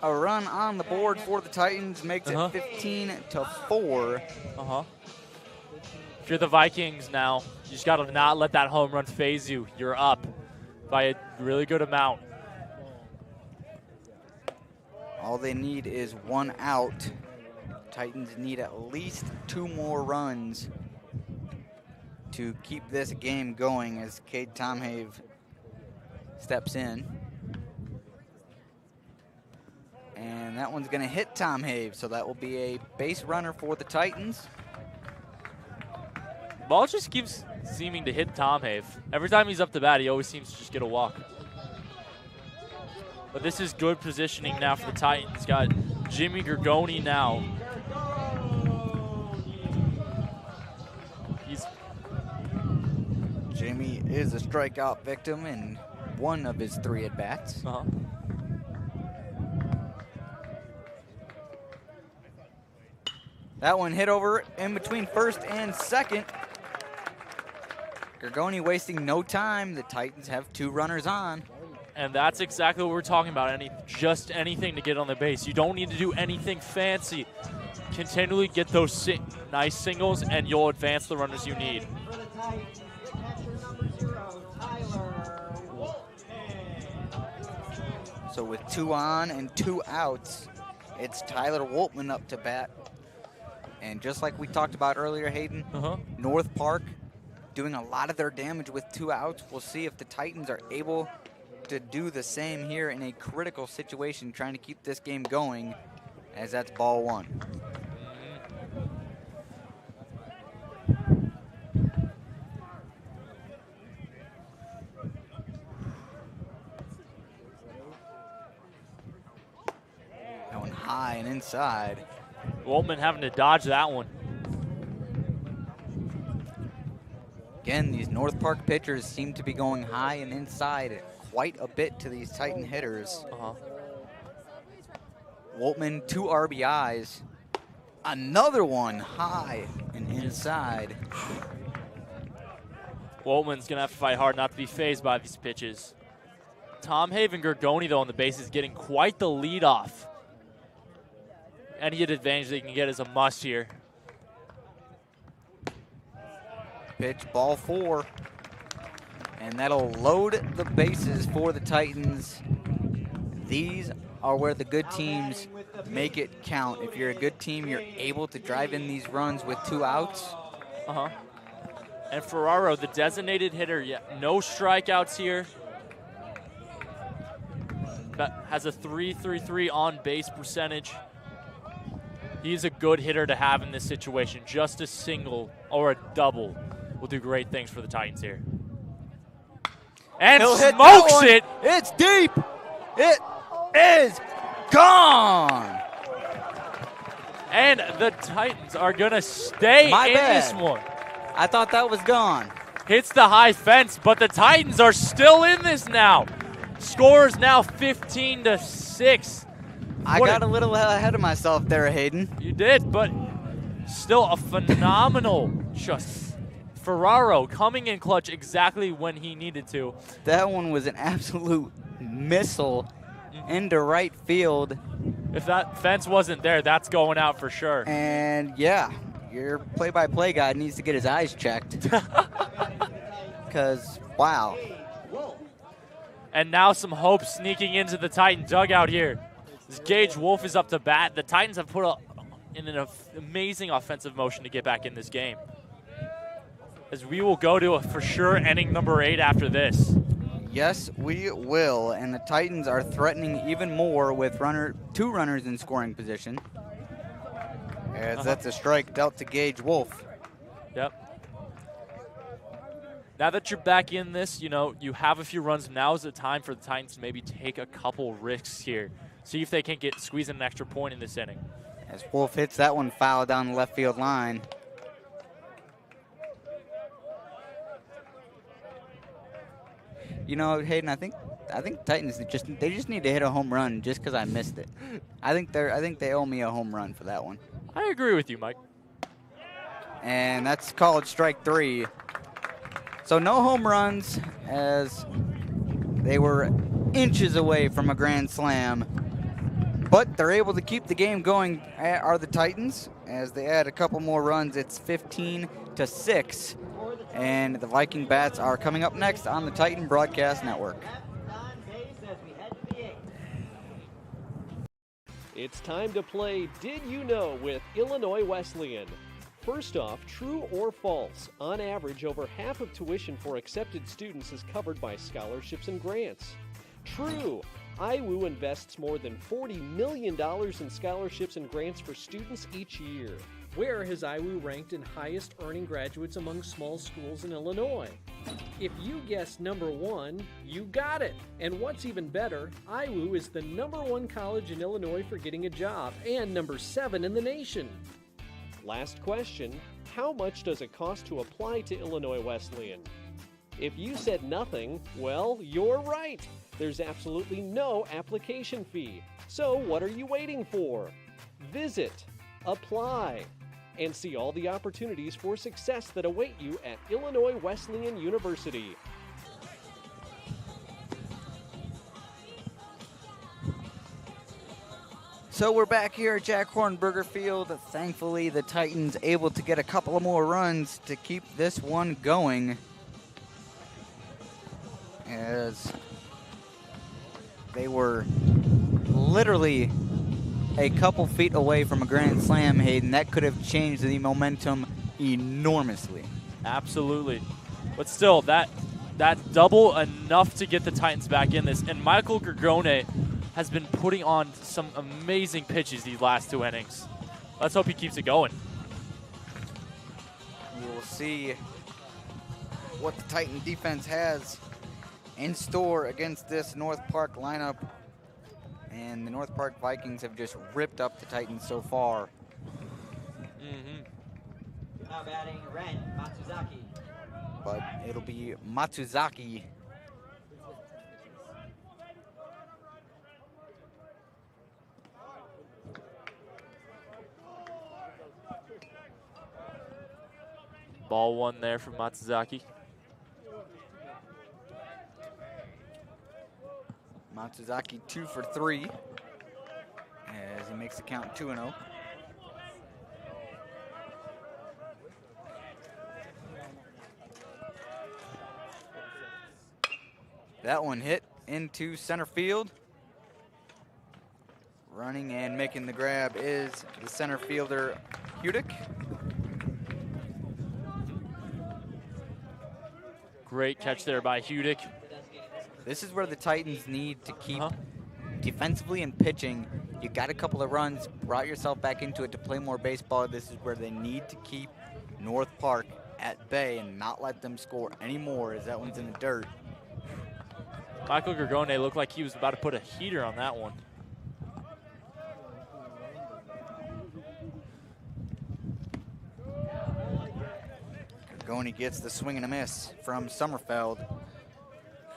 a run on the board for the Titans, makes it 15-4. If you're the Vikings now, you just got to not let that home run phase you. You're up by a really good amount. All they need is 1 out. Titans need at least 2 more runs to keep this game going as Cade Tomhave steps in. And that one's going to hit Tomhave, so that will be a base runner for the Titans. Ball just keeps seeming to hit Tomhave. Every time he's up to bat, he always seems to just get a walk. But this is good positioning now for the Titans. Got Jimmy Gergoni now. Jimmy is a strikeout victim in 1 of his 3 at-bats. That one hit over in between first and second. Gergoni wasting no time. The Titans have 2 runners on. And that's exactly what we're talking about. Just anything to get on the base. You don't need to do anything fancy. Continually get those nice singles, and you'll advance the runners you need. So with 2 on and 2 outs, it's Tyler Woltman up to bat. And just like we talked about earlier, Hayden, North Park doing a lot of their damage with 2 outs. We'll see if the Titans are able to do the same here in a critical situation, trying to keep this game going, as that's ball 1. Going high and inside. Woltman having to dodge that one. Again, these North Park pitchers seem to be going high and inside quite a bit to these Titan hitters. Woltman, 2 RBIs. Another one high and inside. Woltman's going to have to fight hard not to be fazed by these pitches. Tomhave and Gergoni, though, on the base is getting quite the lead off. Any advantage they can get is a must here. Pitch, ball 4. And that'll load the bases for the Titans. These are where the good teams make it count. If you're a good team, you're able to drive in these runs with 2 outs. And Ferraro, the designated hitter, no strikeouts here. But has a .333 on base percentage. He's a good hitter to have in this situation. Just a single or a double will do great things for the Titans here. And smokes it. It's deep. It is gone. And the Titans are going to stay in this one. I thought that was gone. Hits the high fence, but the Titans are still in this now. Score is now 15-6. I got a little ahead of myself there, Hayden. You did, but still a phenomenal just Ferraro coming in clutch exactly when he needed to. That one was an absolute missile into right field. If that fence wasn't there, that's going out for sure. And yeah, your play-by-play guy needs to get his eyes checked. Because, wow. And now some hope sneaking into the Titan dugout here. As Gage Wolf is up to bat. The Titans have put in an amazing offensive motion to get back in this game. As we will go to a for sure inning number 8 after this. Yes, we will. And the Titans are threatening even more with two runners in scoring position. As that's a strike dealt to Gage Wolf. Yep. Now that you're back in this, you have a few runs. Now is the time for the Titans to maybe take a couple risks here. See if they can squeeze in an extra point in this inning. As Wolf hits that one foul down the left field line. Hayden, I think Titans just need to hit a home run just because I missed it. I think they owe me a home run for that one. I agree with you, Mike. And that's called strike 3. So no home runs, as they were inches away from a grand slam. But they're able to keep the game going, are the Titans. As they add a couple more runs, it's 15-6. And the Viking Bats are coming up next on the Titan Broadcast Network. It's time to play Did You Know with Illinois Wesleyan. First off, true or false? On average, over half of tuition for accepted students is covered by scholarships and grants. True. IWU invests more than $40 million in scholarships and grants for students each year. Where has IWU ranked in highest earning graduates among small schools in Illinois? If you guessed number 1, you got it. And what's even better, IWU is the number 1 college in Illinois for getting a job and number 7 in the nation. Last question, how much does it cost to apply to Illinois Wesleyan? If you said nothing, well, you're right. There's absolutely no application fee. So what are you waiting for? Visit, apply, and see all the opportunities for success that await you at Illinois Wesleyan University. So we're back here at Jack Hornberger Field. Thankfully, the Titans able to get a couple of more runs to keep this one going, as they were literally a couple feet away from a grand slam, Hayden. That could have changed the momentum enormously. Absolutely. But still, that double enough to get the Titans back in this. And Michael Gergone has been putting on some amazing pitches these last 2 innings. Let's hope he keeps it going. We will see what the Titan defense has in store against this North Park lineup. And the North Park Vikings have just ripped up the Titans so far. Now batting Ren Matsuzaki. But it'll be Matsuzaki. Ball 1 there from Matsuzaki. Matsuzaki 2 for 3 as he makes the count 2-0. That one hit into center field. Running and making the grab is the center fielder, Hudick. Great catch there by Hudick. This is where the Titans need to keep defensively and pitching. You got a couple of runs, brought yourself back into it to play more baseball. This is where they need to keep North Park at bay and not let them score anymore, as that one's in the dirt. Michael Gergone looked like he was about to put a heater on that one. Gergone gets the swing and a miss from Sommerfeld,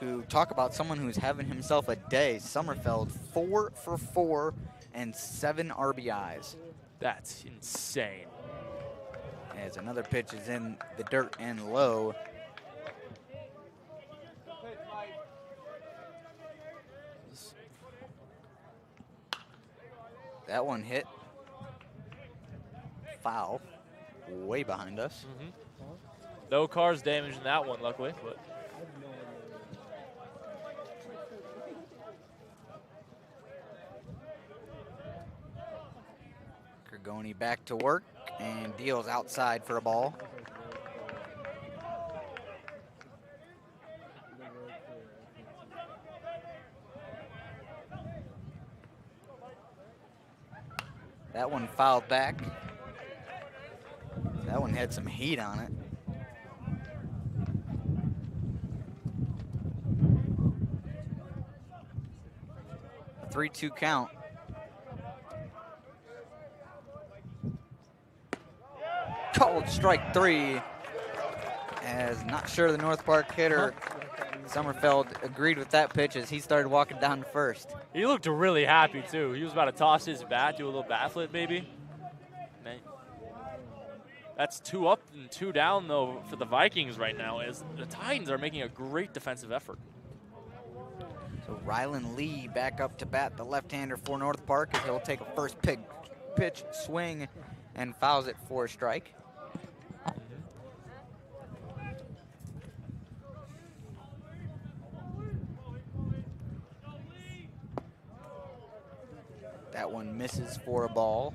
who talk about someone who's having himself a day. Sommerfeld 4 for 4 and 7 RBIs. That's insane. As another pitch is in the dirt and low. That one hit foul, way behind us. No cars damaged in that one, luckily. But Gergone back to work and deals outside for a ball. That one fouled back. That one had some heat on it. A 3-2 count. Called strike 3. As not sure the North Park hitter Sommerfeld agreed with that pitch as he started walking down to first. He looked really happy too. He was about to toss his bat, do a little bat flip maybe. That's 2 up and 2 down though for the Vikings right now as the Titans are making a great defensive effort. So Rylan Lee back up to bat, the left-hander for North Park, as he'll take a first pitch swing and fouls it for a strike. That one misses for a ball.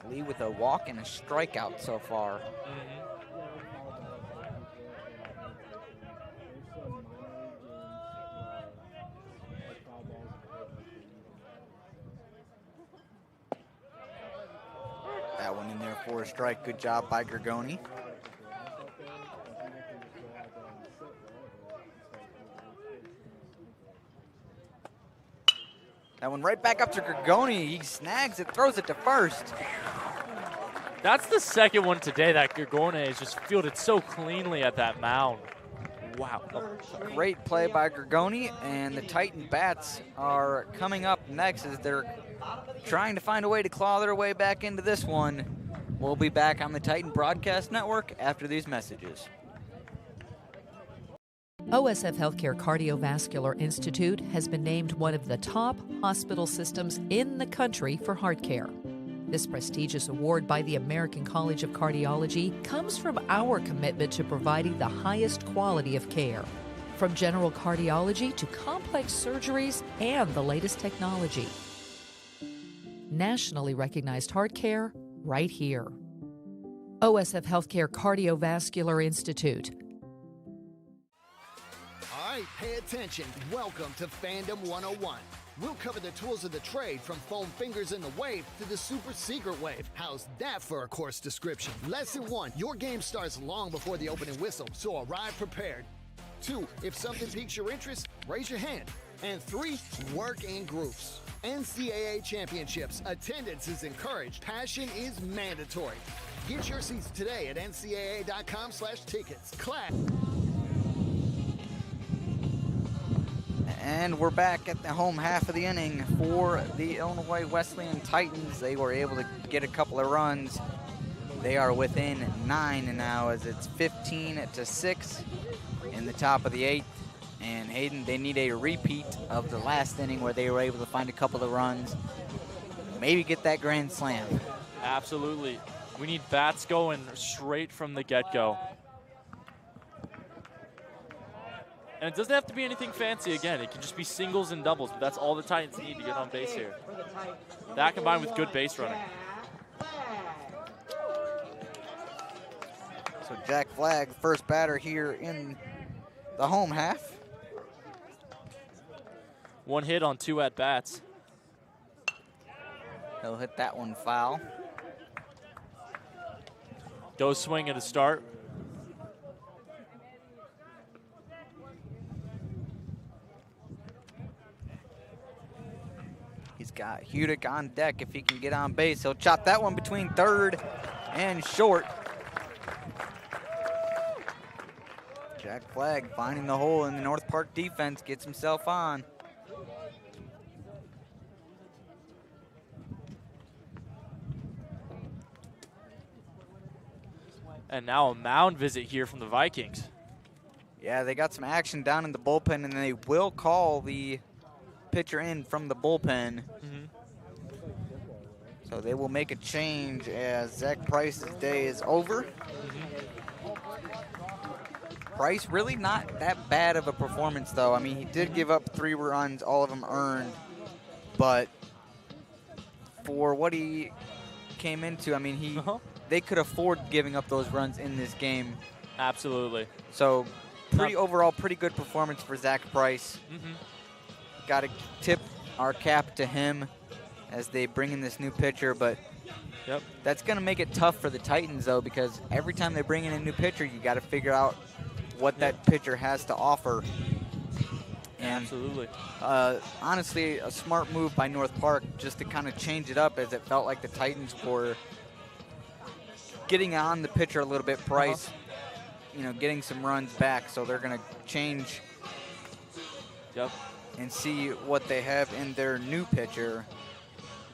Lee with a walk and a strikeout so far. That one in there for a strike. Good job by Gergoni. That one right back up to Gergoni. He snags it, throws it to first. That's the second one today that Gergoni has just fielded so cleanly at that mound. Wow. Great play by Gergoni, and the Titan bats are coming up next as they're trying to find a way to claw their way back into this one. We'll be back on the Titan Broadcast Network after these messages. OSF Healthcare Cardiovascular Institute has been named one of the top hospital systems in the country for heart care. This prestigious award by the American College of Cardiology comes from our commitment to providing the highest quality of care, from general cardiology to complex surgeries and the latest technology. Nationally recognized heart care right here. OSF Healthcare Cardiovascular Institute. All right, pay attention. Welcome to Fandom 101. We'll cover the tools of the trade from foam fingers in the wave to the super secret wave. How's that for a course description? Lesson 1, your game starts long before the opening whistle, so arrive prepared. 2, if something piques your interest, raise your hand. And 3, work in groups. NCAA championships, attendance is encouraged, passion is mandatory. Get your seats today at ncaa.com/tickets. Class. And we're back at the home half of the inning for the Illinois Wesleyan Titans. They were able to get a couple of runs. They are within 9 now as it's 15-6 in the top of the 8th. And Hayden, they need a repeat of the last inning where they were able to find a couple of runs. Maybe get that grand slam. Absolutely. We need bats going straight from the get-go. And it doesn't have to be anything fancy again. It can just be singles and doubles, but that's all the Titans need to get on base here. That combined with good base running. So Jack Flagg, first batter here in the home half. 1 hit on 2 at-bats. He'll hit that one foul. Goes swing at a start. He's got Hudick on deck. If he can get on base, he'll chop that one between third and short. Jack Flagg finding the hole in the North Park defense, gets himself on. And now a mound visit here from the Vikings. Yeah, they got some action down in the bullpen, and they will call the pitcher in from the bullpen. So they will make a change as Zach Price's day is over. Price really not that bad of a performance, though. I mean, he did give up 3 runs, all of them earned. But for what he came into, I mean, they could afford giving up those runs in this game. Absolutely. So overall pretty good performance for Zach Price. Got to tip our cap to him as they bring in this new pitcher, but that's going to make it tough for the Titans, though, because every time they bring in a new pitcher, you got to figure out what that pitcher has to offer. And, absolutely. Honestly, a smart move by North Park just to kind of change it up, as it felt like the Titans were getting on the pitcher a little bit, Price, getting some runs back. So they're going to change and see what they have in their new pitcher.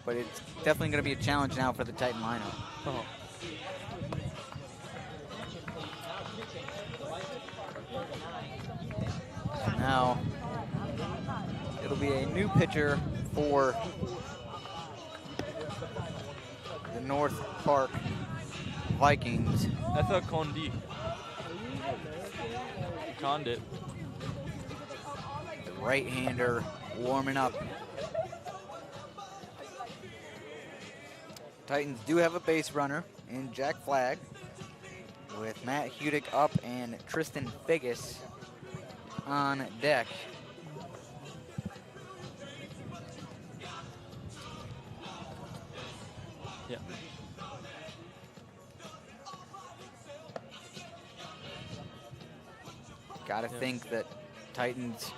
But it's definitely going to be a challenge now for the Titan lineup. Now, it'll be a new pitcher for the North Park Vikings. That's a Condi. Condit. The right-hander warming up. Titans do have a base runner in Jack Flagg, with Matt Hudick up and Tristan Figgis on deck. Gotta think that Titans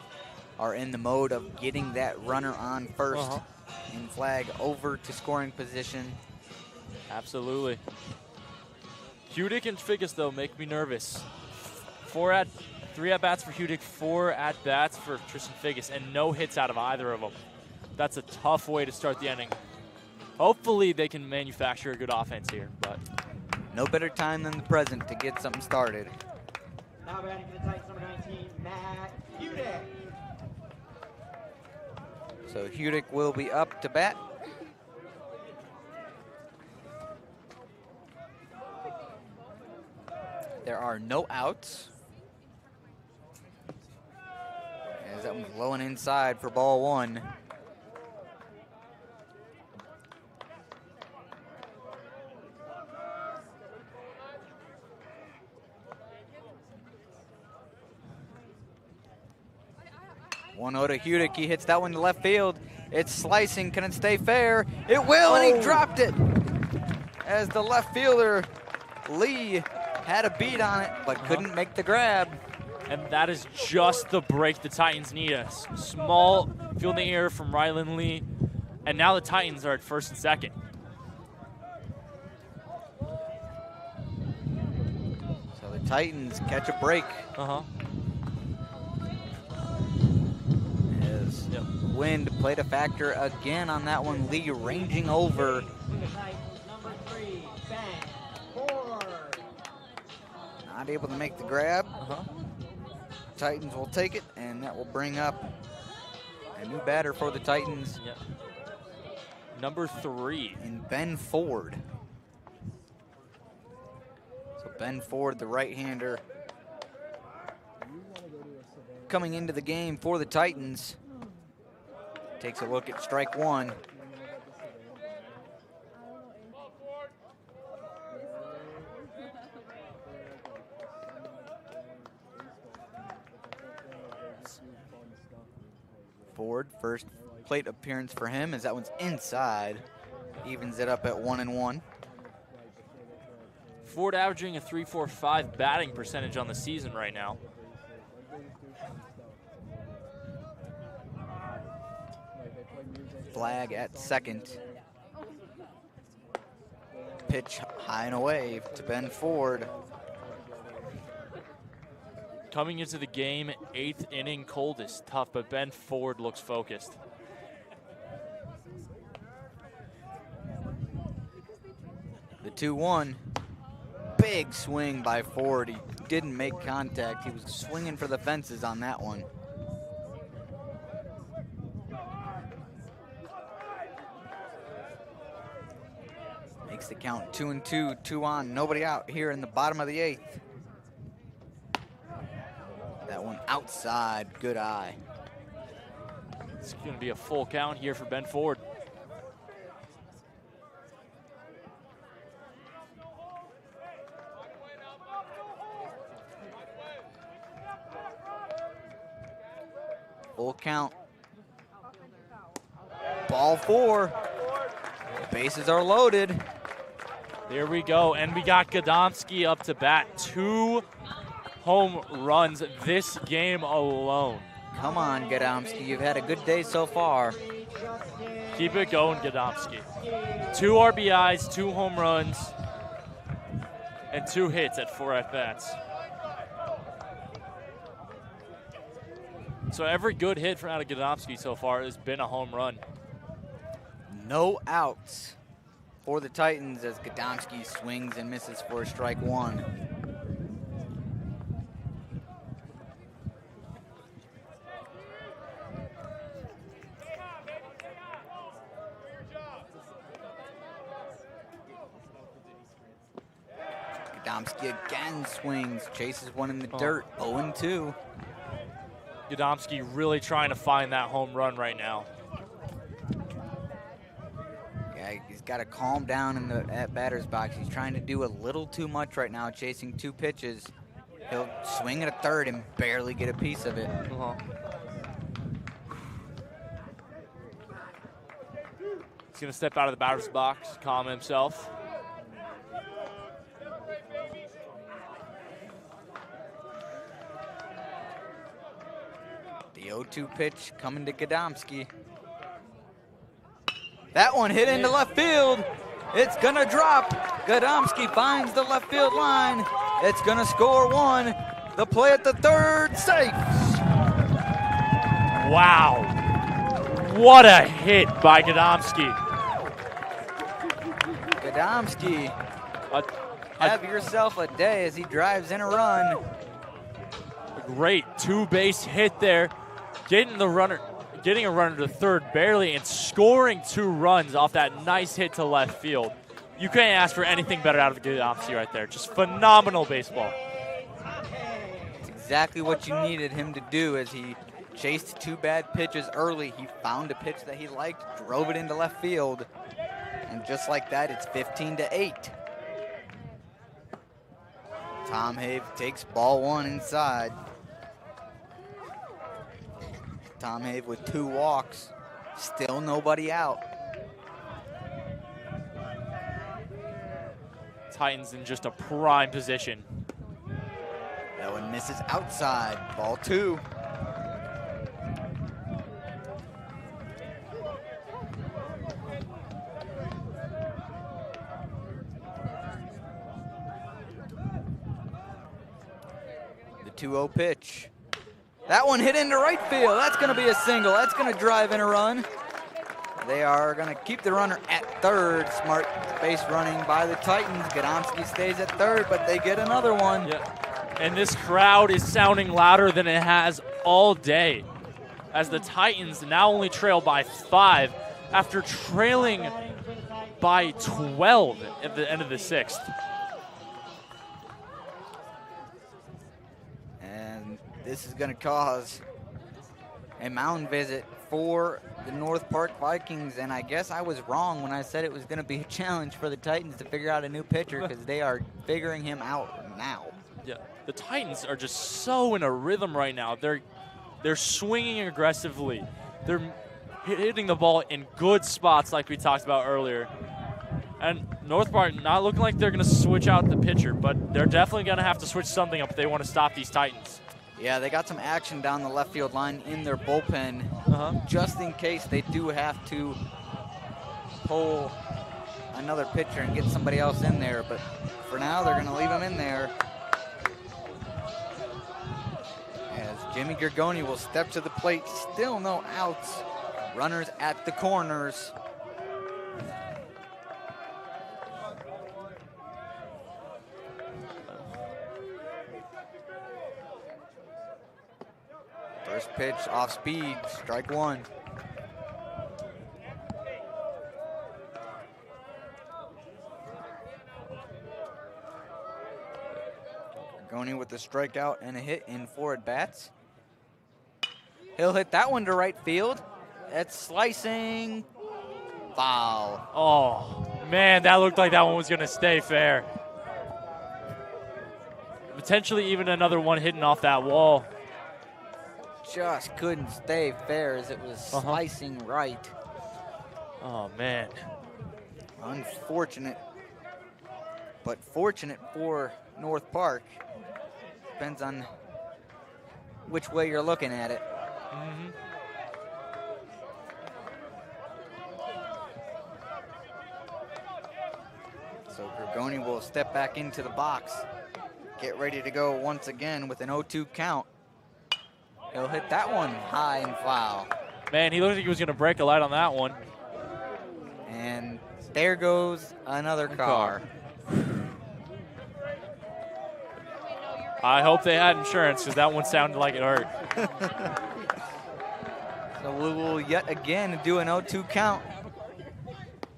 are in the mode of getting that runner on first and Flagg over to scoring position. Absolutely. Hudick and Figgis, though, make me nervous. 3 at-bats for Hudick, 4 at-bats for Tristan Figgis, and no hits out of either of them. That's a tough way to start the inning. Hopefully they can manufacture a good offense here, but no better time than the present to get something started. Now batting for the Titans, number 19, Matt Hudick. So Hudick will be up to bat. There are no outs. As that one's low and inside for ball 1. One to Hudick. He hits that one to left field. It's slicing. Can it stay fair? It will, and he dropped it. As the left fielder, Lee, had a beat on it, but couldn't make the grab. And that is just the break the Titans need. A small fielding error from Rylan Lee. And now the Titans are at first and second. So the Titans catch a break. As wind played a factor again on that one. Lee ranging over. Number 3, Ben Ford. Not able to make the grab. Titans will take it, and that will bring up a new batter for the Titans. Number 3. And Ben Ford. So Ben Ford, the right-hander, coming into the game for the Titans. Takes a look at strike 1. Ford, first plate appearance for him, as that one's inside. Evens it up at 1-1. Ford averaging a .345 batting percentage on the season right now. Flagg at second. Pitch high and away to Ben Ford. Coming into the game, 8th inning coldest, tough, but Ben Ford looks focused. The 2-1. Big swing by Ford. He didn't make contact. He was swinging for the fences on that one. Makes the count 2-2, 2 on, nobody out here in the bottom of the 8th. That one outside, good eye. It's going to be a full count here for Ben Ford. Full count. Ball 4. Bases are loaded. Here we go, and we got Gadomski up to bat. 2 home runs this game alone. Come on, Gadomski. You've had a good day so far. Keep it going, Gadomski. 2 RBIs, 2 home runs, and 2 hits at 4 at-bats. So every good hit from out of Gadomski so far has been a home run. No outs for the Titans as Gadomski swings and misses for strike 1. Gadomski again swings, chases one in the dirt, 0-2. Gadomski really trying to find that home run right now. Yeah, he's got to calm down in the at batter's box. He's trying to do a little too much right now, chasing 2 pitches. He'll swing at a third and barely get a piece of it. He's going to step out of the batter's box, calm himself. The 0-2 pitch coming to Gadomski. That one hit into left field. It's gonna drop. Gadomski finds the left field line. It's gonna score 1. The play at the third, safe. Wow. What a hit by Gadomski. Gadomski, have yourself a day as he drives in a run. A great 2-base hit there. Getting a runner to third barely and scoring 2 runs off that nice hit to left field. You couldn't ask for anything better out of Gadomski right there. Just phenomenal baseball. It's exactly what you needed him to do as he chased 2 bad pitches early. He found a pitch that he liked, drove it into left field. And just like that, it's 15-8. Tom Have takes ball 1 inside. Tom Have with 2 walks, still nobody out. Titans in just a prime position. That one misses outside, ball 2. The 2-0 pitch. That one hit into right field. That's going to be a single. That's going to drive in a run. They are going to keep the runner at third. Smart base running by the Titans. Gadomski stays at third, but they get another one. Yeah. And this crowd is sounding louder than it has all day, as the Titans now only trail by 5 after trailing by 12 at the end of the 6th. This is going to cause a mound visit for the North Park Vikings, and I guess I was wrong when I said it was going to be a challenge for the Titans to figure out a new pitcher because they are figuring him out now. Yeah, the Titans are just so in a rhythm right now. They're swinging aggressively. They're hitting the ball in good spots like we talked about earlier. And North Park not looking like they're going to switch out the pitcher, but they're definitely going to have to switch something up if they want to stop these Titans. Yeah, they got some action down the left field line in their bullpen, just in case they do have to pull another pitcher and get somebody else in there. But for now, they're going to leave him in there. As Jimmy Gergoni will step to the plate, still no outs. Runners at the corners. First pitch off speed, strike 1. Going with the strikeout and a hit in 4 at-bats. He'll hit that one to right field. That's slicing. Foul. Oh, man, that looked like that one was going to stay fair. Potentially even another one hitting off that wall. just couldn't stay fair as it was slicing right. Oh, man. Unfortunate, but fortunate for North Park. Depends on which way you're looking at it. So Gorgoni will step back into the box, get ready to go once again with an 0-2 count. He'll hit that one high and foul. Man, he looked like he was going to break a light on that one. And there goes another car. I hope they had insurance because that one sounded like it hurt. So we will yet again do an 0-2 count.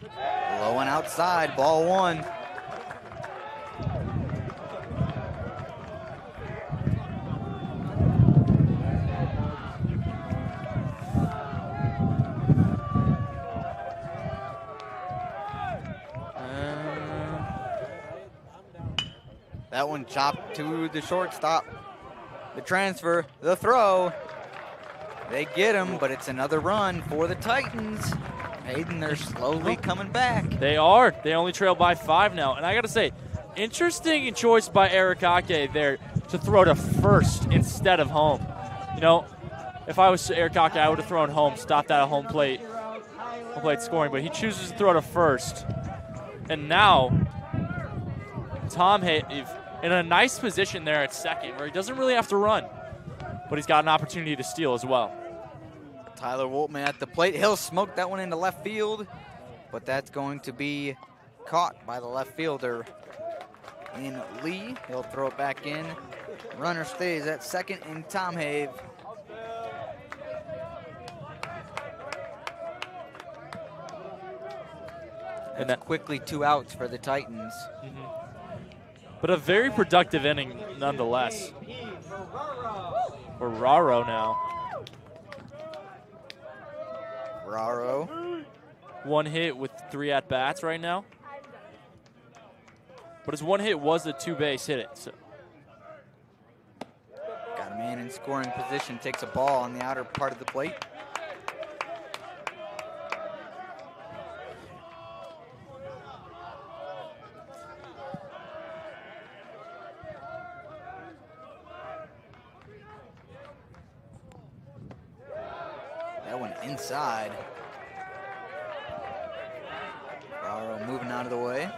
Low and outside, ball one. That one chopped to the shortstop. The transfer, the throw. They get him, but it's another run for the Titans. Hayden, they're slowly coming back. They are. They only trail by 5 now. And I got to say, interesting choice by Eric Ake there to throw to first instead of home. You know, if I was Eric Ake, I would have thrown home, stopped that at home plate scoring. But he chooses to throw to first. And now, Tom Hayden in a nice position there at second where he doesn't really have to run, but he's got an opportunity to steal as well. Tyler Woltman at the plate. He'll smoke that one into left field, but that's going to be caught by the left fielder in Lee. He'll throw it back in. Runner stays at second in Tom Have. And that quickly 2 outs for the Titans. But a very productive inning nonetheless. For Raro now. Raro. 1 hit with 3 at-bats right now. But his 1 hit was a 2-base hit. So. Got a man in scoring position, takes a ball on the outer part of the plate. That one inside. Raro moving out of the way.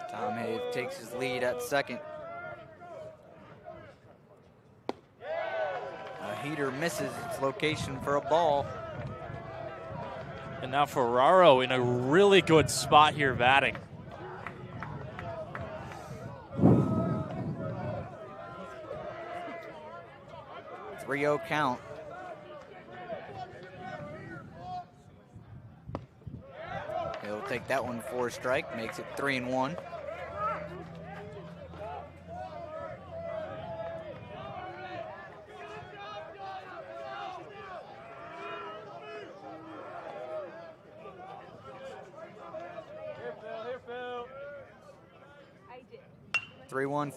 Tom Have takes his lead at second. A heater misses its location for a ball. And now Ferraro in a really good spot here batting. .30 count. He'll take that one for a strike, makes it 3-1.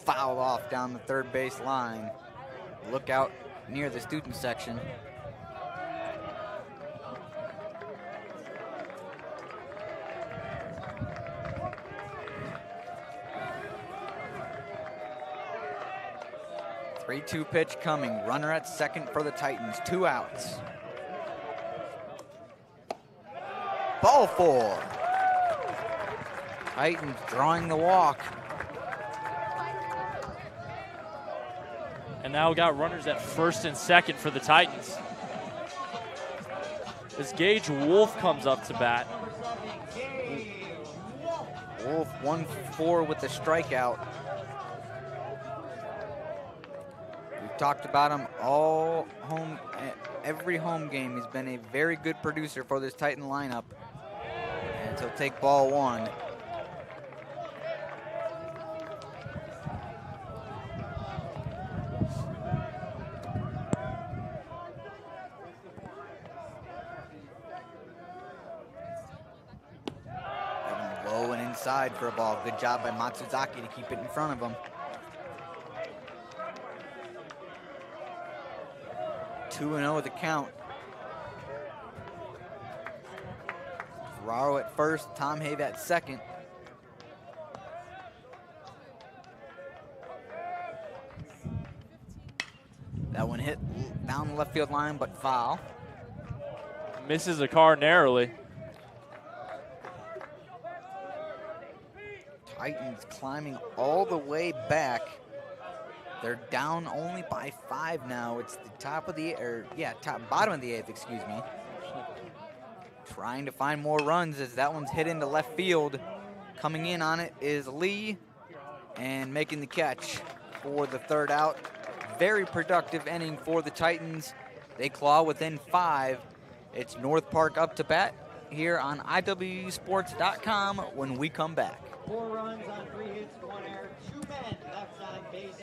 Fouled off down the third base line. Look out near the student section. Three-two pitch coming. Runner at second for the Titans. 2 outs. Ball 4. Titans drawing the walk. And now we got runners at first and second for the Titans. As Gage Wolf comes up to bat. Wolf 1-4 with the strikeout. We've talked about him all home, every home game. He's been a very good producer for this Titan lineup. And he'll take ball 1. inside for a ball. Good job by Matsuzaki to keep it in front of him. 2-0 the count. Ferraro at first, Tom Have at second. That one hit down the left field line, but foul. Misses the car narrowly. Titans climbing all the way back. They're down only by 5 now. It's the bottom of the 8th, excuse me. Trying to find more runs as that one's hit into left field. Coming in on it is Lee and making the catch for the 3rd out. Very productive inning for the Titans. They claw within 5. It's North Park up to bat here on IWSports.com when we come back. 4 runs on 3 hits, 1 error, 2 men left on base.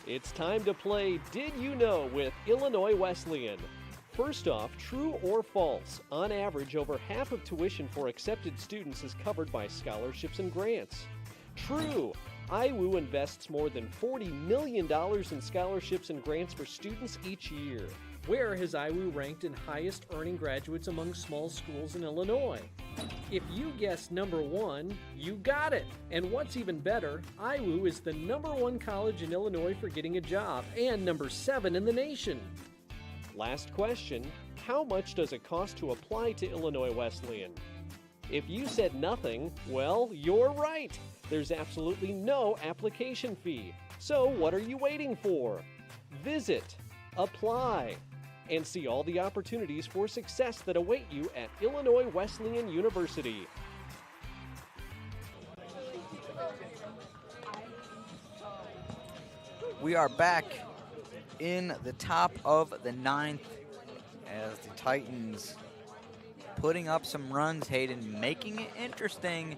It's time to play Did You Know with Illinois Wesleyan. First off, true or false? On average, over half of tuition for accepted students is covered by scholarships and grants. True. IWU invests more than $40 million in scholarships and grants for students each year. Where has IWU ranked in highest earning graduates among small schools in Illinois? If you guessed number 1, you got it. And what's even better, IWU is the number 1 college in Illinois for getting a job and number 7 in the nation. Last question, how much does it cost to apply to Illinois Wesleyan? If you said nothing, well, you're right. There's absolutely no application fee. So what are you waiting for? Visit, apply, and see all the opportunities for success that await you at Illinois Wesleyan University. We are back in the top of the 9th as the Titans putting up some runs, Hayden, making it interesting.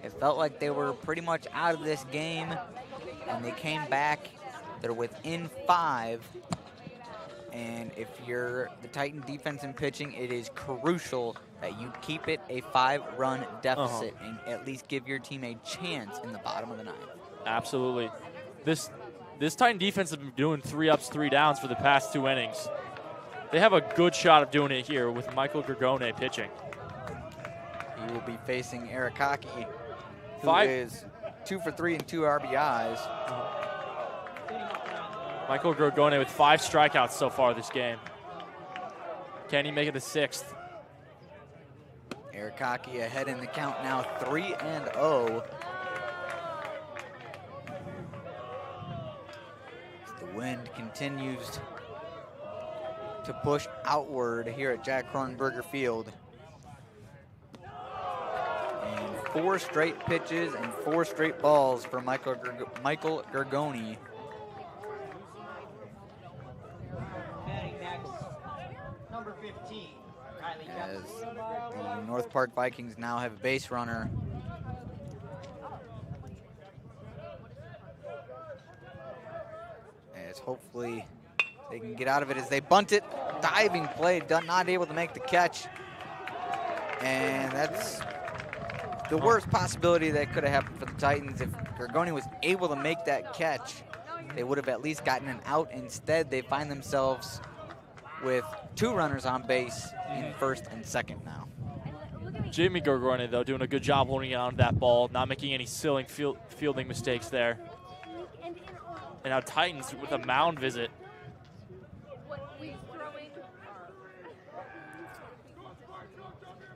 It felt like they were pretty much out of this game, and they came back. They're within 5. And if you're the Titan defense and pitching, it is crucial that you keep it a 5-run deficit and at least give your team a chance in the bottom of the 9th. Absolutely. This Titan defense has been doing 3-ups, 3-downs for the past 2 innings. They have a good shot of doing it here with Michael Gergone pitching. He will be facing Arakaki, who 5 is 2 for 3 and 2 RBIs. Michael Gergone with 5 strikeouts so far this game. Can he make it the 6th? Arakaki ahead in the count now, 3-0. The wind continues to push outward here at Jack Hornberger Field. And 4 straight pitches and 4 straight balls for Michael Gergone. Batting next, number 15, Riley As Jefferson. the North Park Vikings now have a base runner. As hopefully they can get out of it as they bunt it. Diving play, not able to make the catch. And that's the worst possibility that could have happened for the Titans. If Gergone was able to make that catch, they would have at least gotten an out. Instead, they find themselves with 2 runners on base in 1st and 2nd now. Jimmy Gergone, though, doing a good job holding on to that ball, not making any silly fielding mistakes there. And now Titans with a mound visit.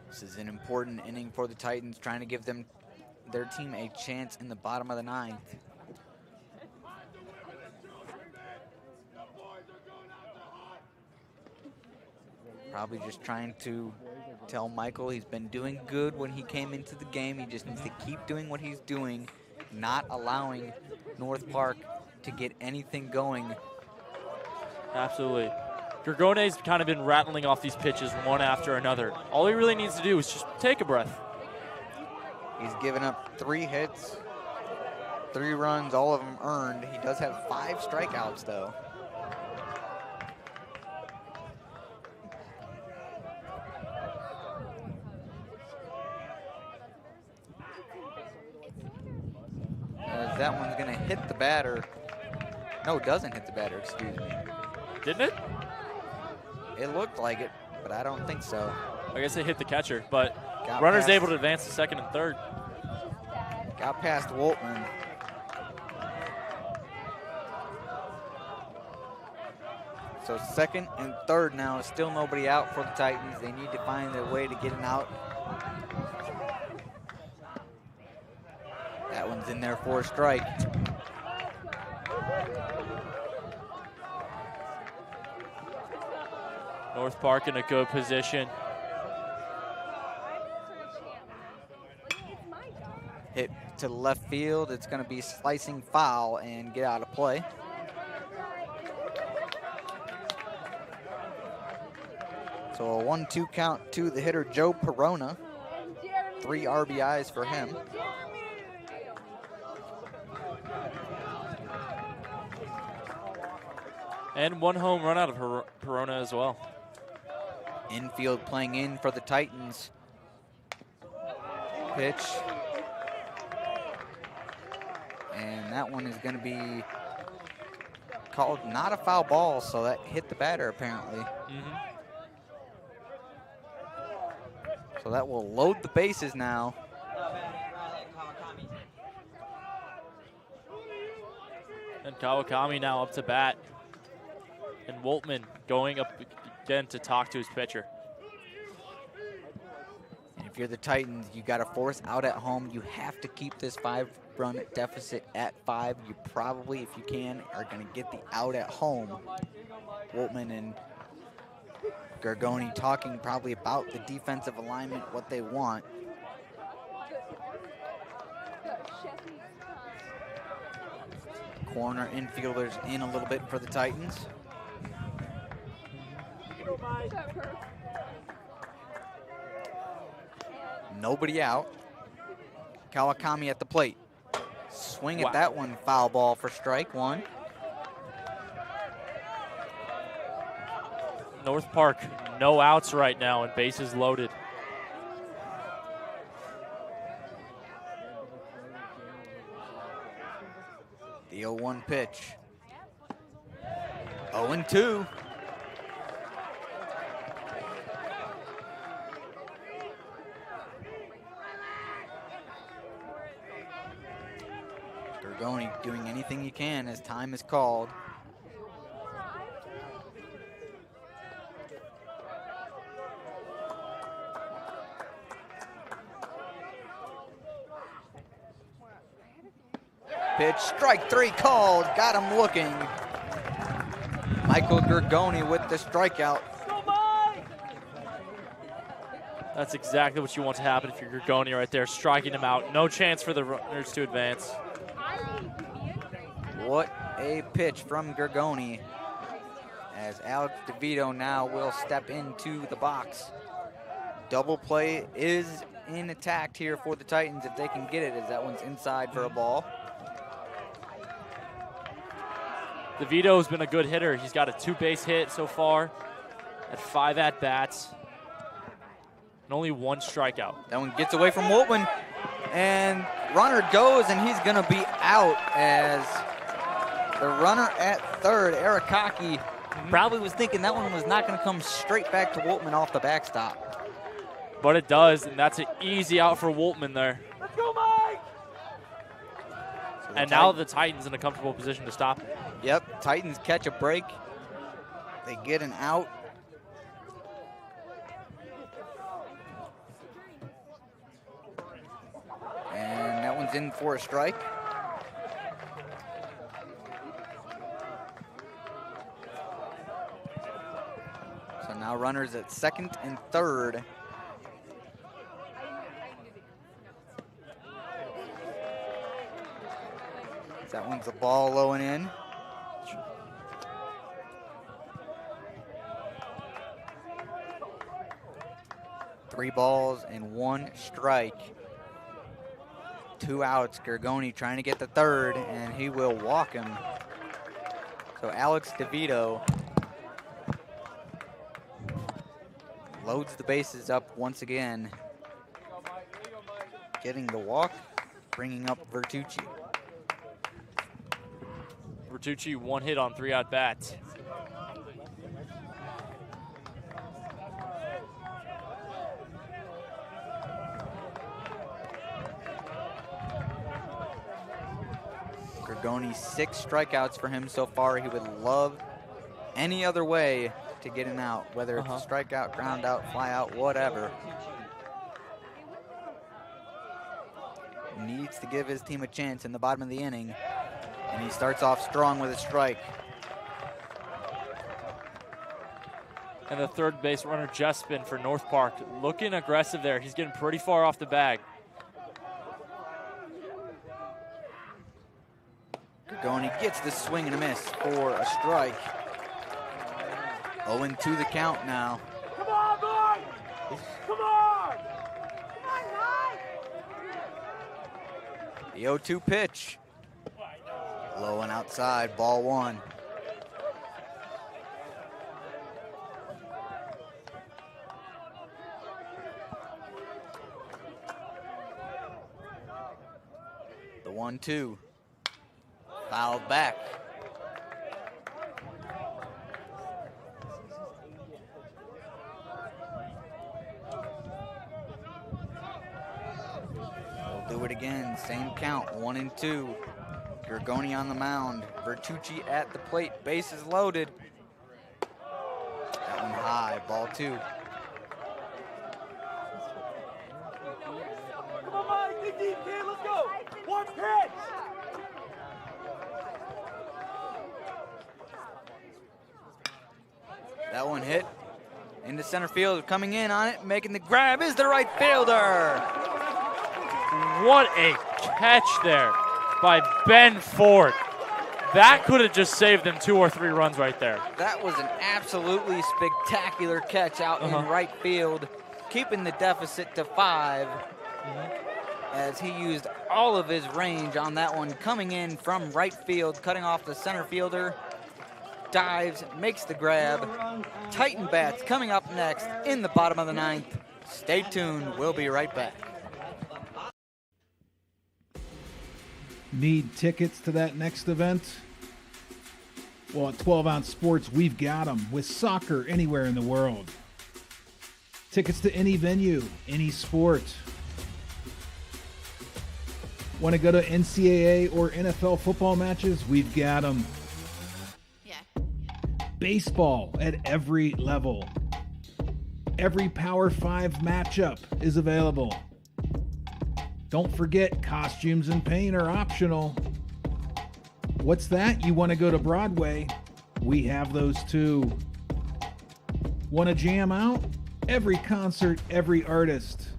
This is an important inning for the Titans, trying to give their team a chance in the bottom of the 9th. Probably just trying to tell Michael he's been doing good when he came into the game. He just needs to keep doing what he's doing, not allowing North Park to get anything going. Absolutely. Gergone's kind of been rattling off these pitches one after another. All he really needs to do is just take a breath. He's given up 3 hits, 3 runs, all of them earned. He does have 5 strikeouts, though. that one's going to hit the batter. No, it doesn't hit the batter, excuse me. Didn't it? It looked like it, but I don't think so. I guess it hit the catcher, but Got runner's past- able to advance to second and third. Got past Woltman. So second and third now. Still nobody out for the Titans. They need to find a way to get an out. That one's in there for a strike. North Park in a good position. Hit to left field. It's going to be slicing foul and get out of play. So a 1-2 count to the hitter, Joe Perona. 3 RBIs for him. And 1 home run out of Perona as well. Infield playing in for the Titans. Pitch. And that one is going to be called not a foul ball, so that hit the batter apparently. So that will load the bases now. And Kawakami now up to bat. And Woltman going up again to talk to his pitcher. And if you're the Titans, you got to force out at home. You have to keep this 5-run deficit at 5. You probably, if you can, are going to get the out at home. Woltman and Gargoni talking probably about the defensive alignment, what they want. Corner infielders in a little bit for the Titans. Nobody out. Kawakami at the plate. Swing at that one, foul ball for strike 1. North Park, no outs right now and bases loaded. The 0-1 pitch. 0-2. Gargoni doing anything he can as time is called. Pitch, strike 3 called, got him looking. Michael Gargoni with the strikeout. That's exactly what you want to happen if you're Gargoni right there, striking him out. No chance for the runners to advance. What a pitch from Gargoni, as Alex DeVito now will step into the box. Double play is in attack here for the Titans if they can get it, as that one's inside for a ball. DeVito has been a good hitter. He's got a 2-base hit so far at 5 at-bats. And only 1 strikeout. That one gets away from Woltman, and runner goes, and he's going to be out, as the runner at third, Arakaki, probably was thinking that one was not going to come straight back to Woltman off the backstop. But it does, and that's an easy out for Woltman there. Let's go, Mike! So and now the Titans in a comfortable position to stop it. Yep, Titans catch a break. They get an out. And that one's in for a strike. So now runners at second and third. That one's a ball low and in. Three balls and 1 strike. 2 outs. Gargoni trying to get the third, and he will walk him. So Alex DeVito loads the bases up once again. Getting the walk, bringing up Vertucci. Bertucci, 1 hit on 3 at-bats. Gorgoni, 6 strikeouts for him so far. He would love any other way to get an out, whether it's a strikeout, ground out, fly out, whatever. Needs to give his team a chance in the bottom of the inning, and he starts off strong with a strike. And the third base runner, Jespin, for North Park, looking aggressive there. He's getting pretty far off the bag. Gorgoni gets the swing and a miss for a strike. 0-2 the count now. Come on, boys! Come on! The 0-2 pitch. Low and outside, ball 1. The 1-2. Fouled back. We'll do it again, same count, 1-2. Gorgoni on the mound, Bertucci at the plate, bases loaded. That one high, ball 2. Come on, Mike, dig deep, kid, let's go! One pitch! That one hit into center field. Coming in on it, making the grab is the right fielder. What a catch there by Ben Ford. That could have just saved them 2 or 3 runs right there. That was an absolutely spectacular catch out in right field, keeping the deficit to 5 as he used all of his range on that one, coming in from right field, cutting off the center fielder. Dives, makes the grab. Titan bats coming up next in the bottom of the 9th. Stay tuned, we'll be right back. Need tickets to that next event? Well, at 12 Ounce Sports, we've got them with soccer anywhere in the world. Tickets to any venue, any sport. Want to go to NCAA or NFL football matches? We've got them. Baseball at every level. Every Power 5 matchup is available. Don't forget, costumes and paint are optional. What's that? You want to go to Broadway? We have those too. Want to jam out? Every concert, every artist.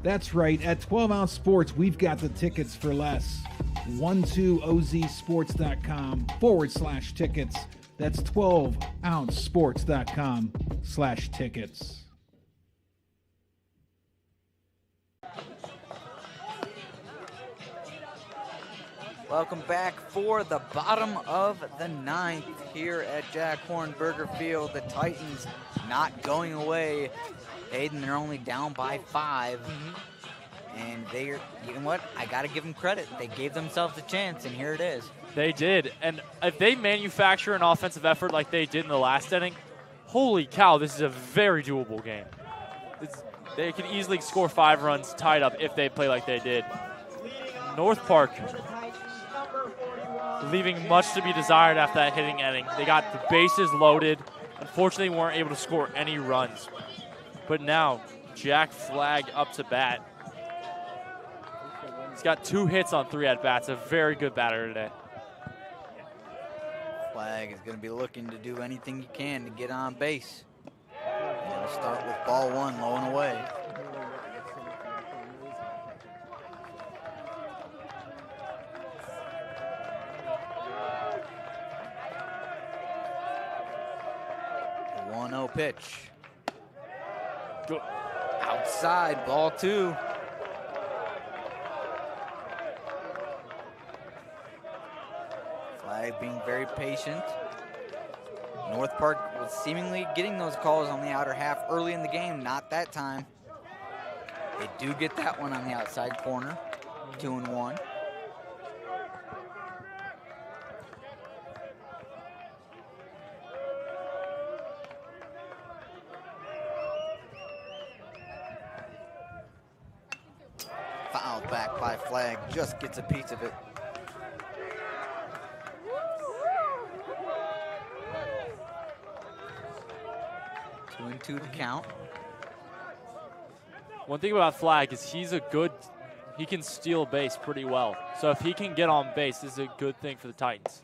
That's right, at 12 Ounce Sports, we've got the tickets for less. 12ozsports.com/tickets. That's 12ouncesports.com/tickets. Welcome back for the bottom of the 9th here at Jack Hornberger Field. The Titans not going away. Hayden, they're only down by 5. And they're, you know what? I got to give them credit. They gave themselves a chance, and here it is. They did. And if they manufacture an offensive effort like they did in the last inning, holy cow, this is a very doable game. They could easily score 5 runs tied up if they play like they did. North Park leaving much to be desired after that hitting inning. They got the bases loaded. Unfortunately, weren't able to score any runs. But now, Jack Flagg up to bat. He's got 2 hits on 3 at-bats. A very good batter today. Flagg is going to be looking to do anything he can to get on base. Going to start with ball 1, low and away. The 1-0 pitch. Outside, ball 2. Flagg being very patient. North Park was seemingly getting those calls on the outer half early in the game, not that time. They do get that one on the outside corner, 2-1. Fouled back by Flag, just gets a piece of it. 2-2 to count. One thing about Flag is he can steal base pretty well. So if he can get on base, this is a good thing for the Titans.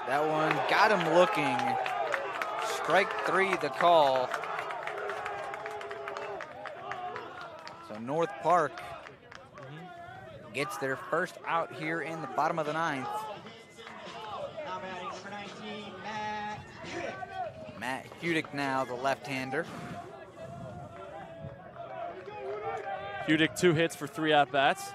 That one got him looking. Strike 3, the call. So North Park gets their first out here in the bottom of the 9th. Now batting number 19, Matt Hudick. Matt Hudick now, the left-hander. Hudick 2 hits for 3 at-bats.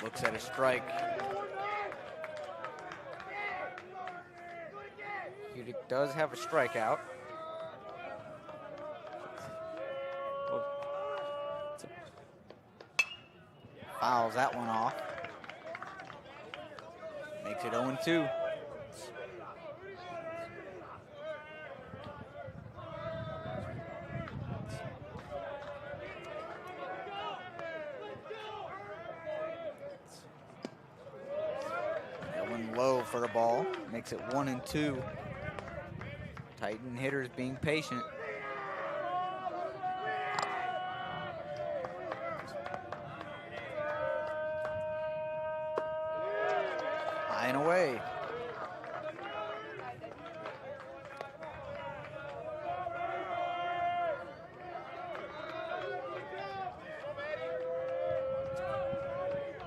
Looks at a strike. Hudick does have a strikeout. Fouls that one off. Makes it 0-2. That one low for the ball. Makes it 1-2. Titan hitters being patient. High and away.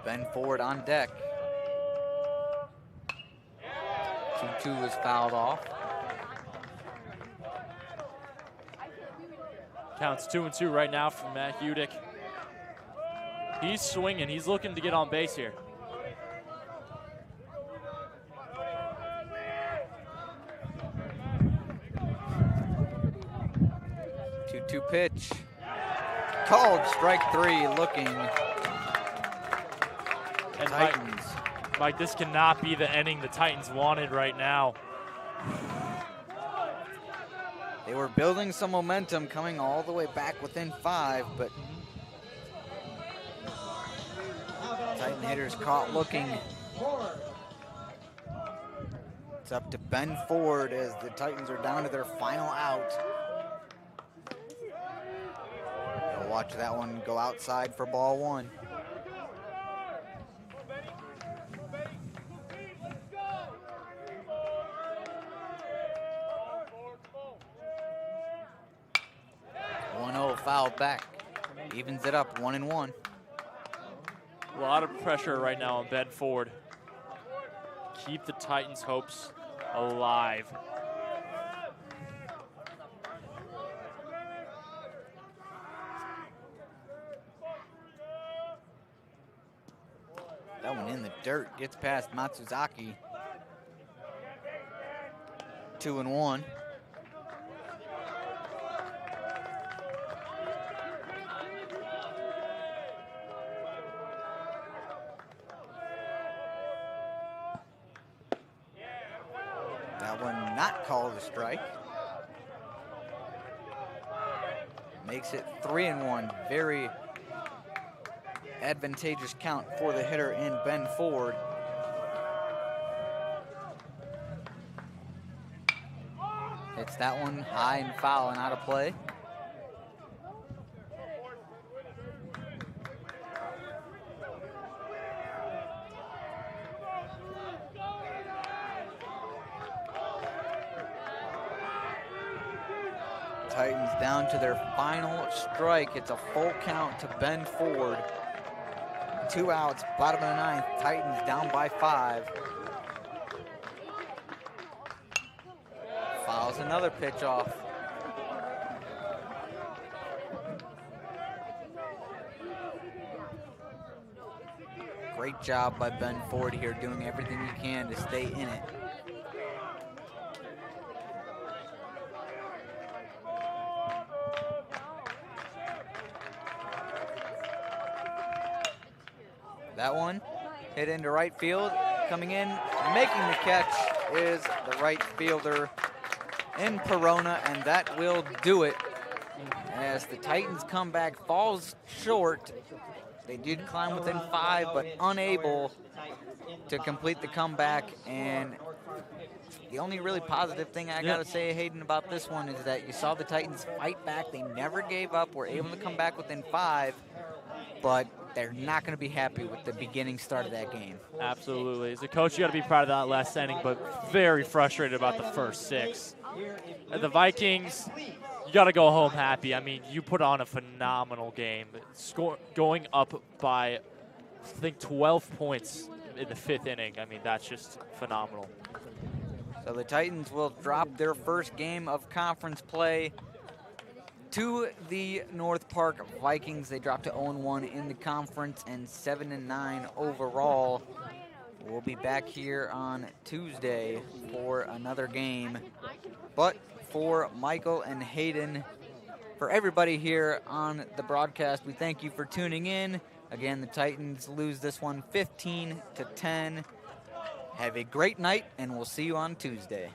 Ben Ford on deck. 2-2 is fouled off. Counts 2-2 right now for Matt Hudick. He's swinging. He's looking to get on base here. Two pitch. Called strike 3, looking. And Titans. Mike, this cannot be the inning the Titans wanted right now. They were building some momentum, coming all the way back within 5, but Titan hitters caught looking. It's up to Ben Ford as the Titans are down to their final out. They'll watch that one go outside for ball 1. Fouled back. Evens it up 1-1. A lot of pressure right now on Ben Ford. Keep the Titans' hopes alive. That one in the dirt, gets past Matsuzaki. 2-1. Not called a strike. Makes it 3-1. Very advantageous count for the hitter in Ben Ford. Hits that one high and foul and out of play. Titans down to their final strike. It's a full count to Ben Ford. 2 outs, bottom of the 9th. Titans down by 5. Fouls another pitch off. Great job by Ben Ford here, doing everything he can to stay in it. That one hit into right field. Coming in, making the catch is the right fielder, in Perona, and that will do it as the Titans comeback falls short. They did climb within 5, but unable to complete the comeback. And the only really positive thing I gotta say, Hayden, about this one is that you saw the Titans fight back. They never gave up, were able to come back within 5, but they're not going to be happy with the beginning start of that game. Absolutely. As a coach, you got to be proud of that last inning, but very frustrated about the first 6. The Vikings, you got to go home happy. I mean, you put on a phenomenal game. Going up by, I think, 12 points in the 5th inning. I mean, that's just phenomenal. So the Titans will drop their first game of conference play to the North Park Vikings. They dropped to 0-1 in the conference and 7-9 overall. We'll be back here on Tuesday for another game. But for Michael and Hayden, for everybody here on the broadcast, we thank you for tuning in. Again, the Titans lose this one 15-10. Have a great night, and we'll see you on Tuesday.